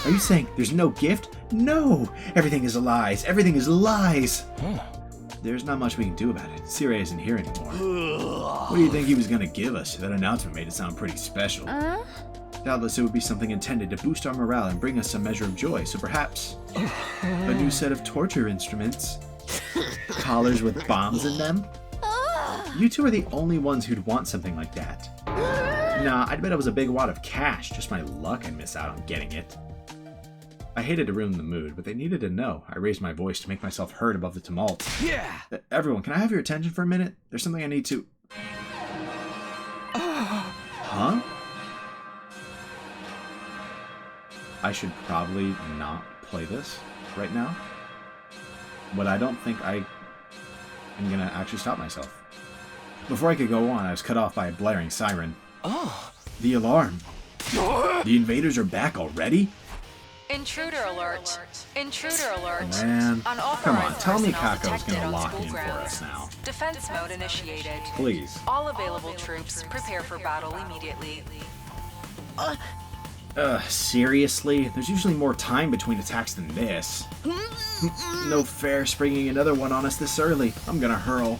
Speaker 1: Are you saying there's no gift? No! Everything is lies. Everything is lies. There's not much we can do about it. Sirei isn't here anymore. What do you think he was going to give us? That announcement made it sound pretty special. Doubtless it would be something intended to boost our morale and bring us some measure of joy, so perhaps a new set of torture instruments. Collars with bombs in them? You two are the only ones who'd want something like that. Nah, I'd bet it was a big wad of cash. Just my luck I'd miss out on getting it. I hated to ruin the mood, but they needed to know. I raised my voice to make myself heard above the tumult.
Speaker 9: Yeah!
Speaker 1: Everyone, can I have your attention for a minute? There's something I need to... Huh? I should probably not play this right now. But I don't think I am gonna actually stop myself. Before I could go on, I was cut off by a blaring siren. The alarm. The invaders are back already?
Speaker 11: Intruder alert. Intruder alert.
Speaker 1: Man, come on, tell me
Speaker 11: personnel
Speaker 1: Kako's
Speaker 11: detected
Speaker 1: gonna
Speaker 11: on
Speaker 1: lock
Speaker 11: school
Speaker 1: in for
Speaker 11: grounds.
Speaker 1: us now.
Speaker 11: Defense mode initiated.
Speaker 1: Please.
Speaker 11: All available troops prepare for battle immediately.
Speaker 1: Seriously? There's usually more time between attacks than this. No fair springing another one on us this early. I'm gonna hurl.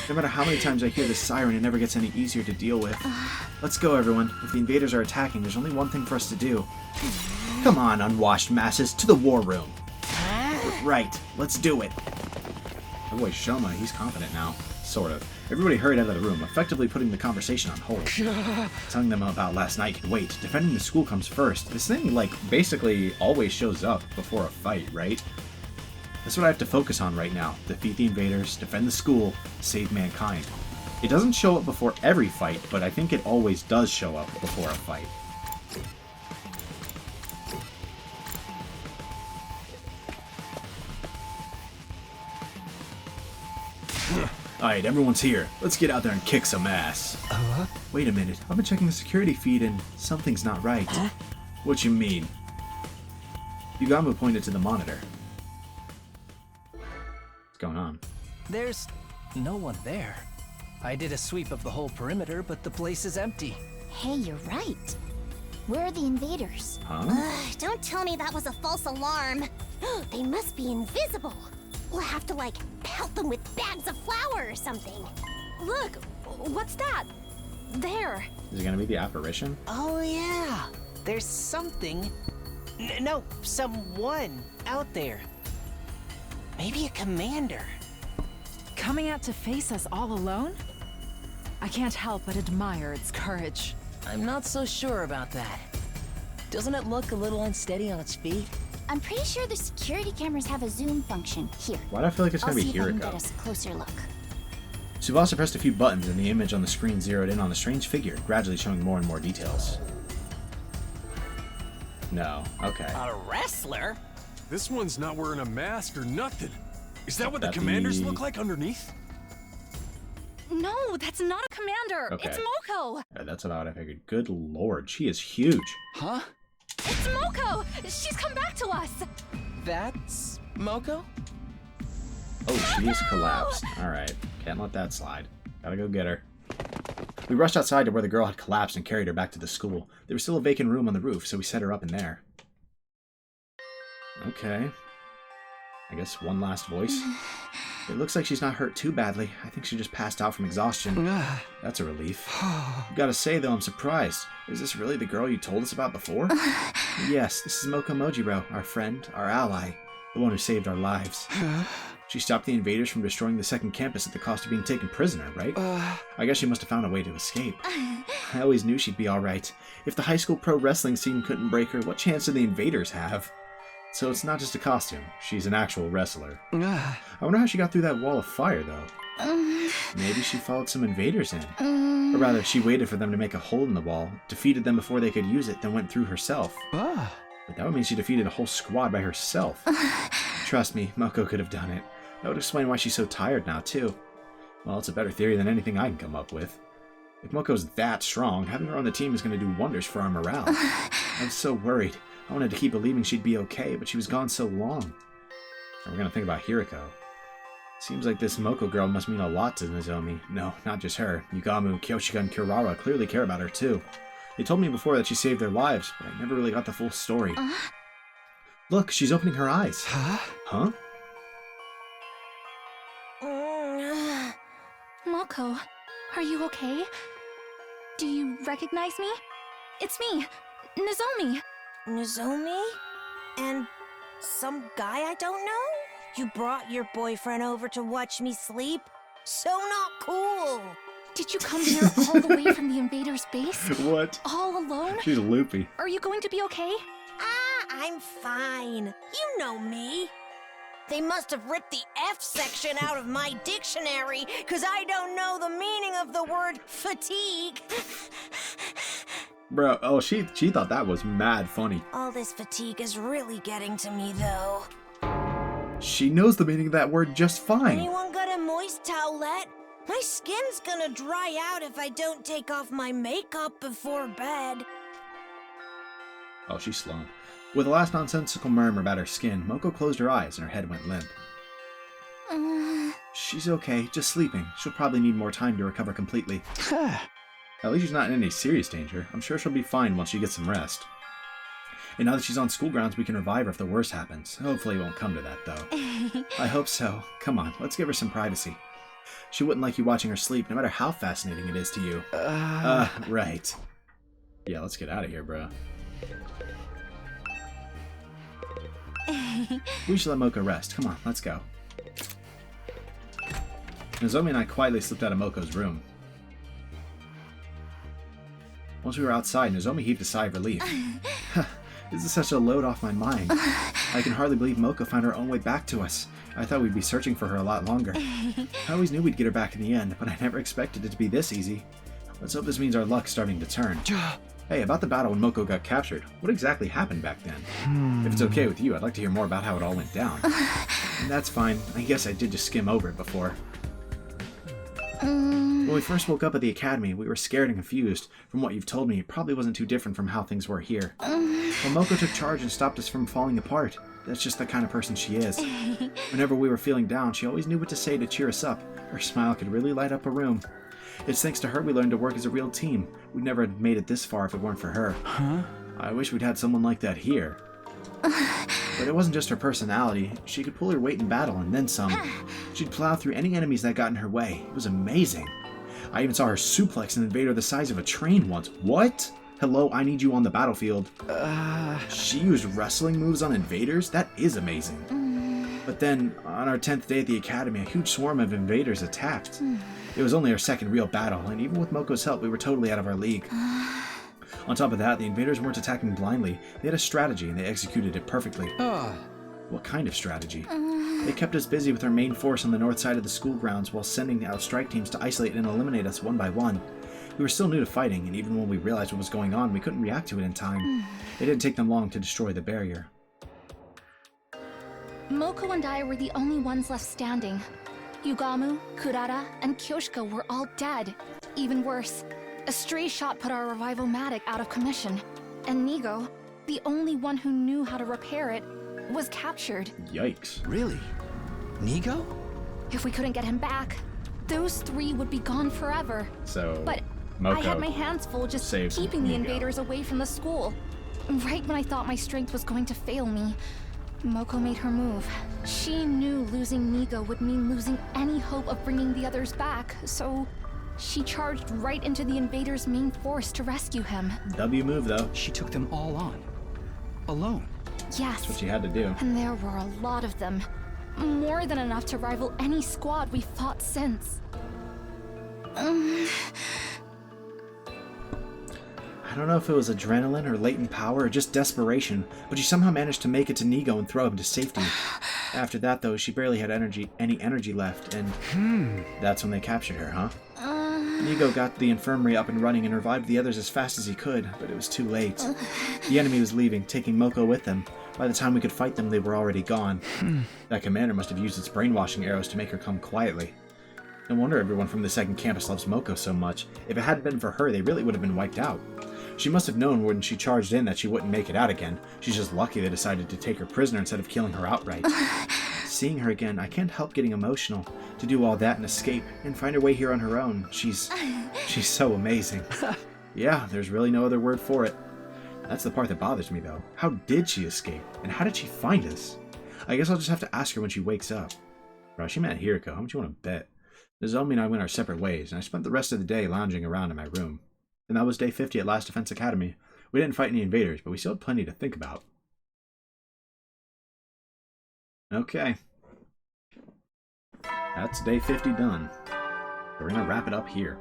Speaker 1: No matter how many times I hear this siren, it never gets any easier to deal with. Let's go, everyone. If the invaders are attacking, there's only one thing for us to do. Come on, unwashed masses, to the war room. Right, let's do it. Oh boy, Shoma, he's confident now. Sort of. Everybody hurried out of the room, effectively putting the conversation on hold. Telling them about last night can wait. Defending the school comes first. This thing, like, basically always shows up before a fight, right? That's what I have to focus on right now. Defeat the invaders, defend the school, save mankind. It doesn't show up before every fight, but I think it always does show up before a fight. Alright, everyone's here. Let's get out there and kick some ass. Wait a minute. I've been checking the security feed and something's not right. What you mean? Yugamba pointed to the monitor. What's going on?
Speaker 7: There's no one there. I did a sweep of the whole perimeter, but the place is empty.
Speaker 8: Hey, you're right. Where are the invaders?
Speaker 1: Huh?
Speaker 8: Don't tell me that was a false alarm. They must be invisible. We'll have to, like, pelt them with bags of flour or something.
Speaker 6: Look, what's that? There.
Speaker 1: Is it gonna be the apparition?
Speaker 7: Oh, yeah. There's something. No, someone out there. Maybe a commander.
Speaker 12: Coming out to face us all alone? I can't help but admire its courage.
Speaker 5: I'm not so sure about that. Doesn't it look a little unsteady on its feet?
Speaker 8: I'm pretty sure the security cameras have a zoom function. Here.
Speaker 1: Why do I feel like it's
Speaker 8: I'll
Speaker 1: gonna be
Speaker 8: see if I can get
Speaker 1: Hiriko?
Speaker 8: us a closer look.
Speaker 1: Tsubasa pressed a few buttons and the image on the screen zeroed in on the strange figure, gradually showing more and more details. No. Okay.
Speaker 7: A wrestler?
Speaker 2: This one's not wearing a mask or nothing. Is that what the
Speaker 1: That'd
Speaker 2: commanders
Speaker 1: be-
Speaker 2: look like underneath?
Speaker 6: No, that's not a commander.
Speaker 1: Okay.
Speaker 6: It's Moko.
Speaker 1: That's about what I figured. Good lord, she is huge.
Speaker 9: Huh?
Speaker 6: It's Moko. She's come back to us.
Speaker 7: That's Moko?
Speaker 1: Oh, she is collapsed. Alright, can't let that slide. Gotta go get her. We rushed outside to where the girl had collapsed and carried her back to the school. There was still a vacant room on the roof, so we set her up in there. Okay. I guess one last voice. It looks like she's not hurt too badly. I think she just passed out from exhaustion. That's a relief. Gotta say, though, I'm surprised. Is this really the girl you told us about before? Yes, this is Moko Mojiro, our friend, our ally, the one who saved our lives. She stopped the invaders from destroying the second campus at the cost of being taken prisoner, right? I guess she must have found a way to escape. I always knew she'd be alright. If the high school pro wrestling scene couldn't break her, what chance do the invaders have? So it's not just a costume. She's an actual wrestler. I wonder how she got through that wall of fire, though. Maybe she followed some invaders in. Or rather, she waited for them to make a hole in the wall, defeated them before they could use it, then went through herself. But that would mean she defeated a whole squad by herself. Trust me, Moko could have done it. That would explain why she's so tired now, too. Well, it's a better theory than anything I can come up with. If Moko's that strong, having her on the team is going to do wonders for our morale. I was so worried. I wanted to keep believing she'd be okay, but she was gone so long. And we're going to think about Hiriko. Seems like this Moko girl must mean a lot to Nozomi. No, not just her. Yugamu, Kyoshika, and Kurara clearly care about her, too. They told me before that she saved their lives, but I never really got the full story. Look, she's opening her eyes. Huh?
Speaker 6: Moko, are you okay? Do you recognize me? It's me, Nozomi.
Speaker 13: Nozomi? And some guy I don't know? You brought your boyfriend over to watch me sleep? So not cool!
Speaker 6: Did you come here all the way from the invaders' base?
Speaker 1: What?
Speaker 6: All alone?
Speaker 1: She's loopy.
Speaker 6: Are you going to be okay?
Speaker 13: I'm fine. You know me. They must have ripped the F section out of my dictionary, because I don't know the meaning of the word fatigue.
Speaker 1: Bro, oh, she thought that was mad funny.
Speaker 13: All this fatigue is really getting to me, though.
Speaker 1: She knows the meaning of that word just fine.
Speaker 13: Anyone got a moist towelette? My skin's gonna dry out if I don't take off my makeup before bed.
Speaker 1: Oh, she's slow. With a last nonsensical murmur about her skin, Moko closed her eyes and her head went limp. She's okay, just sleeping. She'll probably need more time to recover completely. At least she's not in any serious danger. I'm sure she'll be fine once she gets some rest. And now that she's on school grounds, we can revive her if the worst happens. Hopefully it won't come to that, though. I hope so. Come on, let's give her some privacy. She wouldn't like you watching her sleep, no matter how fascinating it is to you. Right. Yeah, let's get out of here, bro. We should let Moko rest. Come on, let's go. Nozomi and I quietly slipped out of Moko's room. Once we were outside, Nozomi heaved a sigh of relief. This is such a load off my mind. I can hardly believe Moko found her own way back to us. I thought we'd be searching for her a lot longer. I always knew we'd get her back in the end, but I never expected it to be this easy. Let's hope this means our luck's starting to turn. Hey, about the battle when Moko got captured, what exactly happened back then? If it's okay with you, I'd like to hear more about how it all went down. And that's fine. I guess I did just skim over it before. When we first woke up at the academy, we were scared and confused. From what you've told me, it probably wasn't too different from how things were here. Well, Moko took charge and stopped us from falling apart. That's just the kind of person she is. Whenever we were feeling down, she always knew what to say to cheer us up. Her smile could really light up a room. It's thanks to her we learned to work as a real team. We'd never have made it this far if it weren't for her.
Speaker 9: Huh?
Speaker 1: I wish we'd had someone like that here. But it wasn't just her personality. She could pull her weight in battle and then some. She'd plow through any enemies that got in her way. It was amazing. I even saw her suplex an invader the size of a train once. What? Hello, I need you on the battlefield. She used wrestling moves on invaders? That is amazing. But then, on our 10th day at the academy, a huge swarm of invaders attacked. It was only our second real battle, and even with Moko's help, we were totally out of our league. On top of that, the invaders weren't attacking blindly. They had a strategy, and they executed it perfectly. What kind of strategy? They kept us busy with our main force on the north side of the school grounds while sending out strike teams to isolate and eliminate us one by one. We were still new to fighting, and even when we realized what was going on, we couldn't react to it in time. It didn't take them long to destroy the barrier.
Speaker 6: Moko and I were the only ones left standing. Yugamu, Kurara, and Kyoshika were all dead. Even worse, a stray shot put our revival Matic out of commission. And Nigo, the only one who knew how to repair it, was captured.
Speaker 1: Yikes.
Speaker 9: Really? Nigo?
Speaker 6: If we couldn't get him back, those three would be gone forever.
Speaker 1: So,
Speaker 6: but
Speaker 1: Moko
Speaker 6: I had my hands full just keeping the invaders away from the school. Right when I thought my strength was going to fail me, Moko made her move. She knew losing Nigo would mean losing any hope of bringing the others back, so she charged right into the invaders' main force to rescue him.
Speaker 1: W move, though.
Speaker 9: She took them all on. Alone.
Speaker 6: Yes.
Speaker 1: That's what she had to do.
Speaker 6: And there were a lot of them. More than enough to rival any squad we've fought since.
Speaker 1: I don't know if it was adrenaline or latent power or just desperation, but she somehow managed to make it to Nigo and throw him to safety. After that, though, she barely had any energy left, and that's when they captured her, huh? Nigo got the infirmary up and running and revived the others as fast as he could, but it was too late. The enemy was leaving, taking Moko with them. By the time we could fight them, they were already gone. That commander must have used its brainwashing arrows to make her come quietly. No wonder everyone from the second campus loves Moko so much. If it hadn't been for her, they really would have been wiped out. She must have known when she charged in that she wouldn't make it out again. She's just lucky they decided to take her prisoner instead of killing her outright. Seeing her again, I can't help getting emotional. To do all that and escape, and find her way here on her own, she's so amazing. Yeah, there's really no other word for it. That's the part that bothers me, though. How did she escape? And how did she find us? I guess I'll just have to ask her when she wakes up. Bro, she met Hiriko. How much you want to bet? Nozomi and I went our separate ways, and I spent the rest of the day lounging around in my room. And that was day 50 at Last Defense Academy. We didn't fight any invaders, but we still had plenty to think about. Okay. That's day 50 done. We're gonna wrap it up here.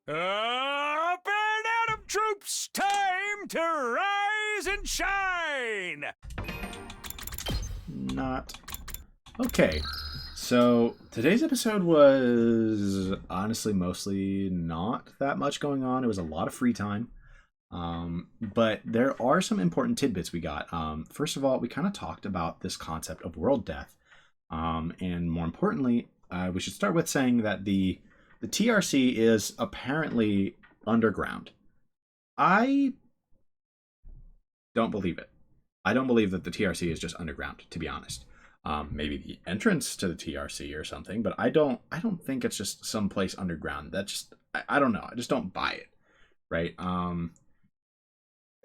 Speaker 2: Up and Atom troops, time to rise and shine!
Speaker 1: Not. Okay. So, today's episode was honestly mostly not that much going on. It was a lot of free time. But there are some important tidbits we got. First of all, we kind of talked about this concept of world death. And more importantly, we should start with saying that the TRC is apparently underground. I don't believe it. I don't believe that the TRC is just underground, to be honest. Maybe the entrance to the TRC or something, but I don't think it's just someplace underground. That's just, I don't know. I just don't buy it, right?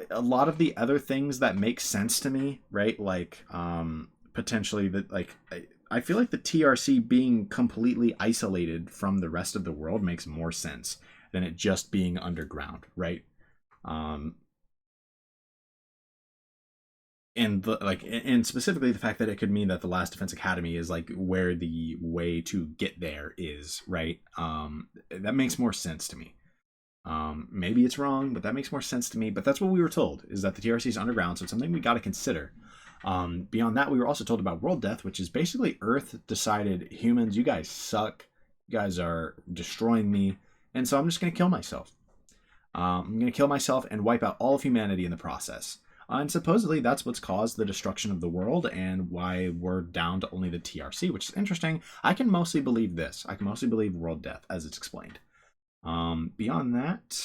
Speaker 1: A lot of the other things that make sense to me, right? Like, potentially that, like, I feel like the TRC being completely isolated from the rest of the world makes more sense than it just being underground, right? And specifically the fact that it could mean that the Last Defense Academy is like where the way to get there is, right? That makes more sense to me. Maybe it's wrong, but that makes more sense to me. But that's what we were told, is that the TRC is underground, so it's something we got to consider. Beyond that, we were also told about world death, which is basically Earth decided, humans, you guys suck. You guys are destroying me, and so I'm just going to kill myself. I'm going to kill myself and wipe out all of humanity in the process. And supposedly that's what's caused the destruction of the world and why we're down to only the TRC, which is interesting. I can mostly believe this. I can mostly believe world death as it's explained. Beyond that,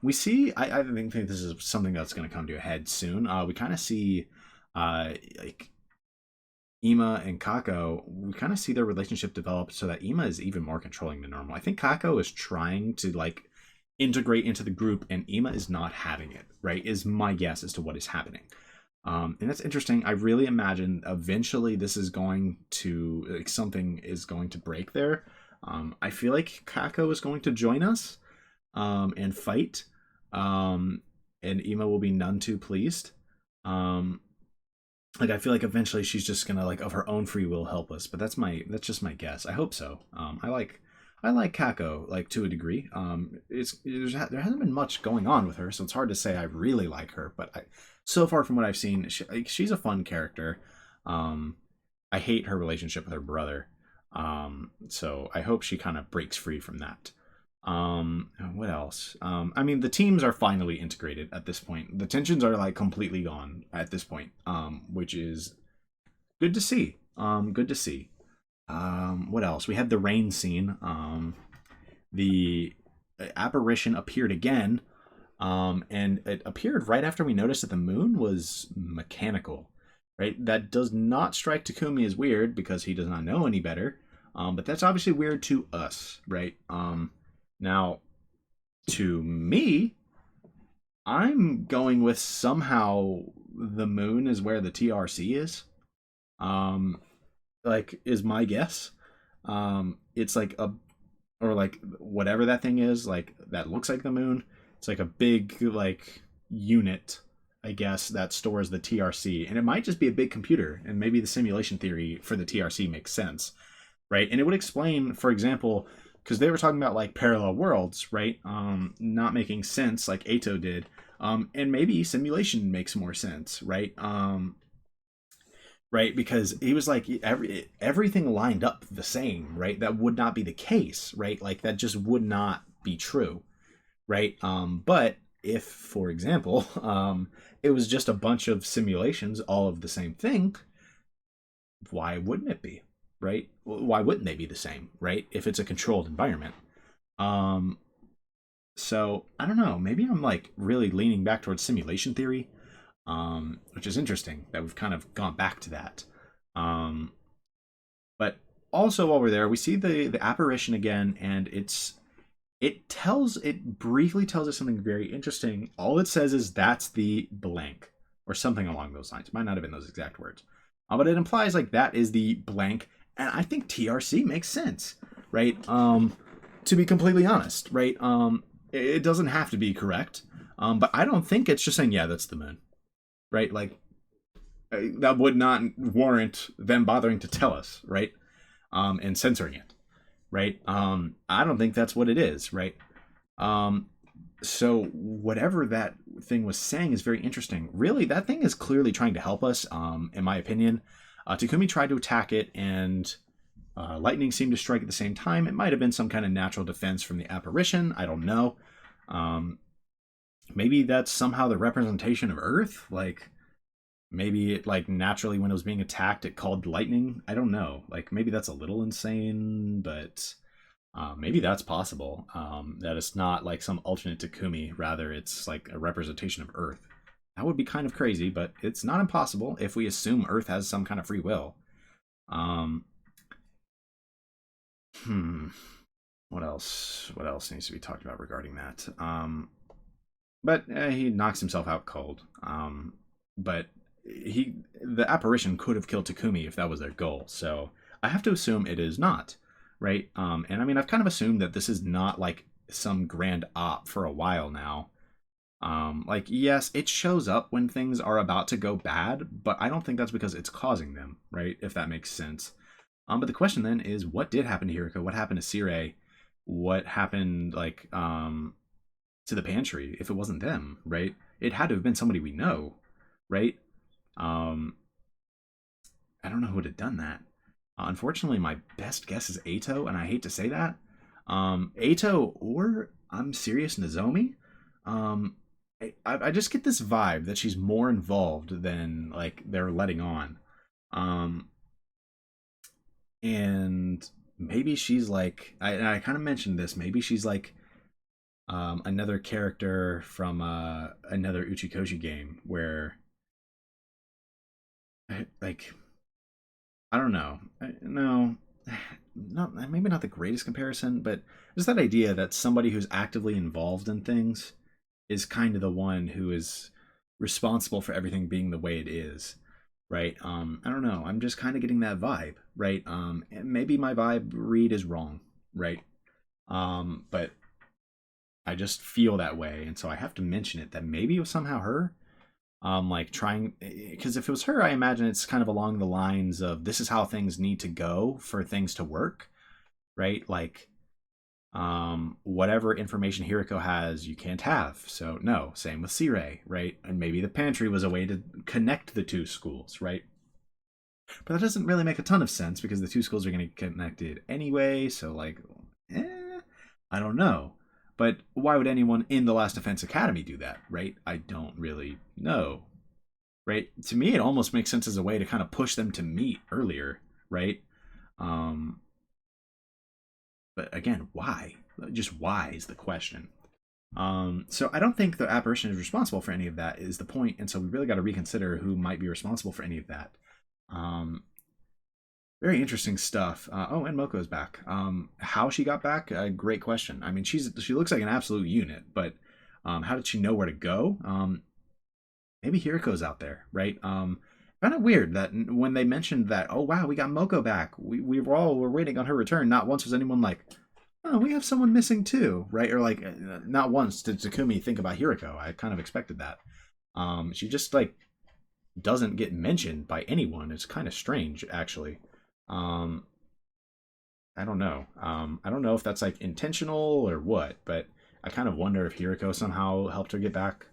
Speaker 1: We see, I think this is something that's going to come to a head soon. We kind of see, like, Ima and Kako, we kind of see their relationship develop so that Ima is even more controlling than normal. I think Kako is trying to, like, integrate into the group, and Ima is not having it, right? Is my guess as to what is happening. And that's interesting. I really imagine eventually this is going to, like, something is going to break there. I feel like Kako is going to join us and fight, and Ima will be none too pleased. Like, I feel like eventually she's just gonna, like, of her own free will help us, but that's just my guess. I hope so. I like Kako, like, to a degree. There hasn't been much going on with her, so it's hard to say I really like her, but so far from what I've seen, she's a fun character. I hate her relationship with her brother, so I hope she kind of breaks free from that. What else? I mean, the teams are finally integrated at this point. The tensions are, like, completely gone at this point, which is good to see. Good to see. What else? We had the rain scene. The apparition appeared again, and it appeared right after we noticed that the moon was mechanical, right? That does not strike Takumi as weird because he does not know any better, but that's obviously weird to us, right? Now, to me, I'm going with somehow the moon is where the TRC is. Like, is my guess. It's like or like whatever that thing is, like, that looks like the moon. It's like a big, like, unit, I guess, that stores the TRC. And it might just be a big computer, and maybe the simulation theory for the TRC makes sense, right? And it would explain, for example, because they were talking about, like, parallel worlds, right? Not making sense like Ato did. And maybe simulation makes more sense, right? Right, because he was like, everything lined up the same, right? That would not be the case, right? Like, that just would not be true, right? But if, for example, it was just a bunch of simulations, all of the same thing, why wouldn't it be? Right? Why wouldn't they be the same, right? If it's a controlled environment. So I don't know. Maybe I'm, like, really leaning back towards simulation theory, which is interesting that we've kind of gone back to that. But also while we're there, we see the apparition again, and it briefly tells us something very interesting. All it says is that's the blank, or something along those lines. It might not have been those exact words, but it implies, like, that is the blank. And I think TRC makes sense, right? To be completely honest, right? It doesn't have to be correct, but I don't think it's just saying, yeah, that's the moon, right? Like, that would not warrant them bothering to tell us, right? And censoring it, right? I don't think that's what it is, right? So whatever that thing was saying is very interesting. Really, that thing is clearly trying to help us, in my opinion. Takumi tried to attack it, and lightning seemed to strike at the same time. It might have been some kind of natural defense from the apparition. I don't know. Maybe that's somehow the representation of Earth. Like, maybe it, like, naturally when it was being attacked, it called lightning. I don't know. Like, maybe that's a little insane, but maybe that's possible. That it's not like some alternate Takumi. Rather, it's like a representation of Earth. That would be kind of crazy, but it's not impossible if we assume Earth has some kind of free will. What else? What else needs to be talked about regarding that? But he knocks himself out cold. But the apparition could have killed Takumi if that was their goal. So I have to assume it is not, right? And I mean, I've kind of assumed that this is not like some grand op for a while now. Like, yes, it shows up when things are about to go bad, but I don't think that's because it's causing them, right? If that makes sense. But the question then is, what did happen to Hiriko? What happened to Sire? What happened, like, to the pantry if it wasn't them, right? It had to have been somebody we know, right? I don't know who would have done that. Unfortunately, my best guess is Ato, and I hate to say that. Ato, or I'm serious, Nozomi. I just get this vibe that she's more involved than, like, they're letting on. And maybe she's like, I kind of mentioned this, maybe she's like another character from another Uchikoshi game where, like, I don't know. No, maybe not the greatest comparison, but just that idea that somebody who's actively involved in things is kind of the one who is responsible for everything being the way it is, right? I don't know. I'm just kind of getting that vibe, right? Maybe my vibe read is wrong, right? But I just feel that way, and so I have to mention it, that maybe it was somehow her. Like trying, because if it was her, I imagine it's kind of along the lines of this is how things need to go for things to work, right? Like, whatever information Hiriko has, you can't have. So no, same with Sirei, right? And maybe the pantry was a way to connect the two schools, right? But that doesn't really make a ton of sense because the two schools are going to get connected anyway. So like, I don't know. But why would anyone in the Last Defense Academy do that, right? I don't really know, right? To me, it almost makes sense as a way to kind of push them to meet earlier, right? But again, why? Just why is the question. So I don't think the apparition is responsible for any of that is the point, and so we really got to reconsider who might be responsible for any of that. Very interesting stuff. Oh, and Moko's back. How she got back? Great question. I mean, she looks like an absolute unit, but how did she know where to go? Maybe Hiriko's out there, right? Kind of weird that when they mentioned that, oh wow, we got Moko back. We were waiting on her return. Not once was anyone like, oh, we have someone missing too, right? Or like, not once did Takumi think about Hiriko. I kind of expected that. She just like doesn't get mentioned by anyone. It's kind of strange, actually. I don't know. I don't know if that's like intentional or what, but I kind of wonder if Hiriko somehow helped her get back.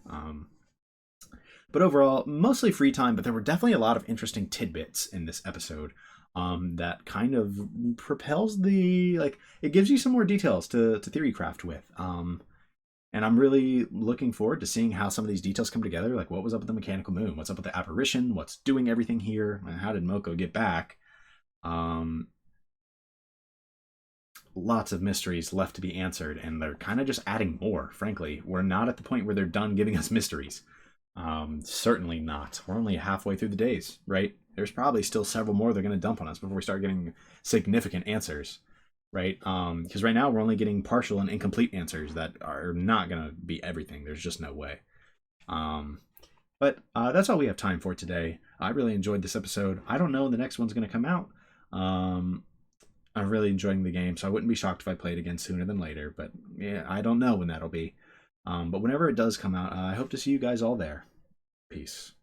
Speaker 1: But overall, mostly free time, but there were definitely a lot of interesting tidbits in this episode that kind of propels it gives you some more details to theorycraft with. And I'm really looking forward to seeing how some of these details come together. Like, what was up with the mechanical moon? What's up with the apparition? What's doing everything here? And how did Moko get back? Lots of mysteries left to be answered, and they're kind of just adding more, frankly. We're not at the point where they're done giving us mysteries. Certainly not. We're only halfway through the days, right? There's probably still several more they're going to dump on us before we start getting significant answers, right? Because right now we're only getting partial and incomplete answers that are not going to be everything. There's just no way. But that's all we have time for today. I really enjoyed this episode. I don't know when the next one's going to come out. I'm really enjoying the game, so I wouldn't be shocked if I played again sooner than later. But yeah, I don't know when that'll be. But whenever it does come out, I hope to see you guys all there. Peace.